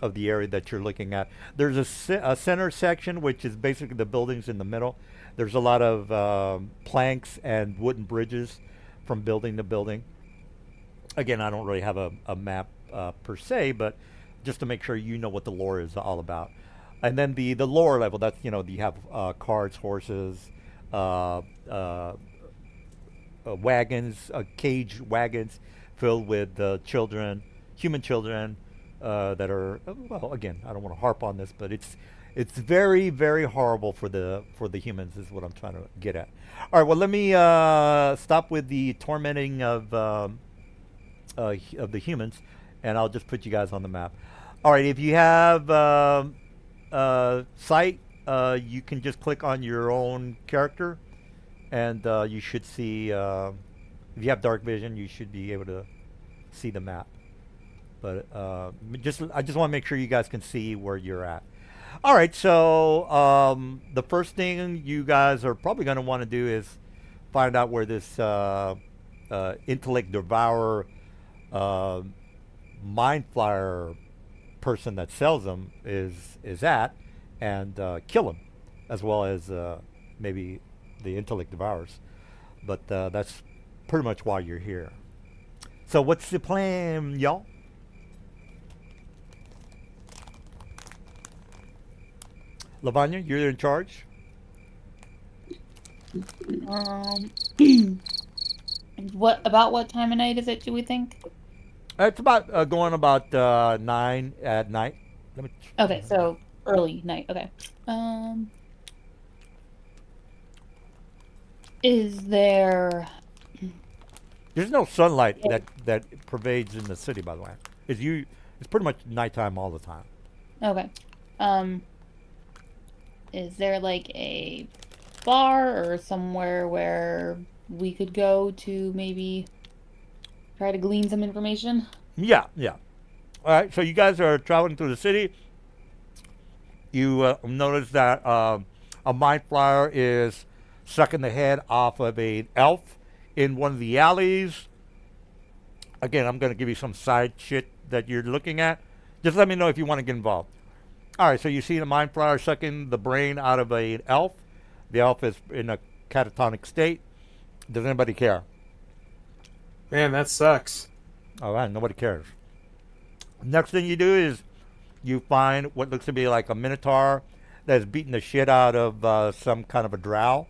area that you're looking at. There's a center section, which is basically the buildings in the middle. There's a lot of planks and wooden bridges from building to building. Again, I don't really have a map per se, but just to make sure you know what the lore is all about. And then the lower level, that's, you have carts, horses, wagons, cage wagons filled with children, human children that are, well, again, I don't want to harp on this, but it's very, very horrible for the humans is what I'm trying to get at. All right, well, let me stop with the tormenting of the humans, and I'll just put you guys on the map. All right, if you have sight, you can just click on your own character, and you should see, if you have dark vision, you should be able to see the map. But I just want to make sure you guys can see where you're at. All right, so the first thing you guys are probably going to want to do is find out where this intellect devourer, uh, mind flyer person that sells them is at, and kill him, as well as maybe the intellect devourers. But that's pretty much why you're here. So what's the plan, y'all? Lavanya, you're in charge. Um, what time of night is it? Do we think? It's about going about 9 at night. Let me. Okay, so early night. Okay. Is there? There's no sunlight that pervades in the city, by the way. It's pretty much nighttime all the time. Okay. Um, is there like a bar or somewhere where we could go to maybe try to glean some information? Yeah, yeah. All right, so you guys are traveling through the city. You notice that a mind flyer is sucking the head off of an elf in one of the alleys. Again, I'm going to give you some side shit that you're looking at. Just let me know if you want to get involved. All right, so you see the mind flyer sucking the brain out of an elf. The elf is in a catatonic state. Does anybody care? Man, that sucks. All right, nobody cares. Next thing you do is you find what looks to be like a minotaur that's beating the shit out of some kind of a drow.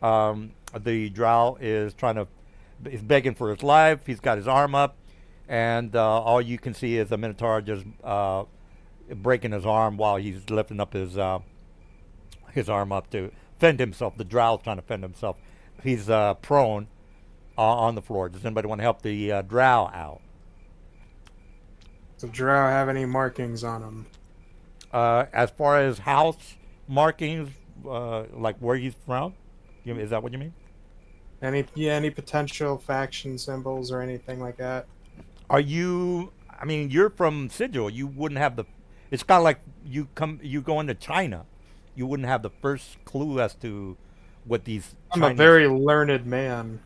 The drow is is begging for his life. He's got his arm up, and all you can see is the minotaur just breaking his arm while he's lifting up his arm up to fend himself. The drow's trying to fend himself. He's prone on the floor. Does anybody want to help the drow out? Does the drow have any markings on him? As far as house markings, like where he's from, is that what you mean? Any potential faction symbols or anything like that? Are you? I mean, you're from Sigil. You wouldn't have the. It's kind of like you go into China. You wouldn't have the first clue as to what these. I'm a very learned man.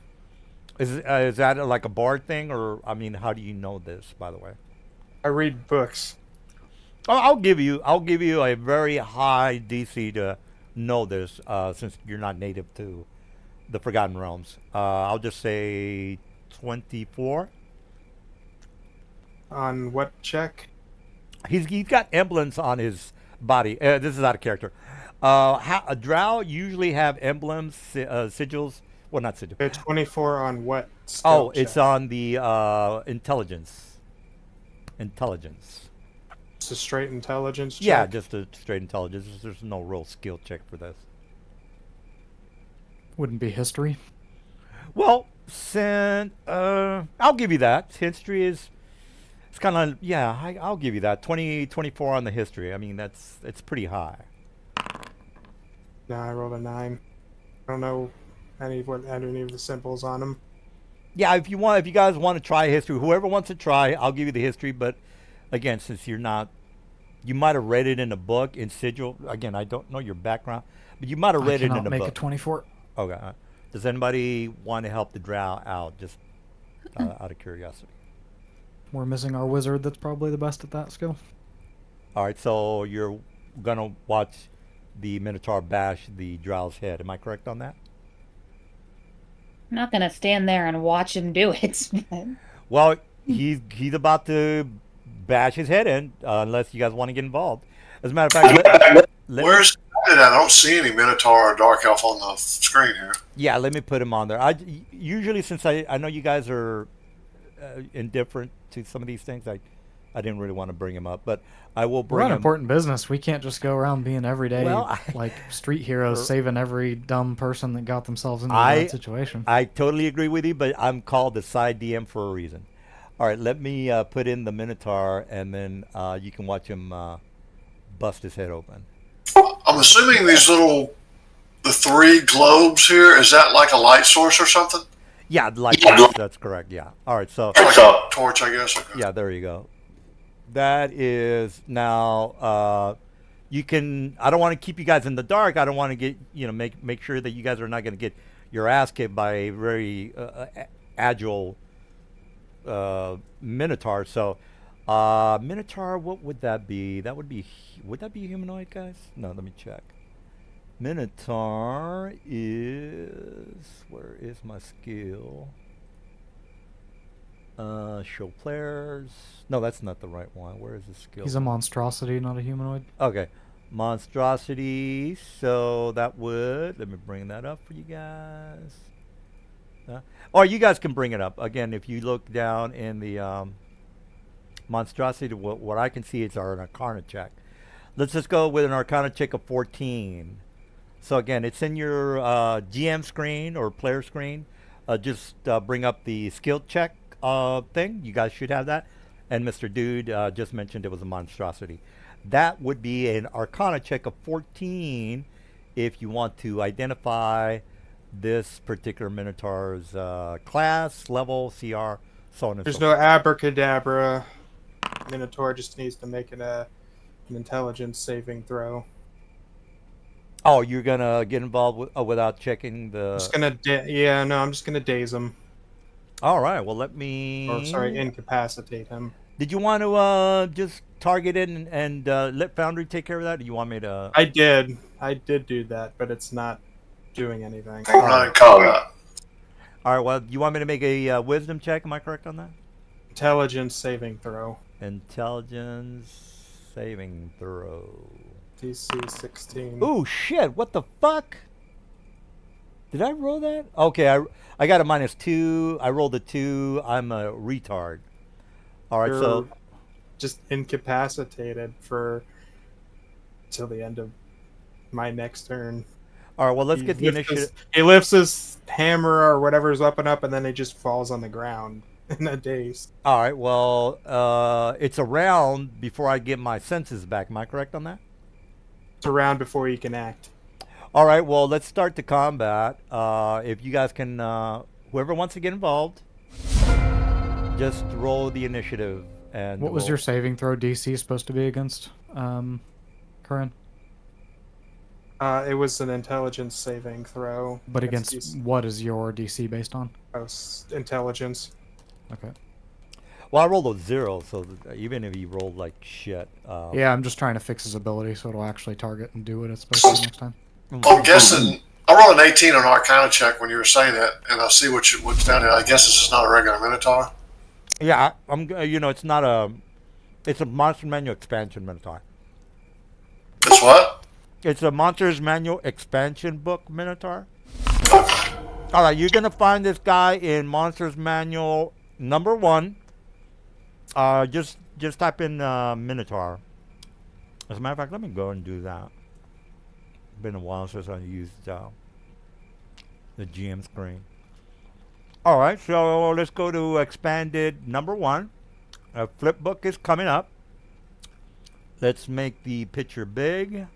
Is that like a bard thing, or I mean, how do you know this? By the way, I read books. oh, I'll give you a very high DC to know this, since you're not native to the Forgotten Realms. I'll just say 24. On what check? He's got emblems on his body. This is out of character. A drow usually have emblems, sigils. Well, not sigils. Okay, 24 on what skill Oh, check? it's on the intelligence. Intelligence. It's a straight intelligence check? Yeah, just a straight intelligence. There's no real skill check for this. Wouldn't be history. Well, I'll give you that. History is. It's kind of, yeah, I'll give you that. 24 on the history. I mean, it's pretty high. No, I rolled a 9. I don't know any of the symbols on them. Yeah, if you guys want to try history, whoever wants to try, I'll give you the history. But again, since you're not, you might have read it in a book in Sigil. Again, I don't know your background, but you might have read it in a make book. a 24. Okay. Does anybody want to help the drow out, just out of curiosity? We're missing our wizard that's probably the best at that skill. All right, so you're gonna watch the Minotaur bash the drow's head. Am I correct on that? I'm not gonna stand there and watch him do it. Well, he's about to bash his head in, unless you guys want to get involved. As a matter of fact, Where's it at? I don't see any Minotaur or Dark Elf on the screen here. yeah, let me put him on there. Usually, since I know you guys are indifferent to some of these things, I didn't really want to bring him up, but I will bring We're on him. important business. We can't just go around being everyday Well, like street heroes, saving every dumb person that got themselves into a bad situation. I totally agree with you, but I'm called the side DM for a reason. All right, let me put in the Minotaur, and then you can watch him bust his head open. I'm assuming the 3 globes here, is that like a light source or something? Yeah, that's correct. Yeah. All right, so Like a torch, I guess. Okay. yeah, there you go. That is now. you can. I don't want to keep you guys in the dark. I don't want to get make sure that you guys are not going to get your ass kicked by a very agile Minotaur. So, Minotaur, what would that be? Would that be humanoid, guys? No, let me check. Minotaur is, where is my skill? Show players. No, that's not the right one. Where is the skill? He's a monstrosity, not a humanoid. Okay. Monstrosity. So that would, let me bring that up for you guys. Or you guys can bring it up. Again, if you look down in the monstrosity, what I can see is our Arcana check. Let's just go with an Arcana check of 14. So again, it's in your GM screen or player screen. Just bring up the skill check thing. You guys should have that. And Mr. Dude just mentioned it was a monstrosity. That would be an Arcana check of 14 if you want to identify this particular Minotaur's class, level, CR, so on and There's so no forth. abracadabra. Minotaur just needs to make an intelligence saving throw. Oh, you're gonna get involved with, without checking the. I'm just gonna daze him. All right. Well, let me. Or sorry, incapacitate him. Did you want to just target it and let Foundry take care of that? Or do you want me to? I did do that, but it's not doing anything. I'm not in combat. All right. Well, you want me to make a wisdom check? Am I correct on that? Intelligence saving throw. Intelligence saving throw. DC 16. Ooh, shit. What the fuck? Did I roll that? Okay, I got a -2. I rolled a 2. I'm a retard. All right, You're so just incapacitated for till the end of my next turn. all right. Well, let's He get the lifts initiative. He lifts his hammer or whatever's up and up, and then he just falls on the ground in a daze. All right. Well, it's a round before I get my senses back. Am I correct on that? It's a round before he can act. All right. Well, let's start the combat. If you guys can, whoever wants to get involved, just roll the initiative. And What was your saving throw DC supposed to be against, Curran? It was an intelligence saving throw. But That's against what is your DC based on? intelligence. Okay. Well, I rolled a 0, so even if he rolled like shit. Yeah, I'm just trying to fix his ability so it'll actually target and do what it's supposed to next time. I'm guessing I rolled an 18 on Arcana check when you were saying that, and I'll see what's down there. I guess this is not a regular Minotaur. Yeah, I'm. It's not a. It's a Monster Manual expansion Minotaur. It's what? It's a Monsters Manual expansion book Minotaur. All right, you're gonna find this guy in Monsters Manual #1. Just type in Minotaur. As a matter of fact, let me go and do that. Been a while since I used the GM screen. All right, so let's go to expanded #1. Flip book is coming up. Let's make the picture big.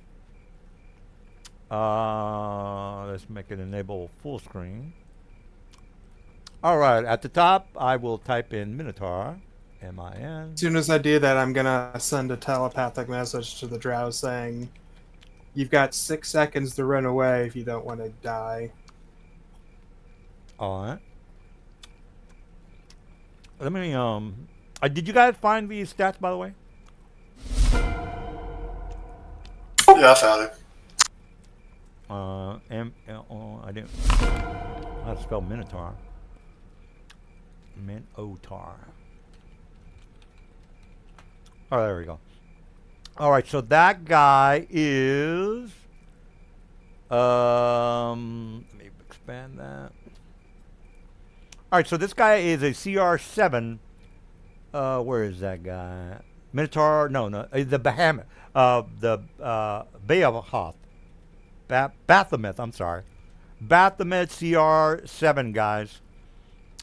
Let's make it enable full screen. All right, at the top, I will type in Minotaur, M-I-N. As soon as I do that, I'm gonna send a telepathic message to the drow saying, "You've got 6 seconds to run away if you don't want to die." All right. Let me, did you guys find these stats, by the way? Yeah, I found it. I didn't. How to spell Minotaur? Minotaur. Oh, there we go. All right, so that guy is. Let me expand that. All right, so this guy is a CR7. Where is that guy? Minotaur? No, the Bahamut. The Beahoth. Baphomet, I'm sorry. Baphomet CR7, guys.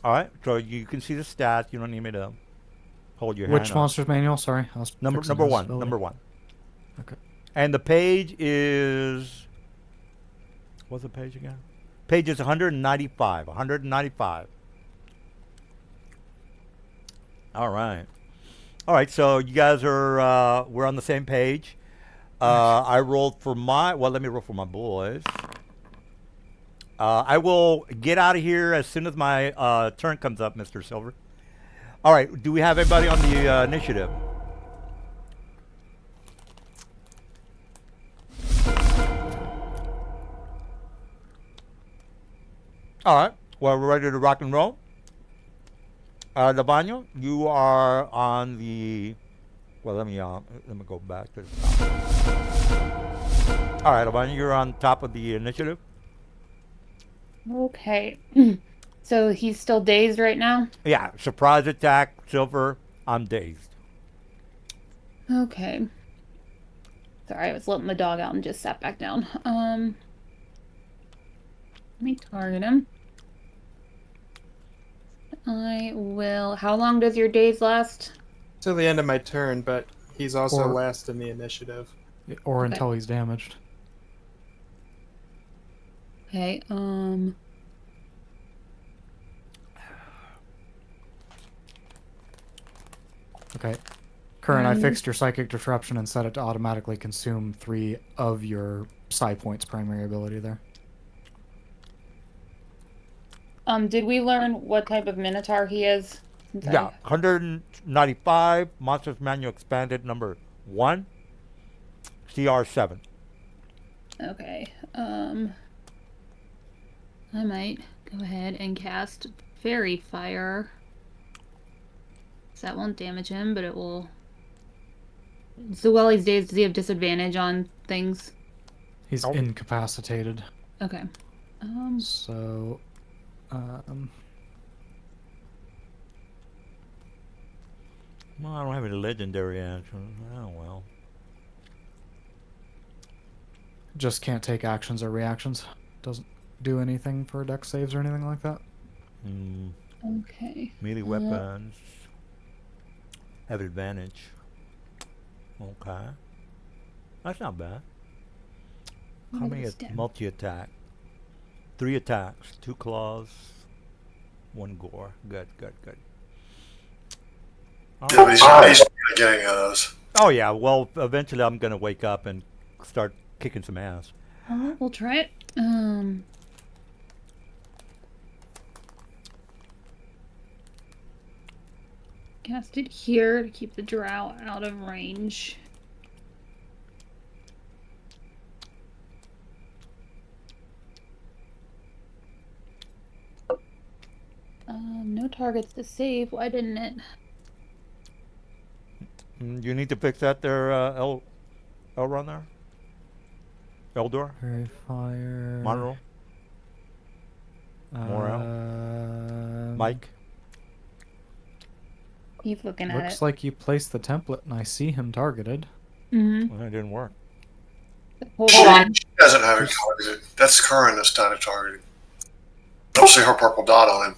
All right, so you can see the stats. You don't need me to hold your hand Which up. Monsters Manual? Sorry. I was Number fixing his one. ability. Number 1. Okay. And the page is. What's the page again? Page is 195. 195. All right. All right. So you guys are we're on the same page. I rolled for my. Well, let me roll for my boys. I will get out of here as soon as my turn comes up, Mr. Silver. All right. Do we have everybody on the initiative? All right. Well, we're ready to rock and roll. Lavanya, you are on the. Well, let me go back to the top. All right, Lavanya, you're on top of the initiative. Okay. So he's still dazed right now? Yeah, surprise attack, Silver. I'm dazed. Okay. Sorry, I was letting the dog out and just sat back down. Let me target him. I will. How long does your daze last? Till the end of my turn, but he's also Or- last in the initiative. Or Okay. until he's damaged. Okay, Okay. Current, I Mm. fixed your psychic disruption and set it to automatically consume 3 of your psi points primary ability there. did we learn what type of minotaur he is? Since Yeah, 195, Monsters Manual Expanded number 1, CR7. Okay, I might go ahead and cast Fairy Fire. So that won't damage him, but it will... So while he's dazed, does he have disadvantage on things? He's Oh. incapacitated. Okay. So, Well, I don't have any legendary actions. Oh, well. just can't take actions or reactions. Doesn't do anything for dex saves or anything like that. Hmm. Okay. Melee weapons have advantage. Okay. That's not bad. How Look at many this damn- multi-attack? 3 attacks, 2 claws, 1 gore. Good, good, good. All Yeah, but right. he's getting those. Oh yeah, well eventually I'm gonna wake up and start kicking some ass. We'll try it. Cast it here to keep the drow out of range. No targets to save. Why didn't it? You need to fix that there, Elrond there? Eldor? Fairy fire. Monroe? Mike? Keep looking at Looks it. like you placed the template and I see him targeted. Mm-hmm. Well, that didn't work. Hold on. She doesn't have him targeted. That's Curran that's kind of targeted. I don't see her purple dot on him.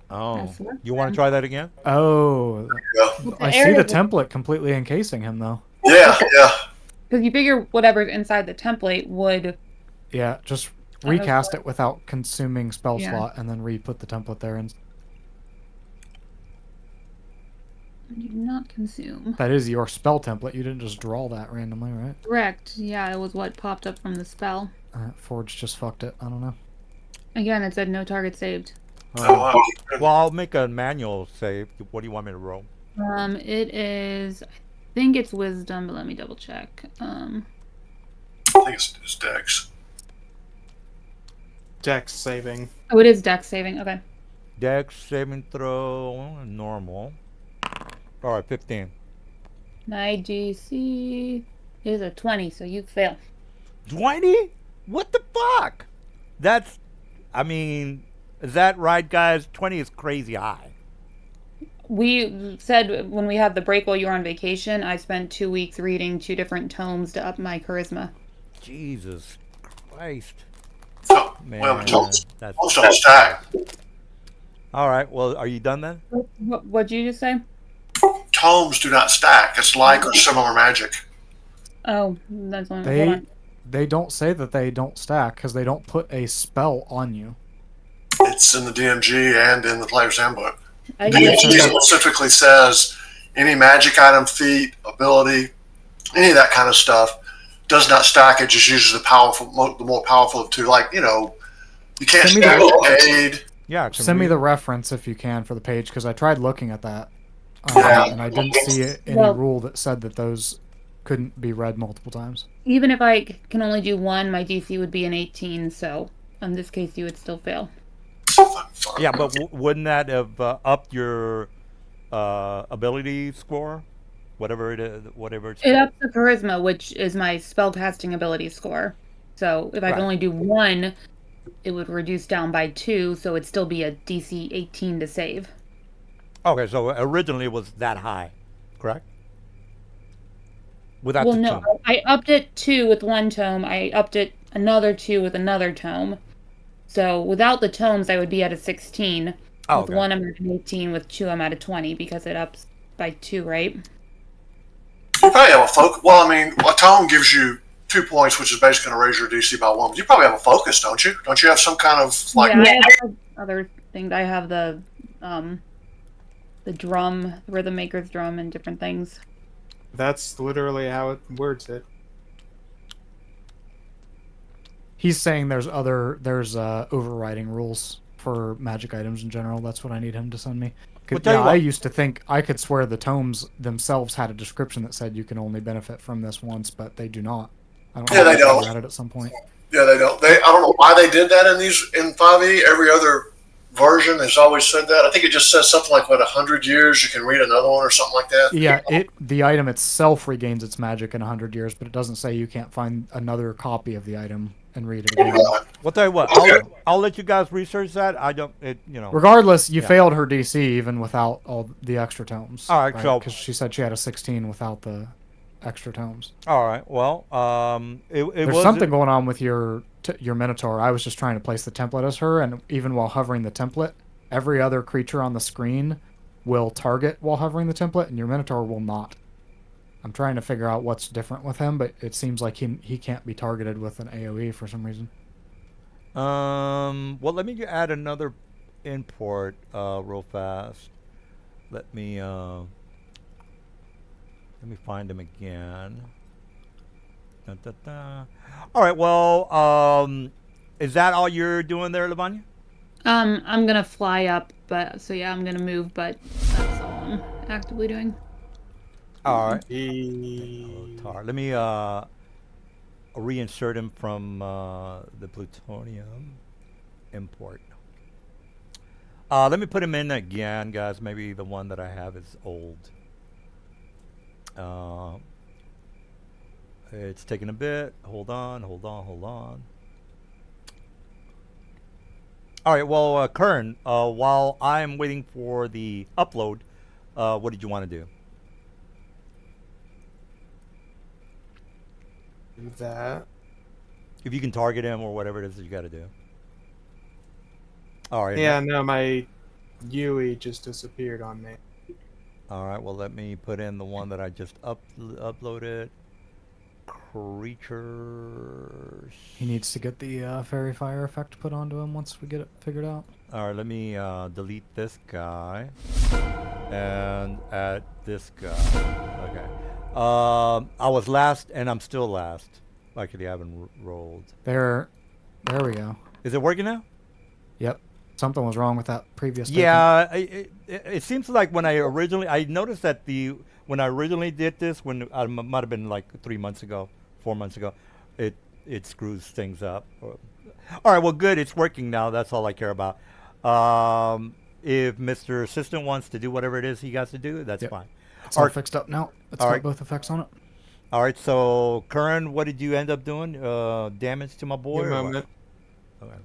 Oh. That's worse You want then. to try that again? Oh, Yeah, The I see area the was- template completely encasing him though. yeah, yeah. Because you figure whatever's inside the template would... Yeah, just Oh, that's recast right. it without consuming spell Yeah. slot and then re-put the template there. And do not consume. that is your spell template. You didn't just draw that randomly, right? Correct. Yeah, it was what popped up from the spell. Forge just fucked it. I don't know. Again, it said no target saved. Oh, wow. Well, I'll make a manual save. What do you want me to roll? It is... I think it's wisdom, but let me double check. I think it's Dex. Dex saving. Oh, it is dex saving. Okay. Dex saving throw, normal. All right, 15. My DC is a 20, so you fail. 20? What the fuck? That's, I mean, is that right, guys? 20 is crazy high. We said when we had the break while you were on vacation, I spent 2 weeks reading 2 different tomes to up my charisma. Jesus Christ. Oh, Man, well, tomes that's... don't stack. All right, well, are you done then? What'd you just say? Tomes do not stack. It's like or similar magic. Oh, that's one. Hold on. They don't say that they don't stack because they don't put a spell on you. It's in the DMG and in the player's handbook. I The did. DMG specifically says any magic item, feat, ability, any of that kind of stuff, does not stack. It just uses the more powerful of two. Like, you can't Send me stack the- Jade. Yeah. Can Send me we- the reference if you can for the page, because I tried looking at that, Yeah. and I didn't see any Well- rule that said that those couldn't be read multiple times. Even if I can only do one, my DC would be an 18, so in this case you would still fail. Yeah, but wouldn't that have upped your ability score? Whatever it is, whatever it's It ups the charisma, which is my spellcasting ability score. So if I Right. can only do one, it would reduce down by 2, so it'd still be a DC 18 to save. Okay, so originally it was that high, correct? Without Well, the no, tome. I upped it 2 with one tome. I upped it another 2 with another tome. So without the tomes, I would be at a 16. Oh, With okay. one, I'm at an 18. With 2, I'm at a 20 because it ups by 2, right? You probably have a focus. Well, I mean, a tome gives you 2 points, which is basically going to raise your DC by 1. But you probably have a focus, don't you? Don't you have some kind of like? Yeah, I have other things. I have the drum, the rhythm maker's drum, and different things. That's literally how it words it. He's saying there's overriding rules for magic items in general. That's what I need him to send me. 'Cause, Well, tell you I what. used to think I could swear the tomes themselves had a description that said you can only benefit from this once, but they do not. I don't Yeah, know they if I don't. read it at some point. Yeah, they don't. I don't know why they did that in 5e. Every other version has always said that. I think it just says something like 100 years you can read another one or something like that. Yeah, the item itself regains its magic in 100 years, but it doesn't say you can't find another copy of the item and read it again. Well, tell you what, Okay. I'll let you guys research that. I don't, Regardless, you Yeah. failed her DC even without all the extra tomes. All right, so- because she said she had a 16 without the extra tomes. All right. Well, it There's was something going on with your Minotaur. I was just trying to place the template as her, and even while hovering the template, every other creature on the screen will target while hovering the template, and your Minotaur will not. I'm trying to figure out what's different with him, but it seems like he can't be targeted with an AoE for some reason. Well, let me add another import real fast. Let me find him again. Da, da, da. All right. Well, is that all you're doing there, Lavanya? I'm gonna fly up, but so yeah, I'm gonna move, but that's all I'm actively doing. All right. E- Tar. Let me reinsert him from the plutonium import. Let me put him in again, guys. Maybe the one that I have is old. It's taking a bit. Hold on. All right. Well, Kern, while I'm waiting for the upload, what did you want to do? that. If you can target him or whatever it is that you got to do. All right. Yeah, no, my UE just disappeared on me. All right. Well, let me put in the one that I just uploaded. Creatures. He needs to get the fairy fire effect put onto him once we get it figured out. All right. Let me delete this guy and add this guy. Okay. I was last, and I'm still last. Actually, I haven't rolled. There we go. Is it working now? Yep. Something was wrong with that previous statement. Yeah, it seems like when I noticed that when I originally did this, when I might have been like 4 months ago, it screws things up. All right, well, good, it's working now. That's all I care about. If Mr. Assistant wants to do whatever it is he got to do, that's Yep. fine. It's all Alright. fixed up now. It's All got right. both effects on it. All right, so Curran, what did you end up doing? Damage to my boy? Give me or a what? moment. Okay.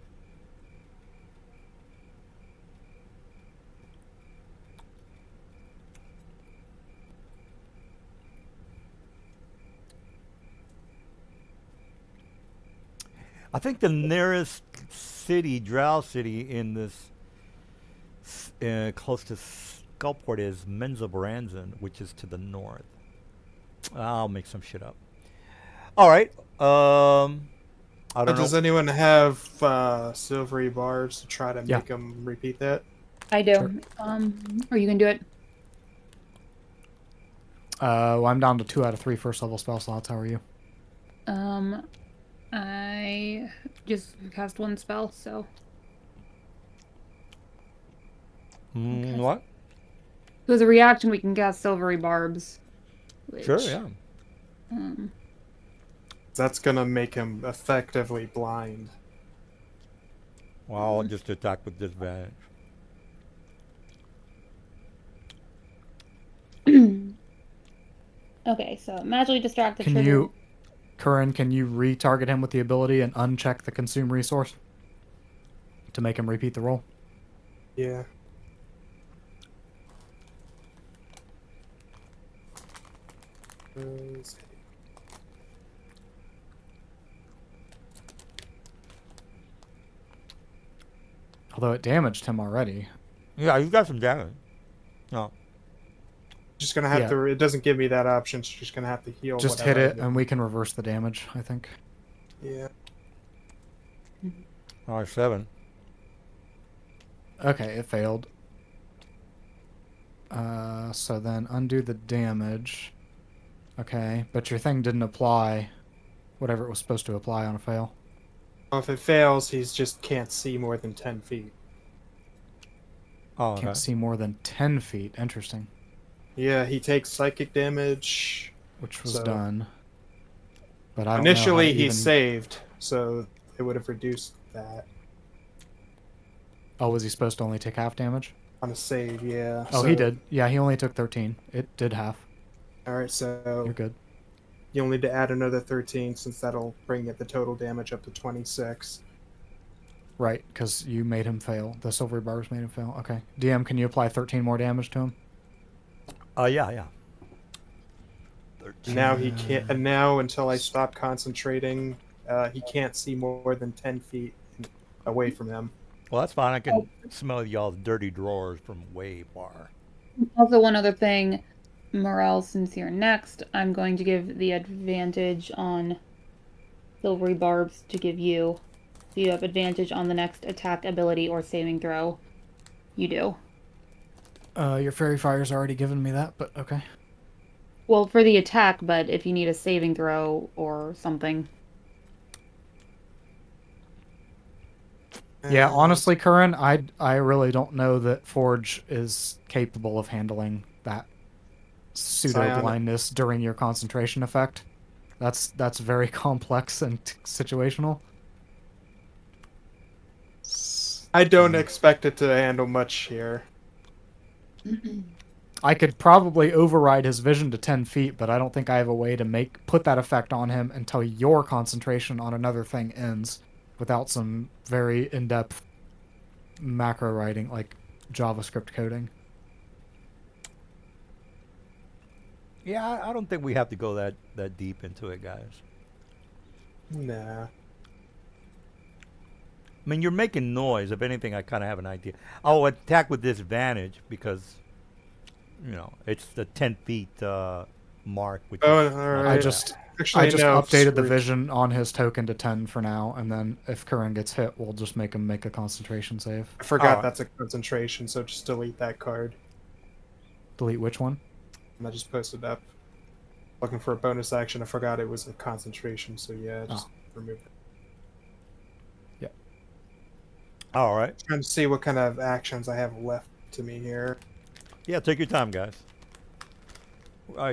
I think the nearest city, Drow city, in this close to Skullport is Menzoberranzan, which is to the north. I'll make some shit up. All right. I don't Does know. anyone have silvery bars to try to Yeah. make them repeat that? I do. Sure. Or you can do it. Well, I'm down to 2 out of 3 first level spell slots. How are you? I just cast one spell, so What? so as a reaction, we can cast Silvery Barbs. Which, Sure, yeah. That's gonna make him effectively blind. Well, I'll just attack with disadvantage. Okay, so magically distract the Can trigger. you, Curran, can you retarget him with the ability and uncheck the consume resource to make him repeat the roll? Yeah. Although it damaged him already. Yeah, you got some damage. No. Just gonna have Yeah. to. It doesn't give me that option. It's just gonna have to heal. Just hit whatever I it, do. and we can reverse the damage, I think. Yeah. All right, 7. Okay, it failed. So then undo the damage. Okay, but your thing didn't apply whatever it was supposed to apply on a fail. Well, if it fails, he's just can't see more than 10 feet. Oh, okay. Can't see more than 10 feet. Interesting. Yeah, he takes psychic damage. Which was So- done. But I don't know how Initially, to he even... saved, so it would have reduced that Oh, was he supposed to only take half damage? on a save. Yeah. Oh, so, he did. Yeah, he only took 13. It did half. All right, so You're good. you'll need to add another 13 since that'll bring the total damage up to 26. Right, because you made him fail. The silvery barbs made him fail. Okay. DM, can you apply 13 more damage to him? Yeah. 13. Now he can't. And now, until I stop concentrating, he can't see more than 10 feet away from him. Well, that's fine. I can smell y'all's dirty drawers from way far. Also, one other thing, Morel, since you're next, I'm going to give the advantage on Silvery Barbs to give you. So you have advantage on the next attack ability or saving throw. You do. Your fairy fire's already given me that, but okay. Well, for the attack, but if you need a saving throw or something. Yeah, honestly, Curran, I really don't know that Forge is capable of handling that pseudo blindness during your concentration effect. That's very complex and situational. I don't expect it to handle much here. I could probably override his vision to 10 feet, but I don't think I have a way to put that effect on him until your concentration on another thing ends without some very in-depth macro writing, like JavaScript coding. Yeah, I don't think we have to go that deep into it, guys. Nah. I mean, you're making noise. If anything, I kind of have an idea. I'll attack with disadvantage because, it's the 10 feet mark. Which Oh, is all right. I just Actually, no, updated the screw- vision on his token to 10 for now, and then if Curran gets hit, we'll just make him make a concentration save. I forgot Oh. that's a concentration, so just delete that card. Delete which one? And I just posted up. Looking for a bonus action. I forgot it was a concentration, so yeah, just remove it. all right. Trying to see what kind of actions I have left to me here. Yeah, take your time, guys.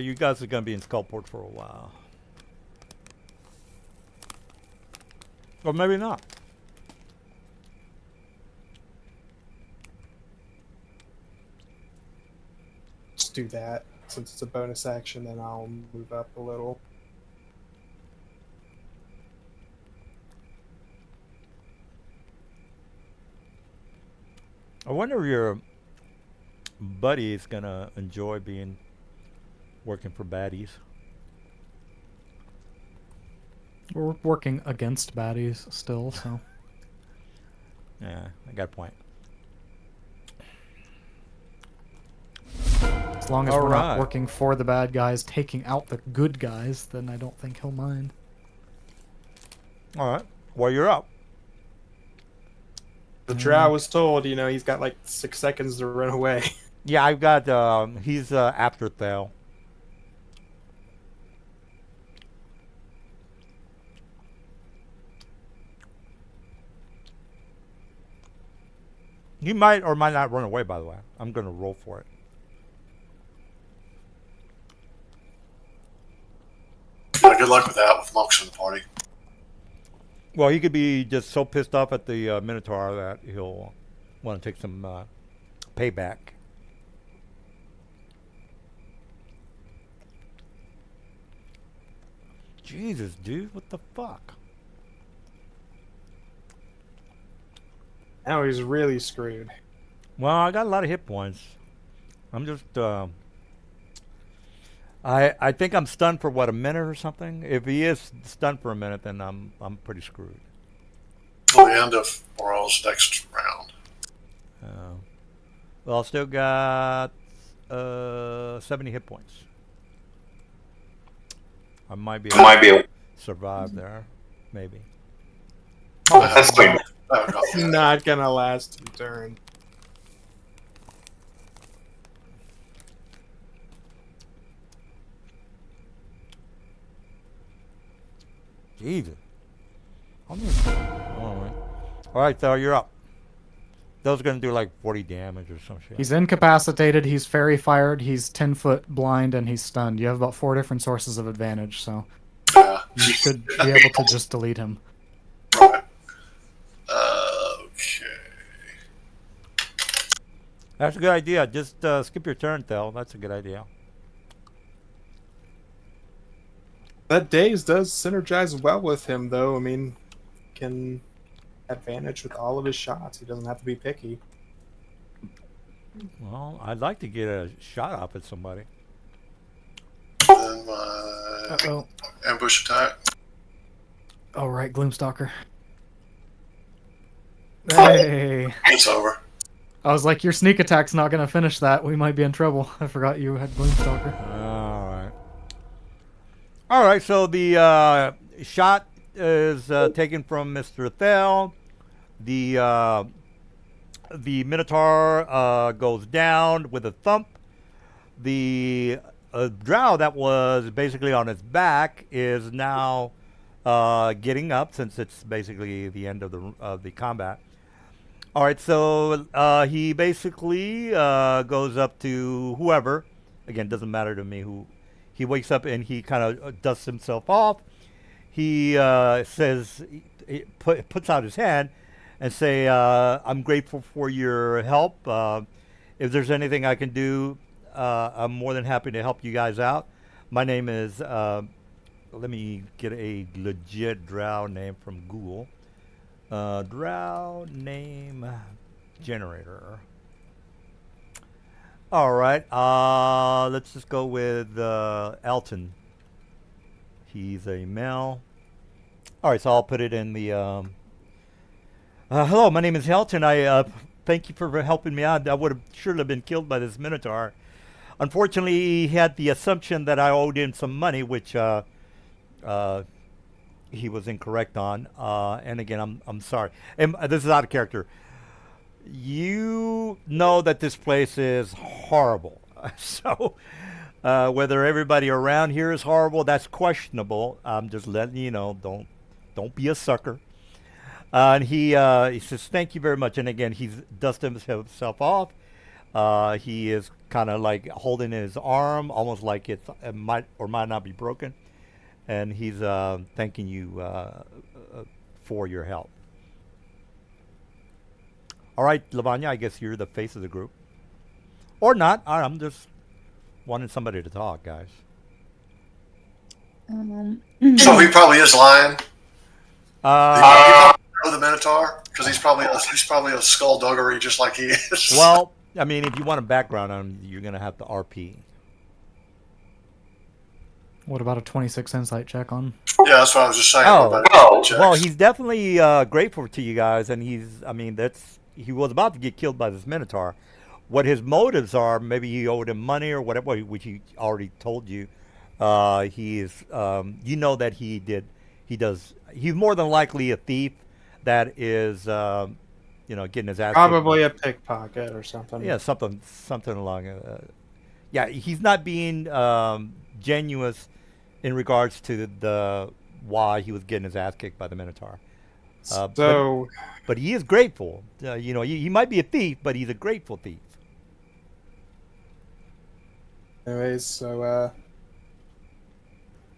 You guys are going to be in Skullport for a while. Or maybe not. Just do that. Since it's a bonus action, then I'll move up a little. I wonder if your buddy is going to enjoy working for baddies. We're working against baddies still, so. Yeah, I got a point. As long as we're Alright. not working for the bad guys, taking out the good guys, then I don't think he'll mind. All right. Well, you're up. The drow was told, he's got like 6 seconds to run away. Yeah, I've got, he's after Thale. He might or might not run away, by the way. I'm going to roll for it. Yeah, good luck with that with monks in the party. Well, he could be just so pissed off at the Minotaur that he'll want to take some payback. Jesus, dude, what the fuck? Now he's really screwed. Well, I got a lot of hit points. I'm just, I think I'm stunned for what, a minute or something. If he is stunned for a minute, then I'm pretty screwed. Till the end of Moral's next round. Well, I still got 70 hit points. I might be able to survive there, maybe. That's clean. Not gonna last 2 turns. Jesus. All right, Thor, you're up. Those are going to do like 40 damage or some shit. He's incapacitated, he's fairy fired, he's 10-foot blind, and he's stunned. You have about 4 different sources of advantage, so Yeah. you should be able to just delete him. Okay. That's a good idea. Just skip your turn, Thel. That's a good idea. That daze does synergize well with him, though. I mean, can advantage with all of his shots. He doesn't have to be picky. Well, I'd like to get a shot off at somebody. Then my Uh-oh. ambush attack. All right, Gloomstalker. Hey! It's over. I was like, your sneak attack's not going to finish that. We might be in trouble. I forgot you had Gloomstalker. All right, so the shot is taken from Mr. Thel. The Minotaur goes down with a thump. The drow that was basically on his back is now getting up, since it's basically the end of the combat. All right, so he basically goes up to whoever. Again, doesn't matter to me who. He wakes up and he kind of dusts himself off. He says, he puts out his hand and say, "I'm grateful for your help. If there's anything I can do, I'm more than happy to help you guys out. My name is." Let me get a legit drow name from Google. Drow name generator. All right. Let's just go with Elton. He's a male. All right, so I'll put it in the. Hello, my name is Elton. I thank you for helping me out. I would have surely been killed by this Minotaur. Unfortunately, he had the assumption that I owed him some money, which he was incorrect on. And again, I'm sorry. And this is out of character. You know that this place is horrible. So whether everybody around here is horrible, that's questionable. I'm just letting you know. Don't be a sucker. And he says, "Thank you very much." And again, he's dusting himself off. He is kind of like holding his arm, almost like it might or might not be broken. And he's thanking you for your help. All right, Lavanya, I guess you're the face of the group. Or not. I'm just wanting somebody to talk, guys. So he probably is lying. He probably know the Minotaur because he's probably a skullduggery just like he is. Well, I mean, if you want a background on him, you're going to have to RP. What about a 26 insight check on? Yeah, that's what I was just saying. Well, he's definitely grateful to you guys, and he was about to get killed by this Minotaur. What his motives are, maybe he owed him money or whatever, which he already told you. He is, you know that he's more than likely a thief that is, getting his ass Probably a pickpocket or something. Yeah, something along. Yeah, he's not being genuine in regards to the why he was getting his ass kicked by the Minotaur. Uh, but So, but he is grateful. He might be a thief, but he's a grateful thief. anyways,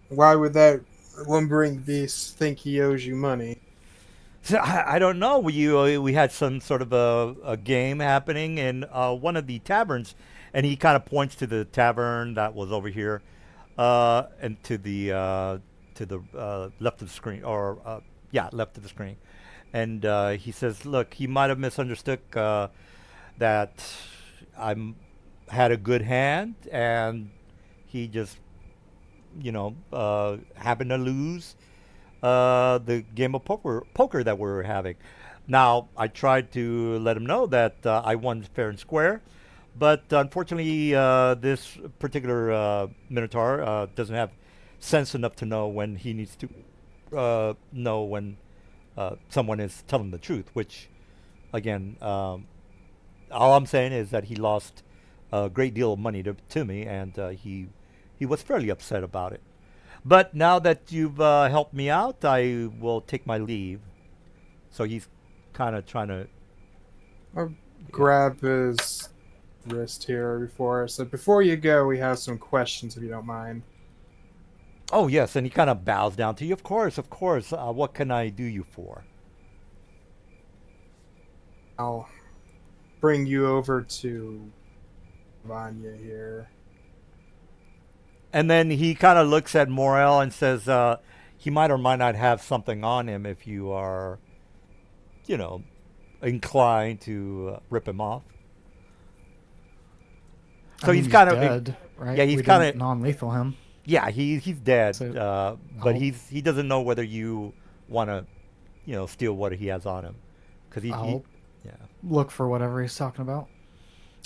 why would that lumbering beast think he owes you money? So I don't know. We had some sort of a game happening in one of the taverns, and he kind of points to the tavern that was over here, and to the left of the screen, or yeah, left of the screen, and he says, "Look, he might have misunderstood that I'm had a good hand, and he just happened to lose the game of poker that we were having. Now, I tried to let him know that I won fair and square, but unfortunately, this particular Minotaur doesn't have sense enough to know when he needs to know when someone is telling the truth, which, again, all I'm saying is that he lost a great deal of money to me, and he was fairly upset about it. But now that you've helped me out, I will take my leave. So he's kind of trying to. I'll grab his wrist here before you go, we have some questions if you don't mind. Oh yes, and he kind of bows down to you. Of course, of course. What can I do you for? I'll bring you over to Vanya here. And then he kind of looks at Morel and says, he might or might not have something on him if you are, inclined to rip him off. So he's kind of dead, right? yeah, he's We kind didn't of non-lethal him. yeah, he's dead. So, But I'll- he doesn't know whether you want to, steal what he has on him, because I'll yeah. look for whatever he's talking about.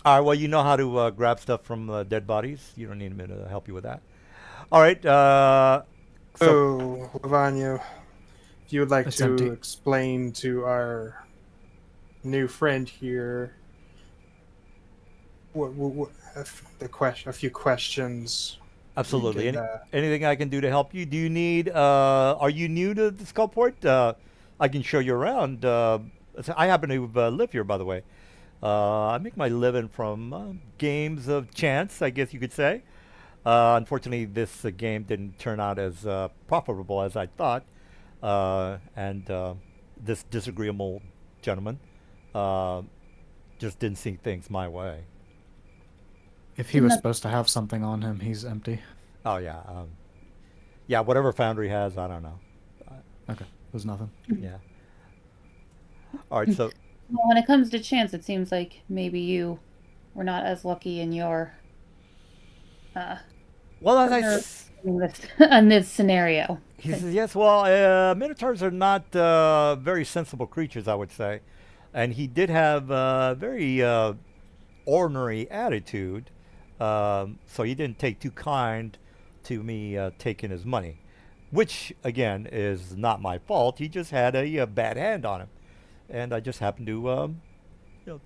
All right. Well, you know how to grab stuff from dead bodies. You don't need me to help you with that. All right. So, Lavanya, if you would like It's to empty. explain to our new friend here what a few questions. Absolutely. We could, Anything I can do to help you? Do you need? Are you new to the Skullport? I can show you around. I happen to live here, by the way. I make my living from games of chance, I guess you could say. Unfortunately, this game didn't turn out as profitable as I thought, and this disagreeable gentleman just didn't see things my way. If he was supposed to have something on him, he's empty. Oh yeah, yeah. Whatever Foundry has, I don't know. Okay, there's nothing. Yeah. All right. So Well, when it comes to chance, it seems like maybe you were not as lucky in your well, as I partner s- in this scenario. he says yes. Well, Minotaurs are not very sensible creatures, I would say, and he did have a very ordinary attitude. So he didn't take too kind to me taking his money, which again is not my fault. He just had a bad hand on him, and I just happened to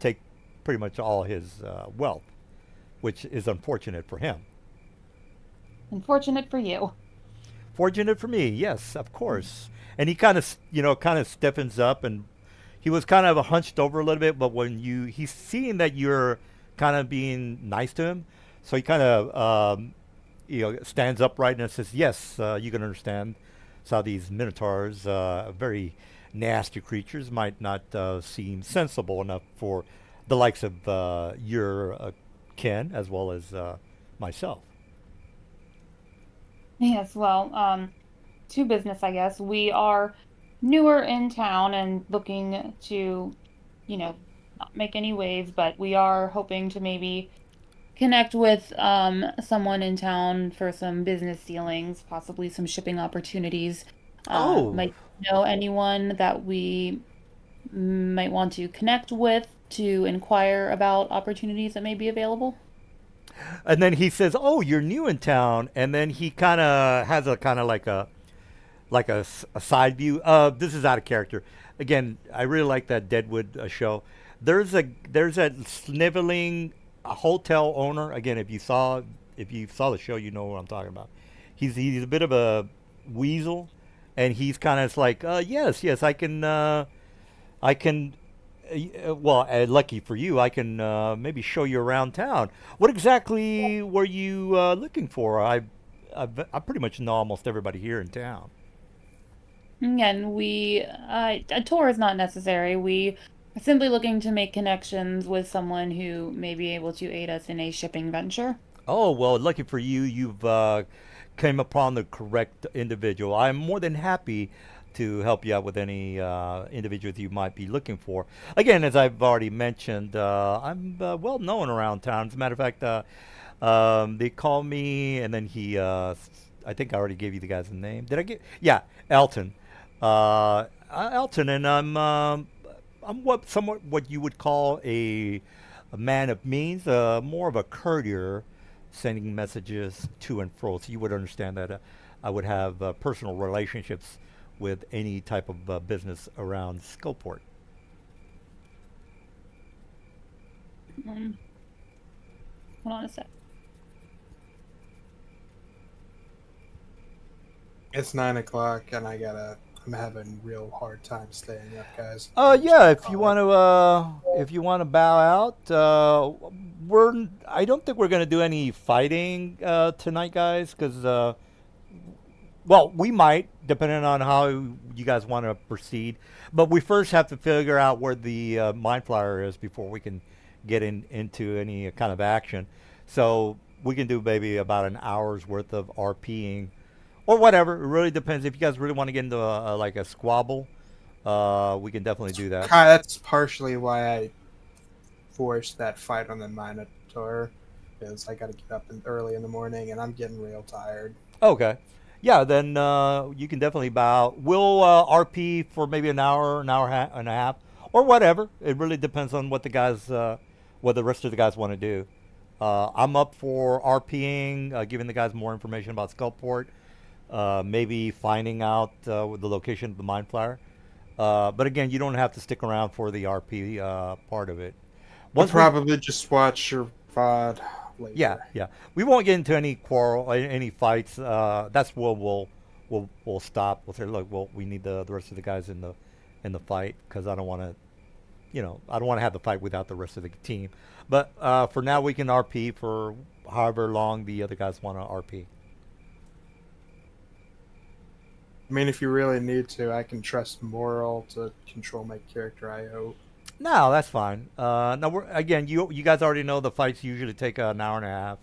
take pretty much all his wealth, which is unfortunate for him. Unfortunate for you. Fortunate for me, yes, of course. And he kind of stiffens up, and he was kind of hunched over a little bit. But when he's seeing that you're kind of being nice to him, so he kind of stands upright and says, "Yes, you can understand. So these minotaurs, very nasty creatures, might not seem sensible enough for the likes of your kin as well as myself." Yes, well, to business, I guess. We are newer in town and looking to, not make any waves, but we are hoping to maybe connect with someone in town for some business dealings, possibly some shipping opportunities. Oh. Might know anyone that we might want to connect with to inquire about opportunities that may be available? And then he says, "Oh, you're new in town," and then he kind of has a kind of like a side view. This is out of character. Again, I really like that Deadwood show. There's that sniveling hotel owner. Again, if you saw the show, you know what I'm talking about. He's a bit of a weasel, and he's kind of like, yes, yes, I can. Well, lucky for you, I can maybe show you around town. What exactly were you looking for? I pretty much know almost everybody here in town. Again, a tour is not necessary. We are simply looking to make connections with someone who may be able to aid us in a shipping venture. Oh, well, lucky for you, you've came upon the correct individual. I'm more than happy to help you out with any individuals you might be looking for. Again, as I've already mentioned, I'm well known around town. As a matter of fact, they call me, and then I think I already gave you the guy's name. Did I get? Yeah, Elton. Elton, and I'm somewhat what you would call a man of means, more of a courier, sending messages to and fro. So you would understand that I would have personal relationships with any type of business around Skullport. Um, Hold on a sec. It's 9 o'clock, and I'm having a real hard time staying up, guys. Yeah, if you want to bow out, I don't think we're gonna do any fighting tonight, guys, because well, we might, depending on how you guys want to proceed. But we first have to figure out where the mine flyer is before we can get into any kind of action. So we can do maybe about an hour's worth of RPing or whatever. It really depends. If you guys really want to get into like a squabble, we can definitely do that. That's partially why I forced that fight on the Minotaur, because I got to get up early in the morning, and I'm getting real tired. Okay. Yeah, then you can definitely bow. We'll RP for maybe an hour and a half, or whatever. It really depends on what what the rest of the guys want to do. I'm up for RPing, giving the guys more information about Skullport, maybe finding out the location of the mine flyer. But again, you don't have to stick around for the RP part of it. We'll probably just watch your VOD later. Yeah, yeah. We won't get into any quarrel, any fights. That's where we'll stop. We'll say, look, well, we need the rest of the guys in the fight, because I don't want to, I don't want to have the fight without the rest of the team. But for now, we can RP for however long the other guys want to RP. I mean, if you really need to, I can trust Moral to control my character, I hope. No, that's fine. No, again, you guys already know the fights usually take an hour and a half.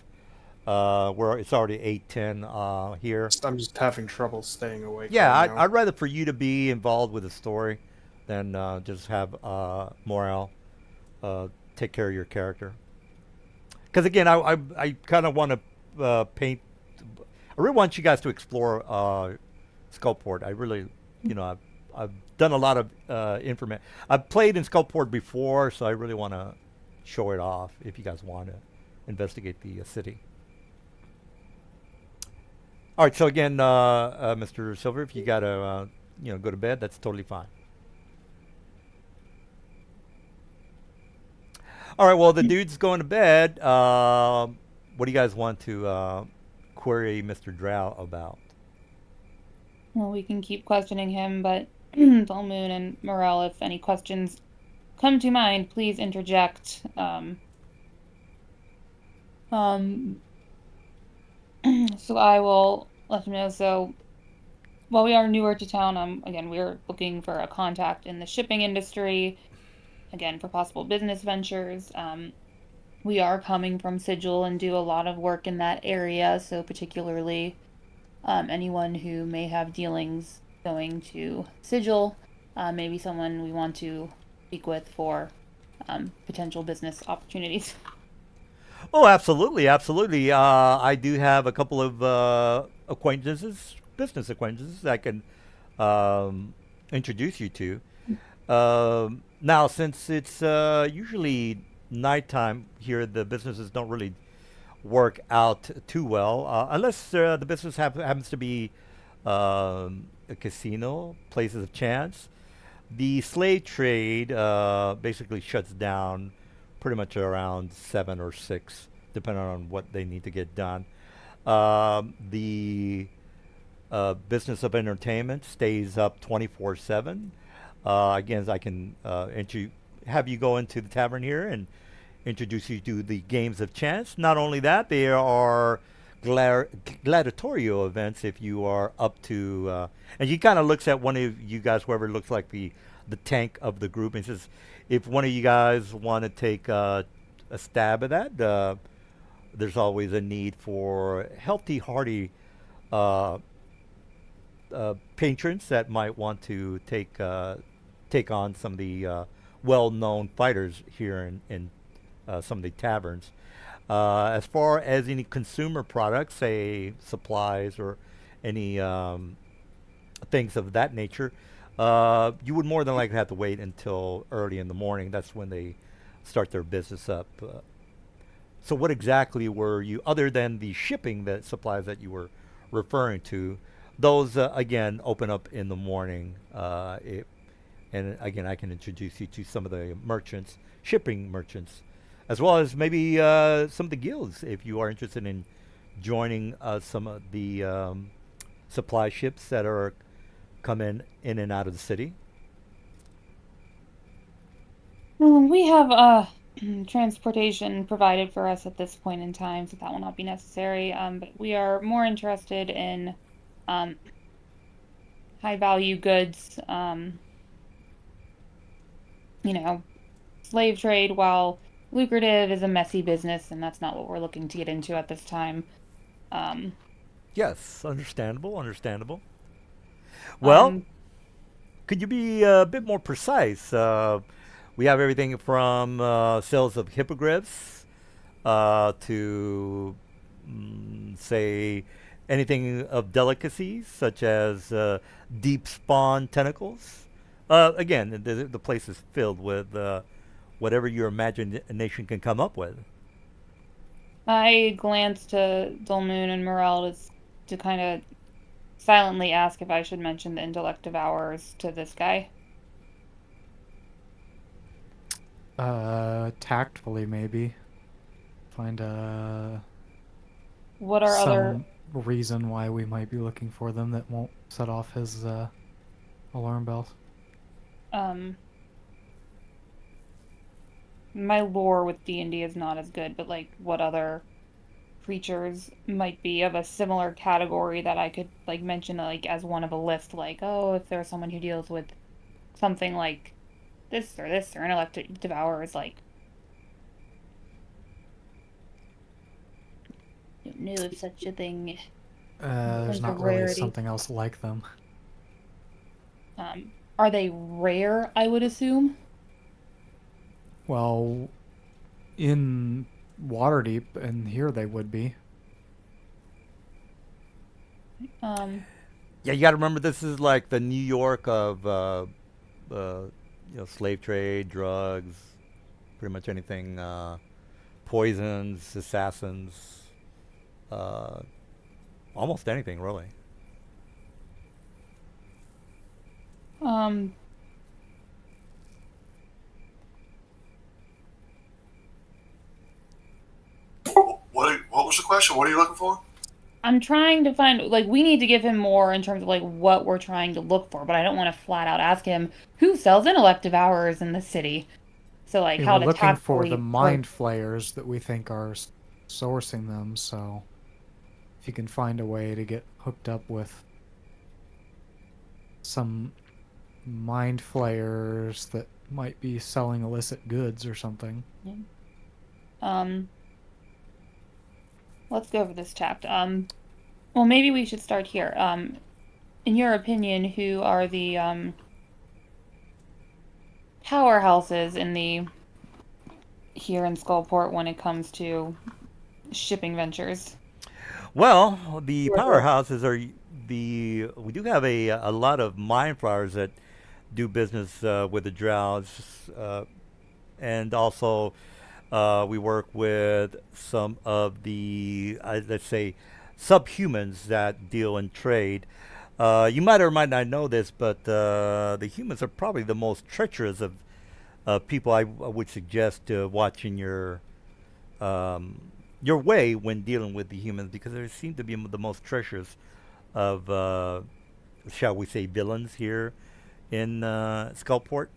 Where it's already 8:10 here. I'm just having trouble staying awake. Yeah, right now. I'd rather for you to be involved with the story than just have Morale take care of your character. Because again, I kind of want to paint. I really want you guys to explore Skullport. I really, I've done a lot of information. I've played in Skullport before, so I really want to show it off if you guys want to investigate the city. All right, so again, Mr. Silver, if you got to, go to bed, that's totally fine. All right, well, the dude's going to bed. What do you guys want to query Mr. Drow about? Well, we can keep questioning him, but Full Moon and Morel, if any questions come to mind, please interject. So I will let him know. So while we are newer to town, again, we're looking for a contact in the shipping industry, again, for possible business ventures. We are coming from Sigil and do a lot of work in that area, so particularly anyone who may have dealings going to Sigil, maybe someone we want to speak with for potential business opportunities. Oh, absolutely, absolutely. I do have a couple of business acquaintances I can introduce you to. Now, since it's usually nighttime here, the businesses don't really work out too well, unless the business happens to be a casino, places of chance. The slave trade basically shuts down pretty much around 7 or 6, depending on what they need to get done. The business of entertainment stays up 24/7. Again, I can have you go into the tavern here and introduce you to the games of chance. Not only that, there are gladiatorial events if you are up to. And he kind of looks at one of you guys, whoever looks like the tank of the group, and says, if one of you guys want to take a stab at that, there's always a need for healthy, hearty patrons that might want to take on some of the well-known fighters here in some of the taverns. As far as any consumer products, say supplies or any things of that nature, you would more than likely have to wait until early in the morning. That's when they start their business up. So what exactly were you, other than the shipping that supplies that you were referring to, those again open up in the morning. And again, I can introduce you to some of the merchants, shipping merchants, as well as maybe some of the guilds if you are interested in joining some of the supply ships that are coming in and out of the city. We have transportation provided for us at this point in time, so that will not be necessary. But we are more interested in high value goods, slave trade, while lucrative, is a messy business, and that's not what we're looking to get into at this time. Yes, understandable. Well, could you be a bit more precise? We have everything from sales of hippogriffs to, say, anything of delicacies, such as deep spawn tentacles. Again, the place is filled with whatever your imagination can come up with. I glanced to Dolmoon and Morel to kind of silently ask if I should mention the intellect devourers to this guy. Tactfully, maybe. Find What are other some reason why we might be looking for them that won't set off his alarm bells. My lore with D&D is not as good, but like what other creatures might be of a similar category that I could like mention like as one of a list, like, oh, if there's someone who deals with something like this or intellect devourers, like, don't know of such a thing. There's terms not of really rarity. something else like them. Are they rare, I would assume? Well, in Waterdeep and here they would be. Yeah, you got to remember this is like the New York of slave trade, drugs, pretty much anything, poisons, assassins, almost anything really. What was the question? What are you looking for? I'm trying to find, like, we need to give him more in terms of, like, what we're trying to look for, but I don't want to flat out ask him who sells intellect devourers in the city. So, like, Yeah, how we're to looking for tactfully the mind flayers that we think are sourcing them, so if you can find a way to get hooked up with some mind flayers that might be selling illicit goods or something. Let's go over this chapter. Well, maybe we should start here. In your opinion, who are the powerhouses here in Skullport when it comes to shipping ventures? Well, the Sure. powerhouses are we do have a lot of mind flyers that do business with the Drows, and also we work with some of the let's say subhumans that deal in trade. You might or might not know this, but the humans are probably the most treacherous of people. I would suggest watching your way when dealing with the humans, because they seem to be the most treacherous of shall we say, villains here in Skullport.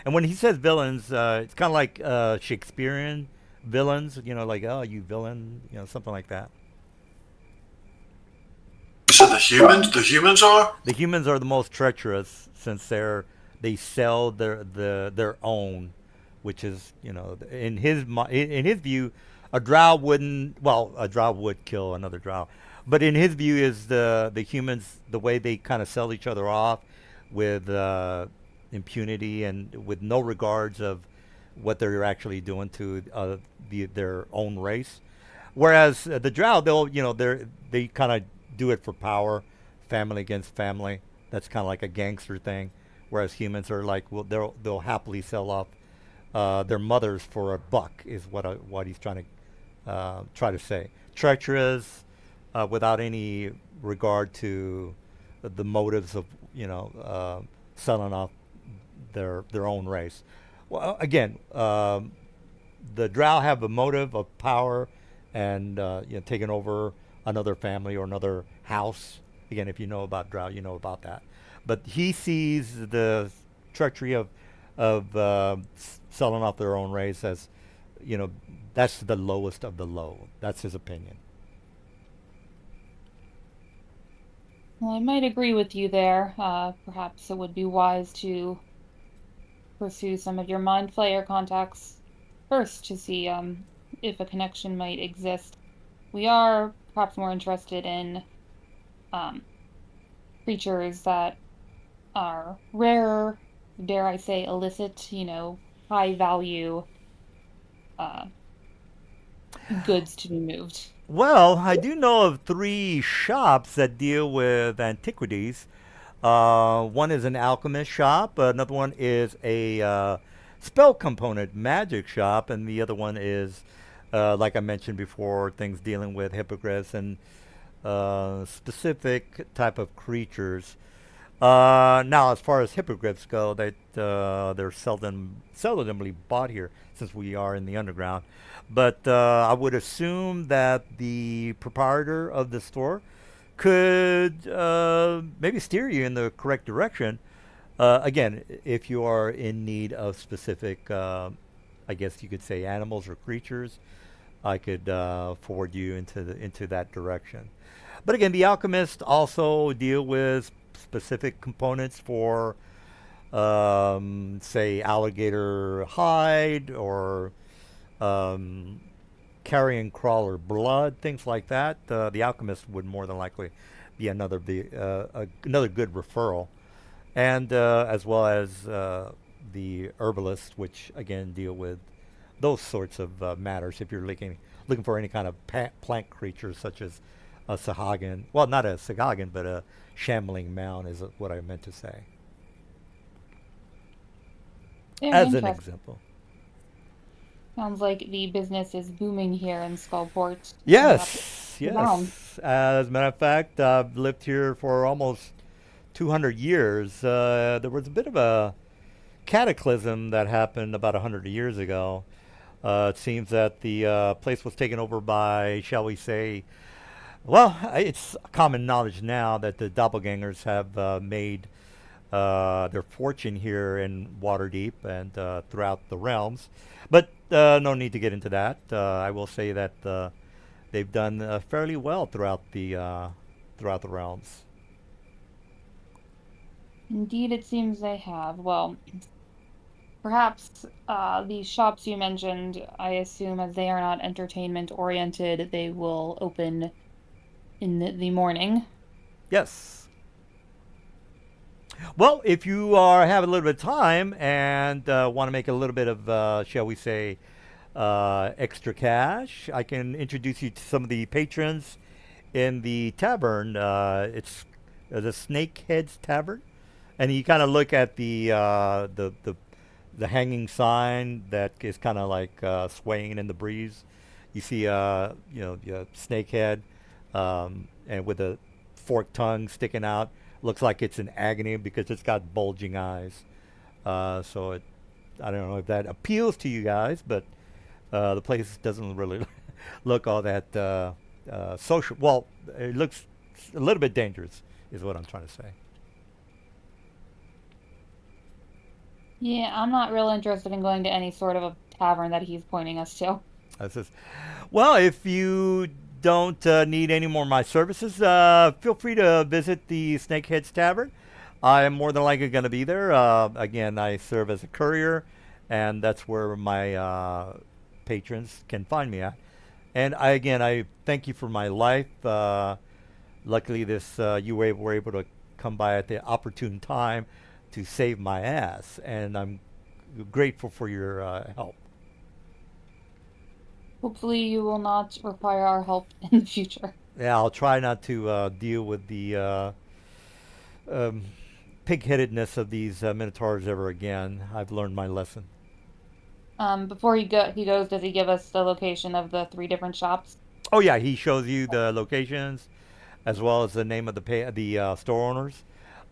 And when he says villains, it's kind of like Shakespearean villains, like, oh, you villain, something like that. You said the humans are? The humans are the most treacherous since they sell their own, which is, in his view, a drow wouldn't, well, a drow would kill another drow, but in his view is the humans, the way they kind of sell each other off with impunity and with no regards of what they're actually doing to their own race. Whereas the drow, they kind of do it for power, family against family. That's kind of like a gangster thing. Whereas humans are like, well, they'll happily sell off their mothers for $1 is what he's trying to say. Treacherous, without any regard to the motives of selling off their own race. Well, again, the drow have a motive of power and taking over another family or another house. Again, if you know about drow, you know about that. But he sees the treachery of selling off their own race as, that's the lowest of the low. That's his opinion. Well, I might agree with you there. Perhaps it would be wise to pursue some of your Mind Flayer contacts first to see if a connection might exist. We are perhaps more interested in creatures that are rarer, dare I say, illicit, high value goods to be moved. Well, I do know of 3 shops that deal with antiquities. One is an alchemist shop, another one is a spell component magic shop, and the other one is, like I mentioned before, things dealing with hippogriffs and specific type of creatures. Now, as far as hippogriffs go, they're seldomly bought here since we are in the underground. But I would assume that the proprietor of the store could maybe steer you in the correct direction. Again, if you are in need of specific, I guess you could say, animals or creatures, I could forward you into that direction. But again, the alchemists also deal with specific components for, say, alligator hide or carrion crawler blood, things like that. The alchemist would more than likely be another good referral, and as well as the herbalists, which again deal with those sorts of matters. If you're looking for any kind of plant creatures such as a Sahagin, well, not a Sahagin, but a shambling mound is what I meant to say. Very As an interesting. example. Sounds like the business is booming here in Skullport. Yes, Wow. yes. As a matter of fact, I've lived here for almost 200 years. There was a bit of a cataclysm that happened about 100 years ago. It seems that the place was taken over by, shall we say, well, it's common knowledge now that the doppelgangers have made their fortune here in Waterdeep and throughout the realms. But no need to get into that. I will say that they've done fairly well throughout the realms. Indeed, it seems they have. Well, perhaps these shops you mentioned, I assume as they are not entertainment oriented, they will open in the morning. Yes. Well, if you have a little bit of time and want to make a little bit of, shall we say, extra cash, I can introduce you to some of the patrons in the tavern. It's the Snakeheads Tavern, and you kind of look at the hanging sign that is kind of like swaying in the breeze. You see, the snakehead, and with a forked tongue sticking out. Looks like it's in agony because it's got bulging eyes. I don't know if that appeals to you guys, but the place doesn't really look all that social. Well, it looks a little bit dangerous is what I'm trying to say. Yeah, I'm not real interested in going to any sort of a tavern that he's pointing us to. This is, well, if you don't need any more of my services, feel free to visit the Snakeheads Tavern. I am more than likely going to be there. Again, I serve as a courier, and that's where my patrons can find me at. And I thank you for my life. Luckily, you were able to come by at the opportune time to save my ass, and I'm grateful for your help. Hopefully you will not require our help in the future. Yeah, I'll try not to deal with the um, pig-headedness of these minotaurs ever again. I've learned my lesson. Before he goes, does he give us the location of the 3 different shops? Oh yeah, he shows you the locations as well as the name of the store owners.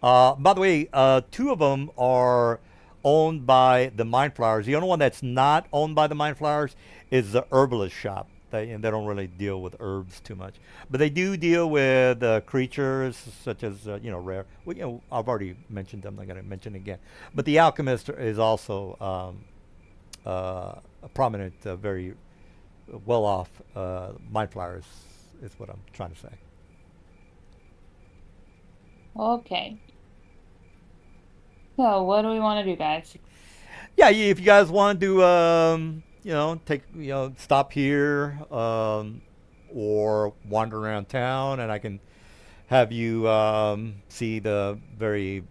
By the way, 2 of them are owned by the Mind Flowers. The only one that's not owned by the Mind Flowers is the herbalist shop. They don't really deal with herbs too much, but they do deal with creatures such as rare. Well, I've already mentioned them. I'm going to mention again. But the alchemist is also a prominent, very well-off Mind Flowers. Is what I'm trying to say. Okay. So, what do we want to do, guys? Yeah, if you guys want to, stop here or wander around town, and I can have you see the very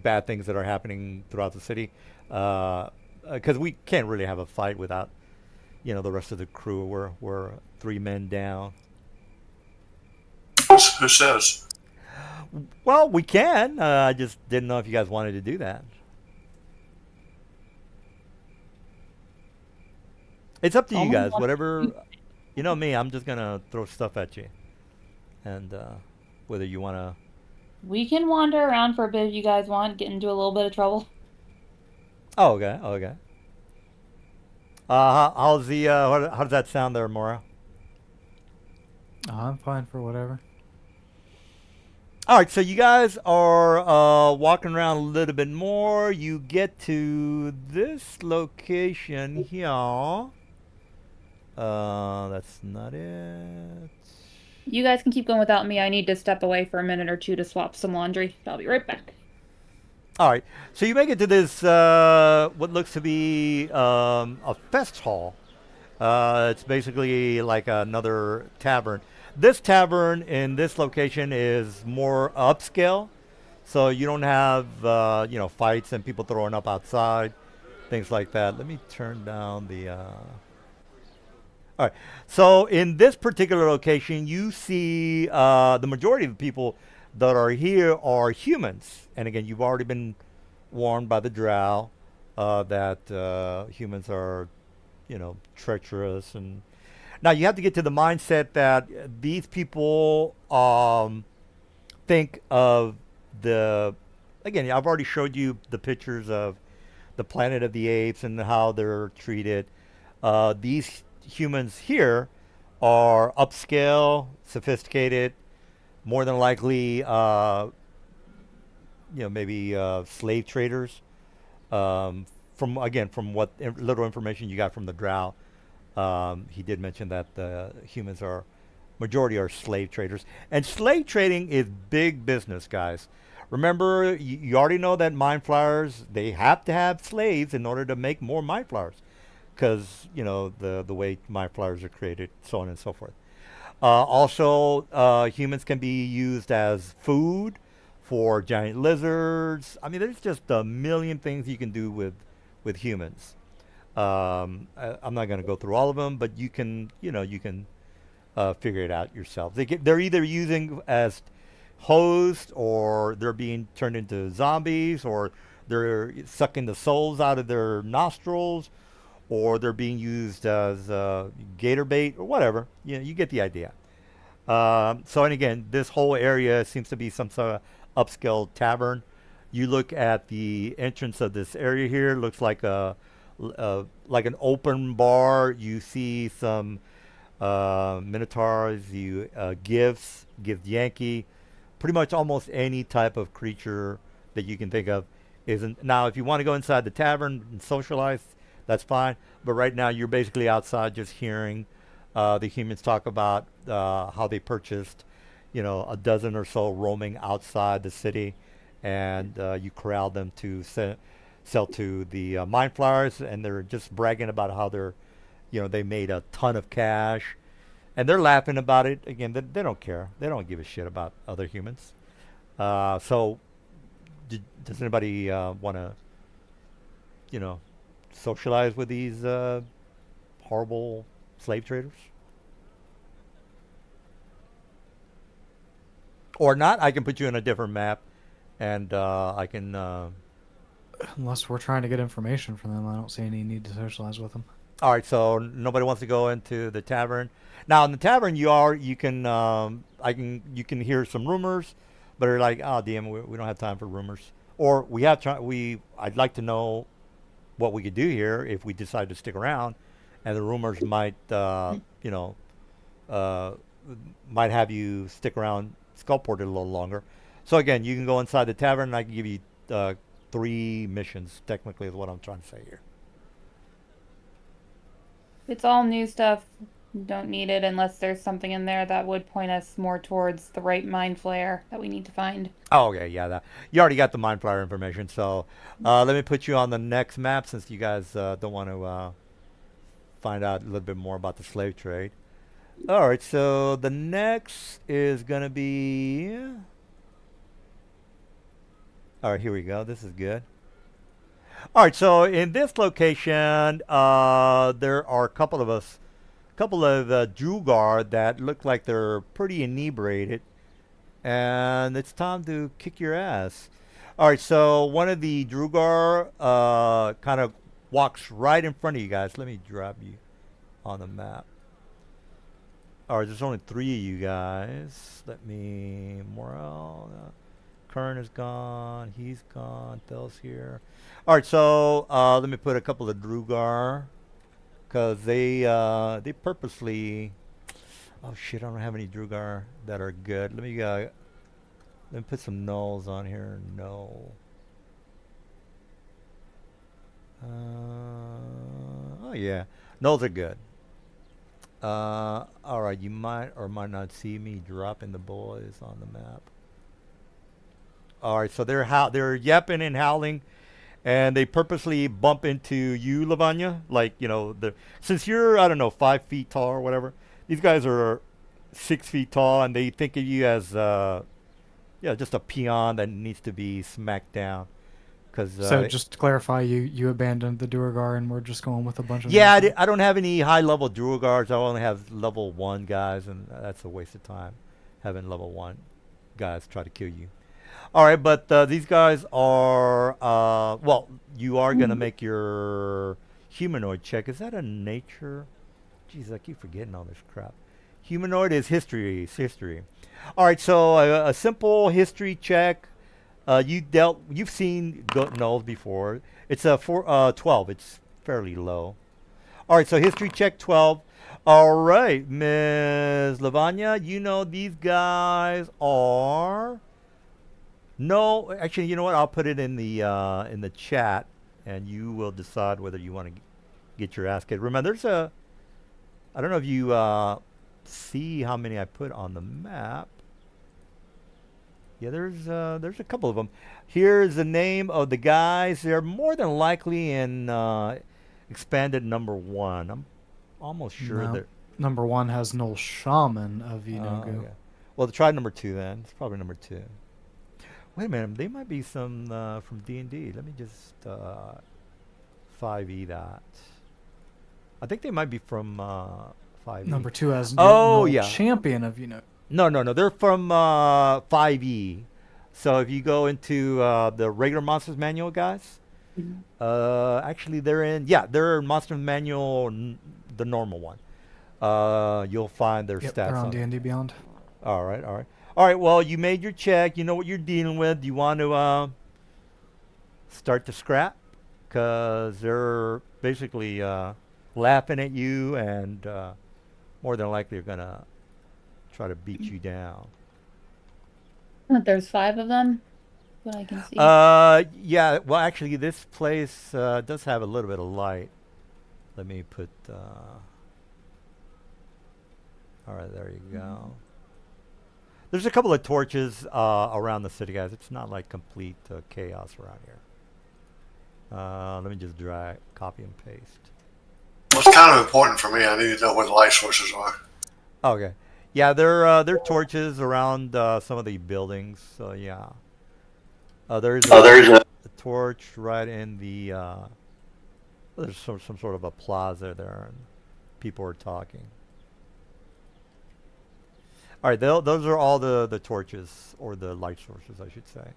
bad things that are happening throughout the city. Because we can't really have a fight without, the rest of the crew. We're 3 men down. Who says? Well, we can. I just didn't know if you guys wanted to do that. It's up to you guys. Whatever, you know me. I'm just gonna throw stuff at you, and whether you wanna. We can wander around for a bit if you guys want. Get into a little bit of trouble. Oh, okay. Okay. How's the? How does that sound there, Mora? I'm fine for whatever. All right, so you guys are walking around a little bit more. You get to this location here. That's not it. You guys can keep going without me. I need to step away for a minute or 2 to swap some laundry. I'll be right back. All right, so you make it to this what looks to be a fest hall. It's basically like another tavern. This tavern in this location is more upscale, so you don't have fights and people throwing up outside, things like that. Let me turn down the. All right, so in this particular location, you see the majority of the people that are here are humans, and again, you've already been warned by the drow that humans are, treacherous and. Now, you have to get to the mindset that these people think of again, I've already showed you the pictures of the Planet of the Apes and how they're treated. These humans here are upscale, sophisticated, more than likely, maybe slave traders. From what little information you got from the drow. He did mention that the humans majority are slave traders. And slave trading is big business, guys. Remember, you already know that Mind Flowers, they have to have slaves in order to make more Mind Flowers. Because, the way Mind Flowers are created, so on and so forth. Also, humans can be used as food for giant lizards. I mean, there's just a million things you can do with humans. I'm not going to go through all of them, but you can figure it out yourself. They're either using as hosts, or they're being turned into zombies, or they're sucking the souls out of their nostrils, or they're being used as gator bait or whatever. You get the idea. And again, this whole area seems to be some sort of upscale tavern. You look at the entrance of this area here, looks like like an open bar. You see some minotaurs, Gift Yankee, pretty much almost any type of creature that you can think of isn't. Now, if you want to go inside the tavern and socialize, that's fine. But right now, you're basically outside just hearing the humans talk about how they purchased, a dozen or so roaming outside the city, and you corral them to sell to the mind flyers, and they're just bragging about how they made a ton of cash, and they're laughing about it. Again, they don't care. They don't give a shit about other humans. So, does anybody want to, socialize with these horrible slave traders? Or not? I can put you in a different map, and I can. Unless we're trying to get information from them, I don't see any need to socialize with them. All right, so nobody wants to go into the tavern. Now in the tavern, you can hear some rumors, but they're like, oh damn, we don't have time for rumors. Or I'd like to know what we could do here if we decide to stick around, and the rumors might might have you stick around Skullport a little longer. So again, you can go inside the tavern, and I can give you 3 missions. Technically, is what I'm trying to say here. It's all new stuff. Don't need it unless there's something in there that would point us more towards the right mind flare that we need to find. Oh, okay, yeah. You already got the mind flyer information, so let me put you on the next map since you guys don't want to find out a little bit more about the slave trade. All right, so the next is going to be... All right, here we go. This is good. All right, so in this location, there are a couple of Drugar that look like they're pretty inebriated, and it's time to kick your ass. All right, so one of the Drugar kind of walks right in front of you guys. Let me drop you on the map. All right, there's only 3 of you guys. Morale. Kern is gone. He's gone. Thel's here. All right, so let me put a couple of Drugar, because they purposely. Oh shit! I don't have any Drugar that are good. Let me put some nulls on here. No. Oh yeah, nulls are good. All right, you might or might not see me dropping the boys on the map. All right, so they're yapping and howling, and they purposely bump into you, Lavanya. Like, since you're, I don't know, 5 feet tall or whatever, these guys are 6 feet tall, and they think of you as, just a peon that needs to be smacked down. So just to clarify, you abandoned the Duergar and we're just going with a bunch of... Yeah, I don't have any high-level Duergars. I only have level 1 guys, and that's a waste of time having level 1 guys try to kill you. All right, but these guys are, you are going to make your humanoid check. Is that a nature? Jeez, I keep forgetting all this crap. Humanoid is history. It's history. All right, so a simple history check. You've seen gnolls before. It's a 12. It's fairly low. All right, so history check 12. All right, Ms. Lavanya, these guys are... No, actually, you know what? I'll put it in the chat, and you will decide whether you want to get your ass kicked. Remember, I don't know if you see how many I put on the map. Yeah, there's a couple of them. Here's the name of the guys. They're more than likely in expanded number 1. I'm almost sure that number 1 has Null Shaman of Inogu. Okay. Well, try number 2 then. It's probably number 2. Wait a minute, they might be some from D&D. Let me just 5e that. I think they might be from 5e. Number 2 has Champion of Inogu. No, they're from 5e. So if you go into the regular Monsters Manual, guys, actually they're in Monsters Manual, the normal one. You'll find their stats. They're on it. D&D Beyond. All right, well, you made your check. You know what you're dealing with. Do you want to start to scrap? Because they're basically laughing at you, and more than likely are going to try to beat you down. There's 5 of them. What I can see. Yeah. Well, actually, this place does have a little bit of light. Let me put. All right, there you go. There's a couple of torches around the city, guys. It's not like complete chaos around here. Let me just drag, copy and paste. What's kind of important for me, I need to know where the light sources are. Okay. Yeah, they're torches around some of the buildings. So yeah. There's a torch right in the. There's some sort of a plaza there, and people are talking. All right, those are all the torches, or the light sources, I should say.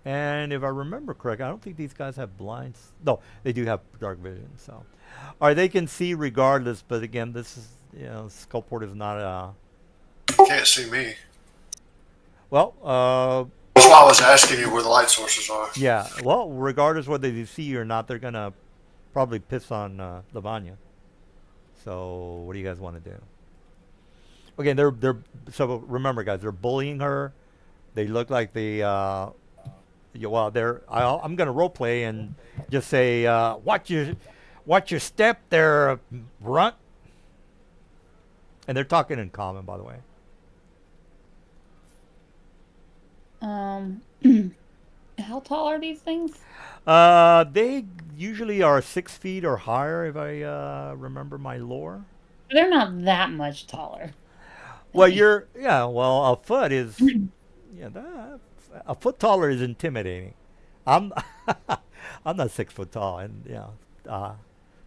And if I remember correct, I don't think these guys have blinds. No, they do have dark vision. So, all right, they can see regardless. But again, this is Skullport is not a. You can't see me. Well, That's why I was asking you where the light sources are. yeah. Well, regardless whether they see you or not, they're gonna probably piss on Lavanya. So, what do you guys want to do? Again, they're so remember, guys, they're bullying her. They look like they well, I'm gonna role play and just say, watch your step there, runt. And they're talking in common, by the way. How tall are these things? They usually are 6 feet or higher, if I remember my lore. They're not that much taller. Well, well, a foot is, a foot taller is intimidating. I'm, I'm not 6 foot tall, and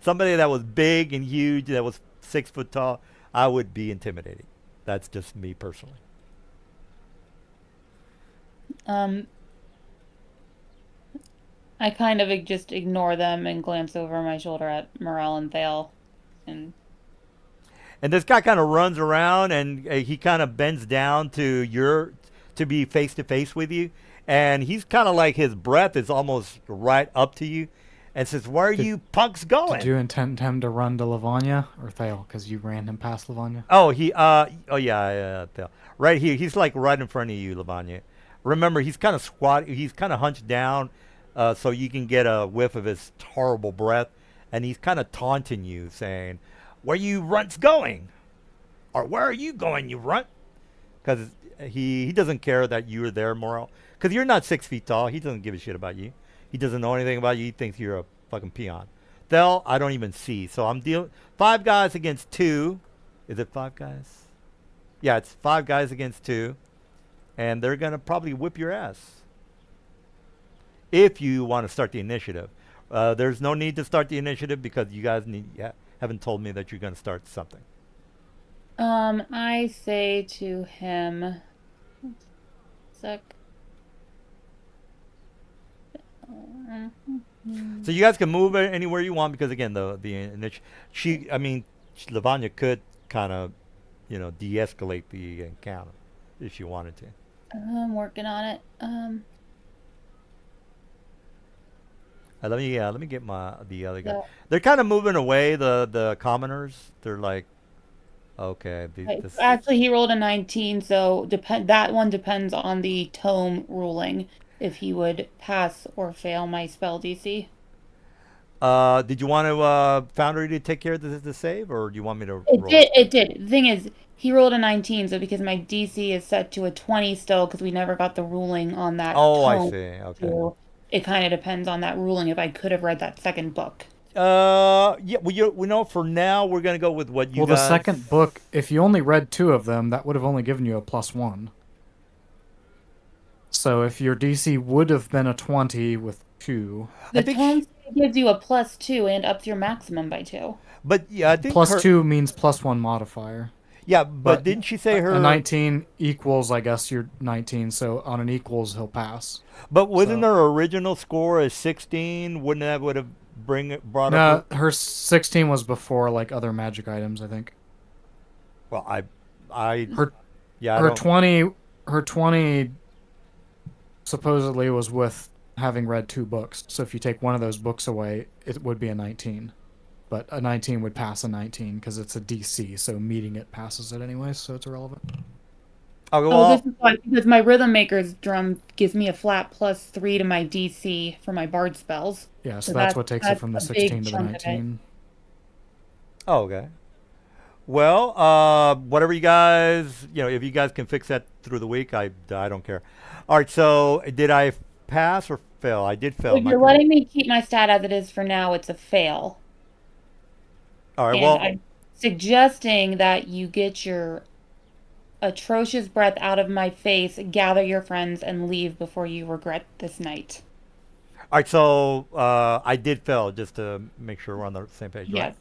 somebody that was big and huge that was 6 foot tall, I would be intimidating. That's just me personally. I kind of just ignore them and glance over my shoulder at Morel and Thale, and this guy kind of runs around, and he kind of bends down to be face to face with you, and he's kind of like his breath is almost right up to you, and says, "Where are you punks going?" Did you intend him to run to Lavanya or Thale? Because you ran him past Lavanya. Oh, Thale. Right here. He's like right in front of you, Lavanya. Remember, he's kind of he's kind of hunched down, so you can get a whiff of his horrible breath, and he's kind of taunting you, saying, "Where you runts going? Or where are you going, you runt?" Because he doesn't care that you're there, Morel. Because you're not 6 feet tall. He doesn't give a shit about you. He doesn't know anything about you. He thinks you're a fucking peon. Thel, I don't even see. So I'm dealing 5 guys against 2. Is it 5 guys? Yeah, it's 5 guys against 2. And they're going to probably whip your ass. If you want to start the initiative. There's no need to start the initiative because you guys haven't told me that you're going to start something. I say to him, sec. So you guys can move anywhere you want because again, the Lavanya could kind of, de-escalate the encounter if she wanted to. I'm working on it. Let me get the other guy. Yeah. They're kind of moving away. The commoners. They're like, okay. Actually, he rolled a 19, so that one depends on the tome ruling if he would pass or fail my spell DC. Did you want to Foundry to take care of the save, or do you want me to roll? It did. The thing is, he rolled a 19, so because my DC is set to a 20 still, because we never got the ruling on that. Oh, I tome, see. Okay. so it kind of depends on that ruling if I could have read that second book. Yeah. We know for now we're gonna go with what you. Well, guys... the second book, if you only read 2 of them, that would have only given you a +1. So if your DC would have been a 20 with 2, The tome gives you a +2 and ups your maximum by 2. But yeah, I think +2 means +1 modifier. Yeah, but didn't she say her a 19 equals? I guess you're 19, so on an equals he'll pass. But wasn't her original score a 16? Wouldn't that would have brought up? No, her 16 was before like other magic items, I think. Well, her 20 supposedly was with having read 2 books. So if you take one of those books away, it would be a 19. But a 19 would pass a 19 because it's a DC, so meeting it passes it anyway, so it's irrelevant. Okay, Oh, well, this is why, because my Rhythm Maker's drum gives me a flat +3 to my DC for my bard spells. Yeah, so So that's what takes it that's from the a big 16 to the chunk of it. 19. oh, okay. Well, whatever you guys, if you guys can fix that through the week, I don't care. All right, so did I pass or fail? I did fail. So Am I you're correct? letting me keep my stat as it is for now, it's a fail. All right, And well, I'm suggesting that you get your atrocious breath out of my face, gather your friends, and leave before you regret this night. all right, so I did fail, just to make sure we're on the same page, right? Yes.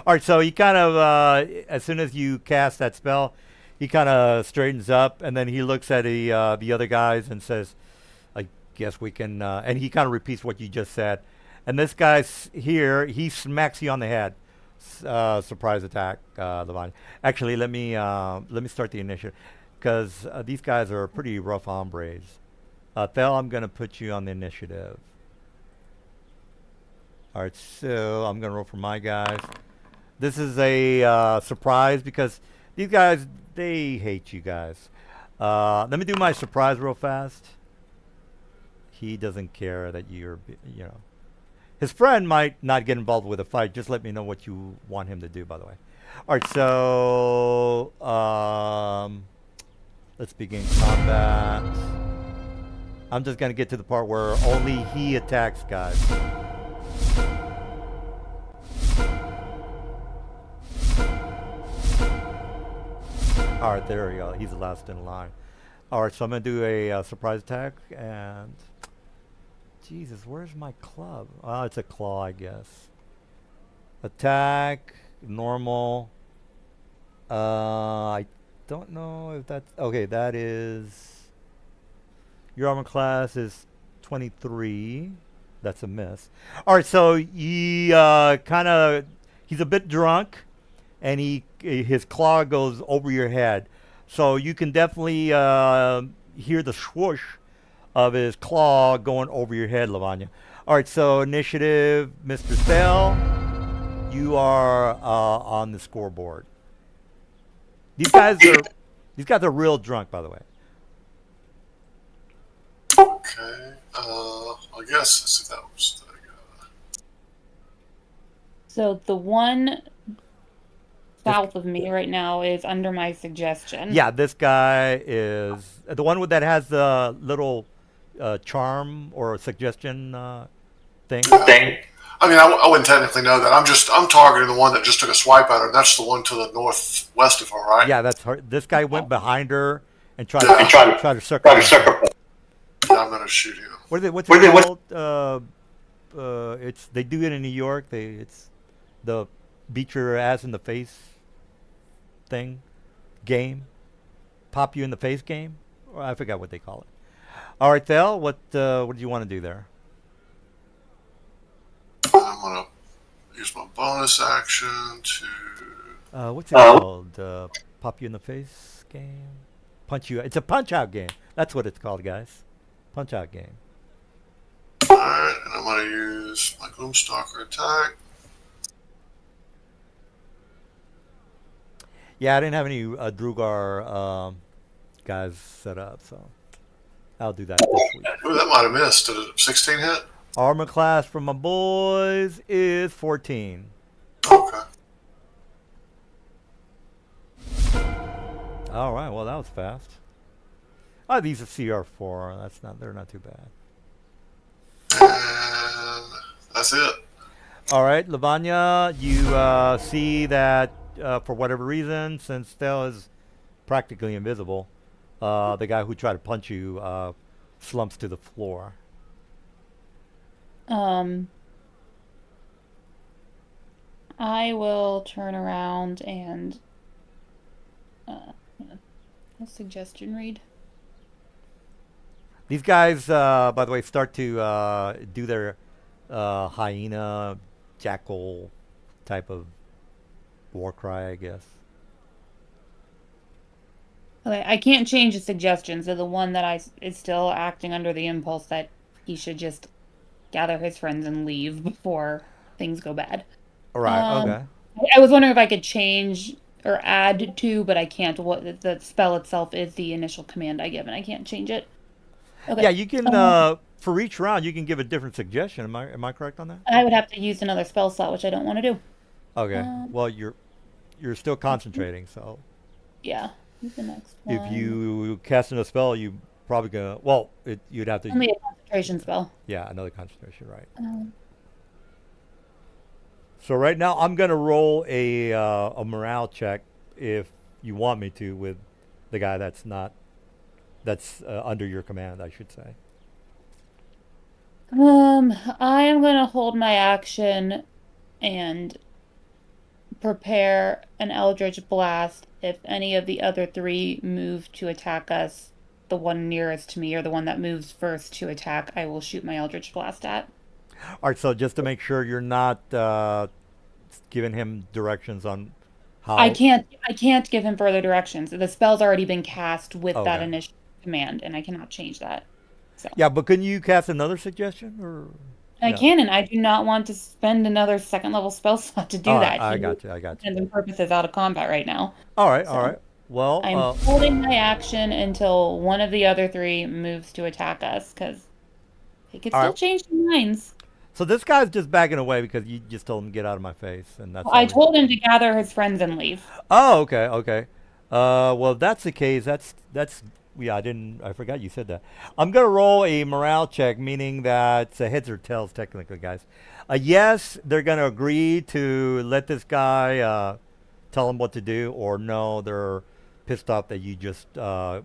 All right, so he kind of, as soon as you cast that spell, he kind of straightens up, and then he looks at the other guys and says, "I guess we can." And he kind of repeats what you just said. And this guy's here. He smacks you on the head. Surprise attack, Levon. Actually, let me start the initiative, because these guys are pretty rough hombres. Thel, I'm gonna put you on the initiative. All right, so I'm gonna roll for my guys. This is a surprise because these guys, they hate you guys. Let me do my surprise real fast. He doesn't care that you're. His friend might not get involved with a fight. Just let me know what you want him to do, by the way. All right, so let's begin combat. I'm just going to get to the part where only he attacks, guys. All right, there we go. He's the last in line. All right, so I'm going to do a surprise attack. And Jesus, where's my club? Oh, it's a claw, I guess. Attack, normal. I don't know if that's... Okay, that is... Your armor class is 23. That's a miss. All right, so he kind of... He's a bit drunk, and his claw goes over your head. So you can definitely hear the swoosh of his claw going over your head, Lavanya. All right, so initiative, Mr. Thel, you are on the scoreboard. These guys are real drunk, by the way. Okay. I guess let's see if that was the So the one south of me right now is under my suggestion. Yeah, this guy is the one that has the little charm or suggestion thing. thing. I mean, I wouldn't technically know that. I'm targeting the one that just took a swipe at her. That's the one to the northwest of her, right? Yeah, that's her. This guy went behind her and tried Yeah. to circle. Yeah, I'm gonna shoot him. What's it called? It's they do it in New York. It's the beat your ass in the face thing, game, pop you in the face game. Or I forgot what they call it. All right, Thel, what do you want to do there? I'm gonna use my bonus action to. What's it called? Pop you in the face game, punch you. It's a punch out game. That's what it's called, guys. Punch out game. Alright, and I'm gonna use my Gloomstalker attack. Yeah, I didn't have any Drugar guys set up, so I'll do that this week. Ooh, that might have missed. Did a 16 hit? Armor class for my boys is 14. Okay. All right, well that was fast. Oh, these are CR4. They're not too bad. And that's it. All right, Lavanya, you see that for whatever reason, since Thel is practically invisible, the guy who tried to punch you slumps to the floor. I will turn around and a suggestion read. These guys, by the way, start to do their hyena, jackal type of war cry, I guess. Okay, I can't change the suggestion, so the one that is still acting under the impulse that he should just gather his friends and leave before things go bad. All right, okay. I was wondering if I could change or add to, but I can't. What the spell itself is the initial command I give, and I can't change it. Okay. Yeah, you can for each round you can give a different suggestion. Am I correct on that? I would have to use another spell slot, which I don't want to do. Okay. Um, Well, you're still concentrating, so Yeah. Who's the next if one? you cast a spell, you probably gonna you'd have to Only a concentration spell. yeah, another concentration, right? Um, So right now I'm gonna roll a morale check if you want me to with the guy that's under your command, I should say. I am gonna hold my action and prepare an Eldritch Blast if any of the other three move to attack us. The one nearest to me, or the one that moves first to attack, I will shoot my Eldritch Blast at. All right, so just to make sure you're not giving him directions on how. I can't give him further directions. The spell's already been cast with that Okay. initial command, and I cannot change that. So Yeah, but couldn't you cast another suggestion or? I No. can, and I do not want to spend another second level spell slot to do All right, that. I He got you. I got you. intents and purposes out of combat right now. All right, all So right. Well, I'm holding my action until one of the other three moves to attack us, because they could All still right. change their minds. so this guy's just backing away because you just told him to get out of my face, and that's all. I told him to gather his friends and leave. Oh, okay, okay. Well, if that's the case, that's yeah. I forgot you said that. I'm gonna roll a morale check, meaning that it's a heads or tails, technically, guys. Yes, they're gonna agree to let this guy tell them what to do, or no, they're pissed off that you just brought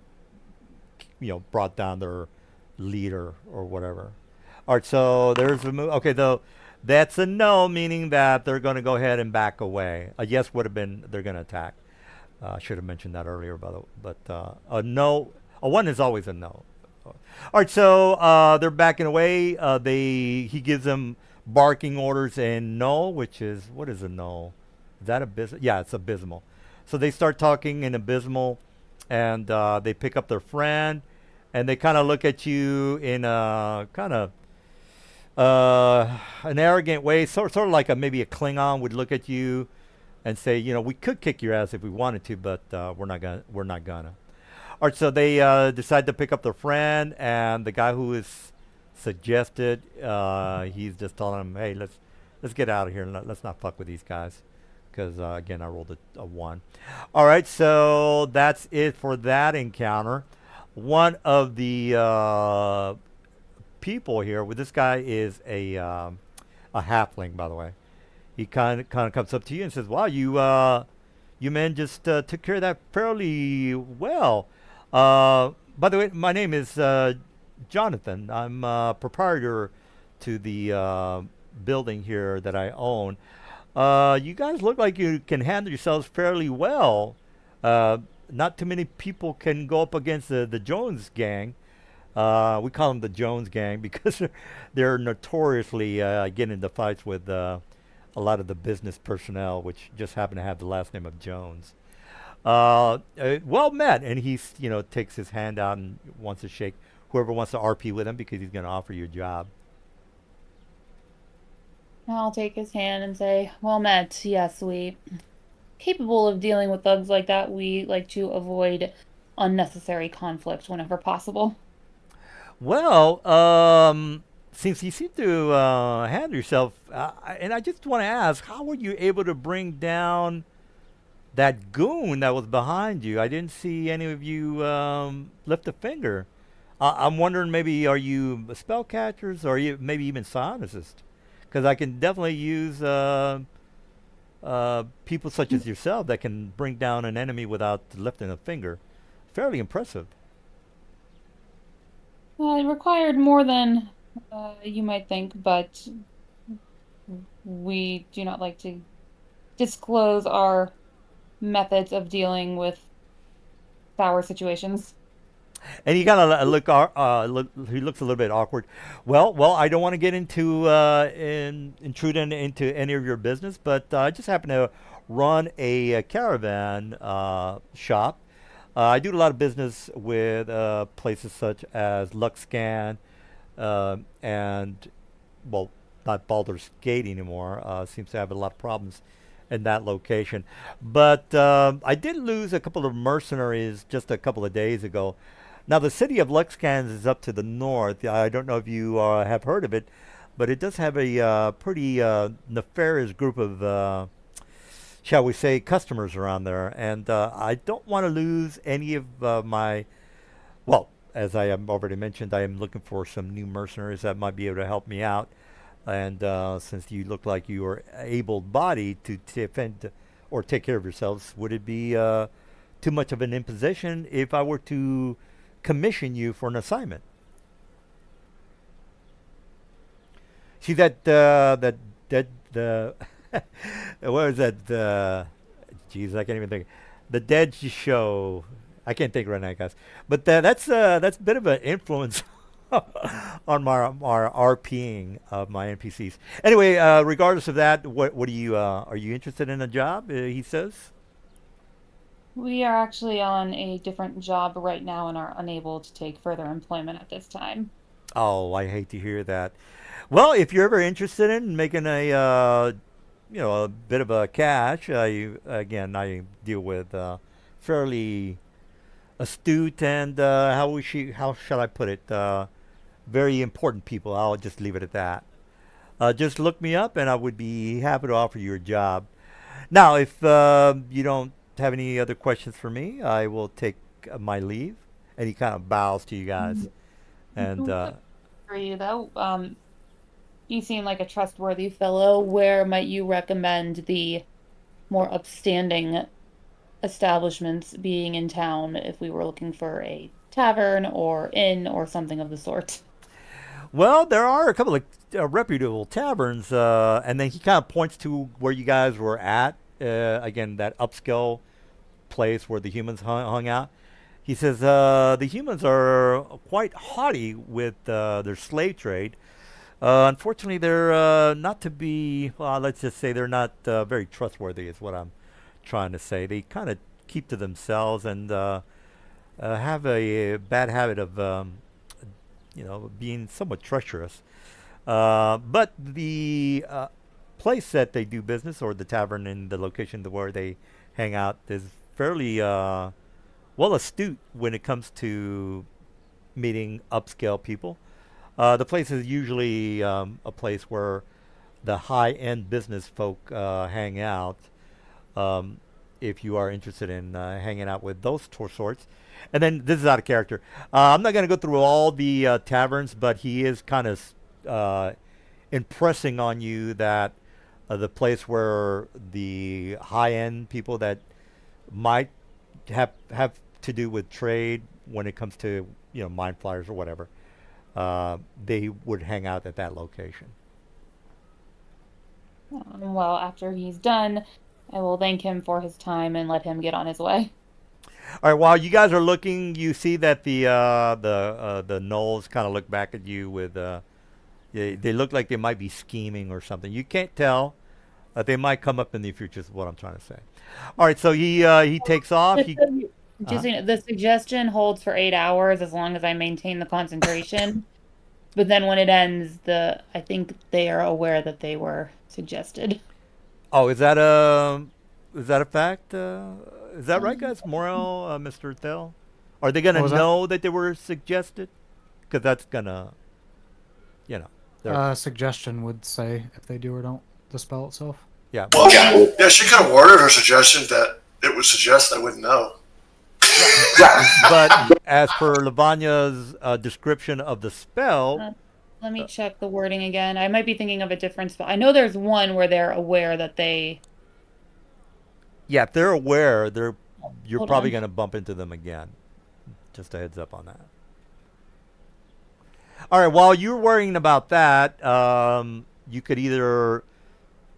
down their leader or whatever. All right, so there's a move. Okay, though, that's a no, meaning that they're going to go ahead and back away. A yes would have been they're going to attack. I should have mentioned that earlier, but a no, a one is always a no. All right, so they're backing away. He gives them barking orders in no, which is what is a no? Is that abysmal? Yeah, it's abysmal. So they start talking in abysmal, and they pick up their friend, and they kind of look at you in a kind of an arrogant way, sort of like maybe a Klingon would look at you and say, we could kick your ass if we wanted to, but we're not gonna. We're not gonna. All right, so they decide to pick up their friend, and the guy who is suggested, he's just telling them, hey, let's get out of here and let's not fuck with these guys, because again, I rolled a one. All right, so that's it for that encounter. One of the people here with this guy is a halfling, by the way. He kind of comes up to you and says, "Wow, you men just took care of that fairly well. By the way, my name is Jonathan. I'm proprietor to the building here that I own. You guys look like you can handle yourselves fairly well. Not too many people can go up against the Jones gang. We call them the Jones gang because they're notoriously getting into fights with a lot of the business personnel, which just happen to have the last name of Jones. Well met." And he takes his hand out and wants to shake whoever wants to RP with him because he's going to offer you a job. I'll take his hand and say, "Well met. Yes, we capable of dealing with thugs like that. We like to avoid unnecessary conflict whenever possible." Well, since you seem to handle yourself, and I just want to ask, how were you able to bring down that goon that was behind you? I didn't see any of you lift a finger. I'm wondering, maybe are you spellcatchers or you maybe even psionists? Because I can definitely use people such as yourself that can bring down an enemy without lifting a finger. Fairly impressive. Well, it required more than you might think, but we do not like to disclose our methods of dealing with sour situations. And he kind of he looks a little bit awkward. Well, I don't want to get into intrude into any of your business, but I just happen to run a caravan shop. I do a lot of business with places such as LuxScan and, well, not Baldur's Gate anymore. Seems to have a lot of problems in that location. But I did lose a couple of mercenaries just a couple of days ago. Now, the city of Luxcans is up to the north. I don't know if you have heard of it, but it does have a pretty nefarious group of, shall we say, customers around there. And I don't want to lose any of my, well, as I have already mentioned, I am looking for some new mercenaries that might be able to help me out. And since you look like you are able-bodied to defend or take care of yourselves, would it be too much of an imposition if I were to commission you for an assignment? See that the what was that? Jeez, I can't even think. The Dead Show. I can't think right now, guys. But that's a bit of an influence on my RPing of my NPCs. Anyway, regardless of that, what do you are you interested in a job? He says. We are actually on a different job right now and are unable to take further employment at this time. Oh, I hate to hear that. Well, if you're ever interested in making a a bit of a cash, I deal with fairly astute and how shall I put it? Very important people. I'll just leave it at that. Just look me up, and I would be happy to offer you a job. Now, if you don't have any other questions for me, I will take my leave. And he kind of bows to you guys. And For you though, you seem like a trustworthy fellow. Where might you recommend the more upstanding establishments being in town if we were looking for a tavern or inn or something of the sort? well, there are a couple of reputable taverns, and then he kind of points to where you guys were at. Again, that upscale place where the humans hung out. He says the humans are quite haughty with their slave trade. Unfortunately, they're not to be, well, let's just say they're not very trustworthy, is what I'm trying to say. They kind of keep to themselves and have a bad habit of, being somewhat treacherous. But the place that they do business, or the tavern in the location where they hang out, is fairly well astute when it comes to meeting upscale people. The place is usually a place where the high-end business folk hang out. If you are interested in hanging out with those sorts. And then this is out of character. I'm not going to go through all the taverns, but he is kind of impressing on you that the place where the high-end people that might have to do with trade when it comes to mind flyers or whatever, they would hang out at that location. Well, after he's done, I will thank him for his time and let him get on his way. All right. While you guys are looking, you see that the gnolls kind of look back at you with they look like they might be scheming or something. You can't tell. They might come up in the future. Is what I'm trying to say. All right. So he takes off. The suggestion holds for 8 hours as long as I maintain the concentration. But then when it ends, I think they are aware that they were suggested. Oh, is that a fact? Is that right, guys? Morel, Mr. Thel? Are they gonna know that they were suggested? Because that's gonna, Suggestion would say if they do or don't the spell itself. Yeah. Well, yeah, she could have worded her suggestion that it would suggest they wouldn't know. But as per Lavagna's description of the spell, let me check the wording again. I might be thinking of a different spell. I know there's one where they're aware that they. yeah, if they're aware, you're Hold probably on. going to bump into them again. Just a heads up on that. All right. While you're worrying about that, you could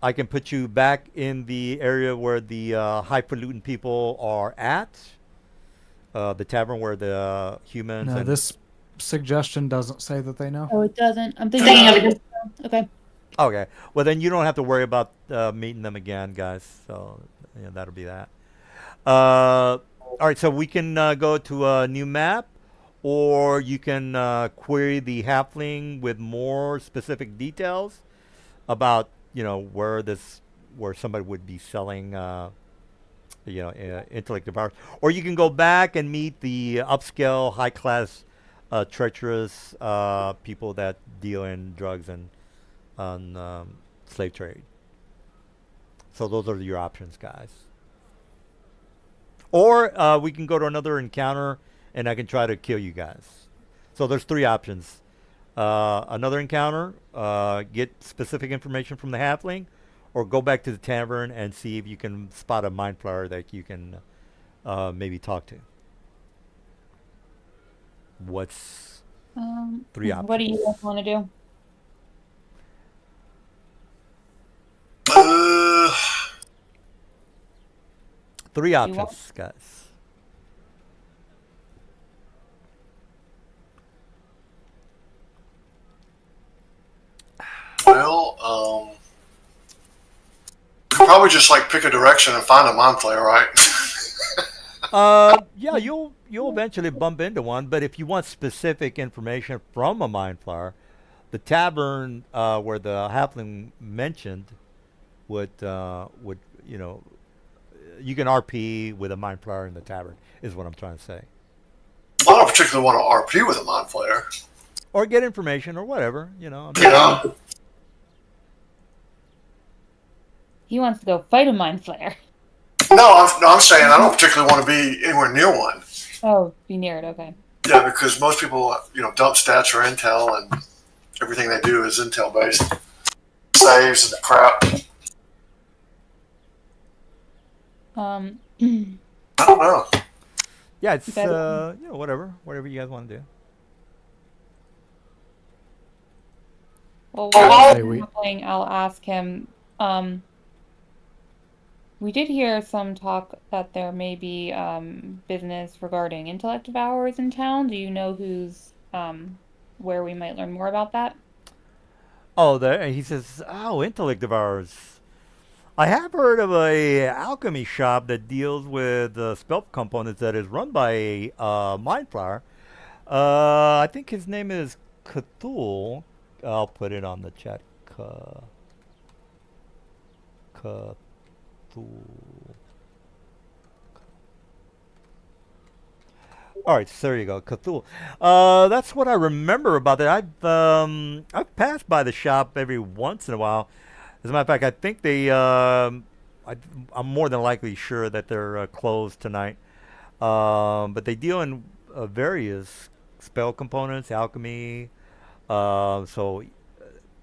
I can put you back in the area where the highfalutin people are at. The tavern where the humans. No, and this suggestion doesn't say that they know. Oh, it doesn't. I'm thinking of it. Okay. Okay. Well, then you don't have to worry about meeting them again, guys. So that'll be that. All right. So we can go to a new map, or you can query the halfling with more specific details about where this where somebody would be selling, intellect devours. Or you can go back and meet the upscale, high class, treacherous people that deal in drugs and on slave trade. So those are your options, guys. Or we can go to another encounter, and I can try to kill you guys. So there's three options. Another encounter, get specific information from the halfling, or go back to the tavern and see if you can spot a mind flayer that you can maybe talk to. What's three options? What do you guys want to do? Three You want- options, guys. Well, you could probably just like pick a direction and find a mind flayer, right? Yeah, you'll eventually bump into one, but if you want specific information from a mind flayer, the tavern where the halfling mentioned would you can RP with a mind flayer in the tavern is what I'm trying to say, I don't particularly want to RP with a mind flayer. or get information or whatever. You know, He wants to go fight a mind flayer. I'm saying I don't particularly want to be anywhere near one. Oh, be near it. Okay. Yeah, because most people, dump stats or intel, and everything they do is intel based. Saves and crap. Um, I don't know. Yeah, it's Better. whatever you guys want to do. well, Say while we- we're playing, I'll ask him. We did hear some talk that there may be business regarding intellect devourers in town. Do you know who's where we might learn more about that? Oh, there he says, "Oh, intellect devours. I have heard of a alchemy shop that deals with spell components that is run by a mind flayer. I think his name is Cthulhu. I'll put it on the chat. Cthulhu. All right, so there you go, Cthulhu. That's what I remember about that. I've passed by the shop every once in a while. As a matter of fact, I think I'm more than likely sure that they're closed tonight. But they deal in various spell components, alchemy. So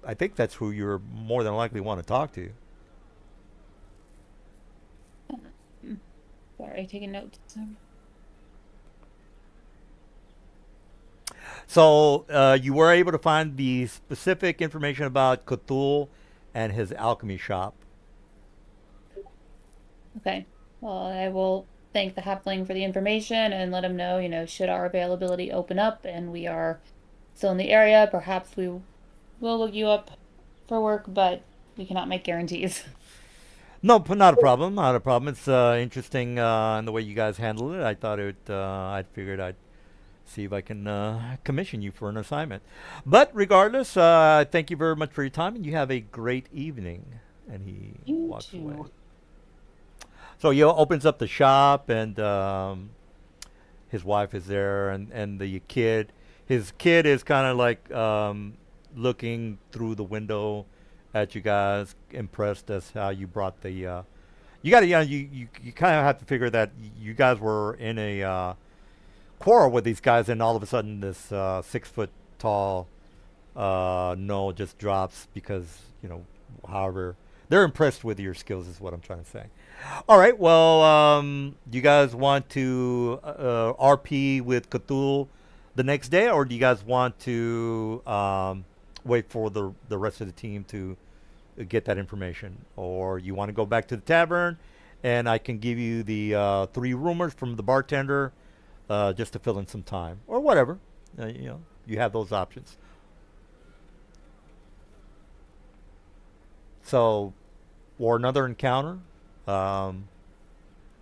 I think that's who you're more than likely want to talk to. Sorry, taking notes. So you were able to find the specific information about Cthulhu and his alchemy shop. Okay. Well, I will thank the halfling for the information and let him know, should our availability open up and we are still in the area, perhaps we will look you up for work, but we cannot make guarantees. No, not a problem. Not a problem. It's interesting in the way you guys handled it. I thought I figured I'd see if I can commission you for an assignment. But regardless, thank you very much for your time, and you have a great evening. And he You walks too. away. So he opens up the shop, and his wife is there, and the kid. His kid is kind of like looking through the window at you guys, impressed as how you brought the. You got to, you kind of have to figure that you guys were in a quarrel with these guys, and all of a sudden this 6 foot tall no just drops because however they're impressed with your skills is what I'm trying to say. All right, well, do you guys want to RP with Cthulhu the next day, or do you guys want to wait for the rest of the team to get that information, or you want to go back to the tavern and I can give you the 3 rumors from the bartender just to fill in some time, or whatever. You have those options. So, or another encounter. I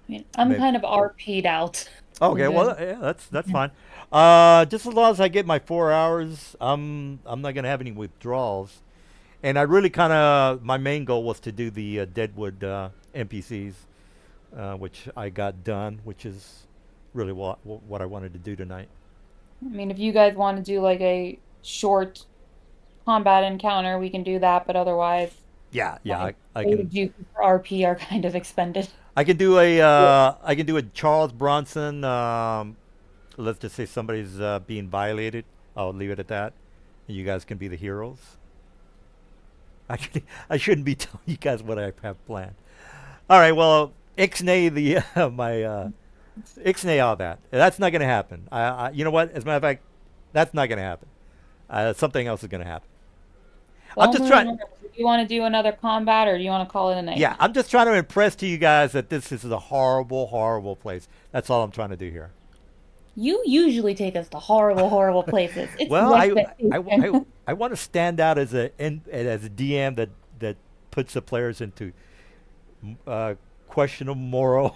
mean, I'm Maybe. kind of RP'd out. Okay, Okay. well, yeah, that's fine. Just as long as I get my 4 hours, I'm not gonna have any withdrawals, And I really kind of, my main goal was to do the Deadwood NPCs, which I got done, which is really what I wanted to do tonight. I mean, if you guys want to do like a short combat encounter, we can do that, but otherwise, Yeah, yeah, my I creative can. juices for RP are kind of expended. I can do a Charles Bronson. Let's just say somebody's being violated. I'll leave it at that. And you guys can be the heroes. Actually, I shouldn't be telling you guys what I have planned. All right, well, ixnay the ixnay all that. That's not gonna happen. You know what? As a matter of fact, that's not gonna happen. Something else is gonna happen. I'm Well, just trying. do you want to do another combat or do you want to call it a night? Yeah, I'm just trying to impress to you guys that this is a horrible, horrible place. That's all I'm trying to do here. You usually take us to horrible, horrible places. It's Well, the I expectation. I want to stand out as as a DM that puts the players into questionable moral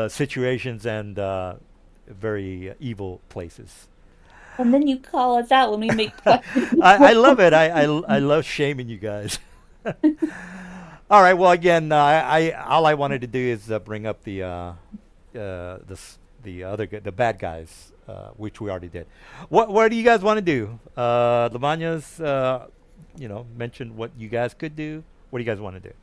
situations and very evil places. And then you call us out when we make questions. I love it. I love shaming you guys. All right. Well, again, I all I wanted to do is bring up the bad guys, which we already did. What do you guys want to do? Lavagna's mentioned what you guys could do. What do you guys want to do?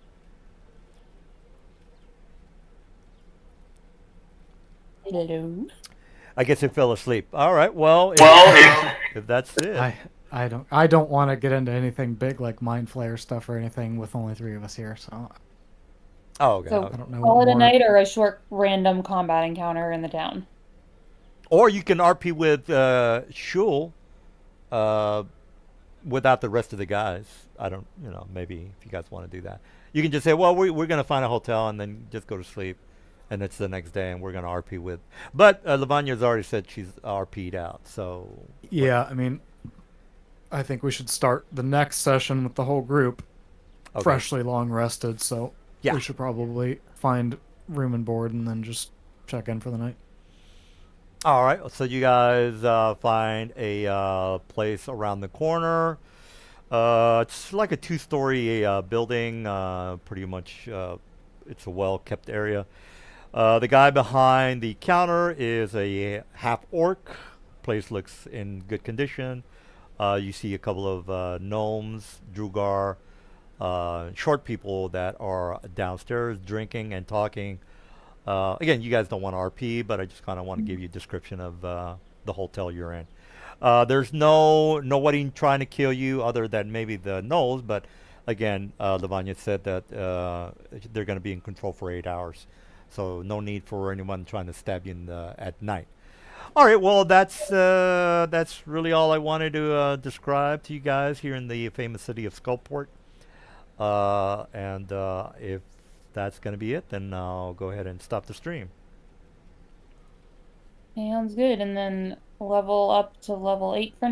Hello. I guess it fell asleep. All right. Well, if that's it. I don't want to get into anything big like mind flayer stuff or anything with only 3 of us here. So Oh, okay. So Okay. I don't know call what it a more. night or a short random combat encounter in the town. Or you can RP with Shul without the rest of the guys. I don't, maybe if you guys want to do that. You can just say, well, we're going to find a hotel and then just go to sleep. And it's the next day and we're going to RP with. But Lavagna's already said she's RP'd out. So. Yeah, I mean, I think we should start the next session with the whole group Okay. freshly long rested. So Yeah. we should probably find room and board and then just check in for the night. All right. So you guys find a place around the corner. It's like a 2-story building. Pretty much, it's a well-kept area. The guy behind the counter is a half orc. Place looks in good condition. You see a couple of gnomes, Drugar, short people that are downstairs drinking and talking. Again, you guys don't want to RP, but I just kind of want to give you a description of the hotel you're in. There's nobody trying to kill you other than maybe the gnolls, but again, Lavagna said that they're going to be in control for 8 hours. So no need for anyone trying to stab you at night. All right, well, that's really all I wanted to describe to you guys here in the famous city of Skullport. And if that's going to be it, then I'll go ahead and stop the stream. Sounds good. And then level up to level 8 for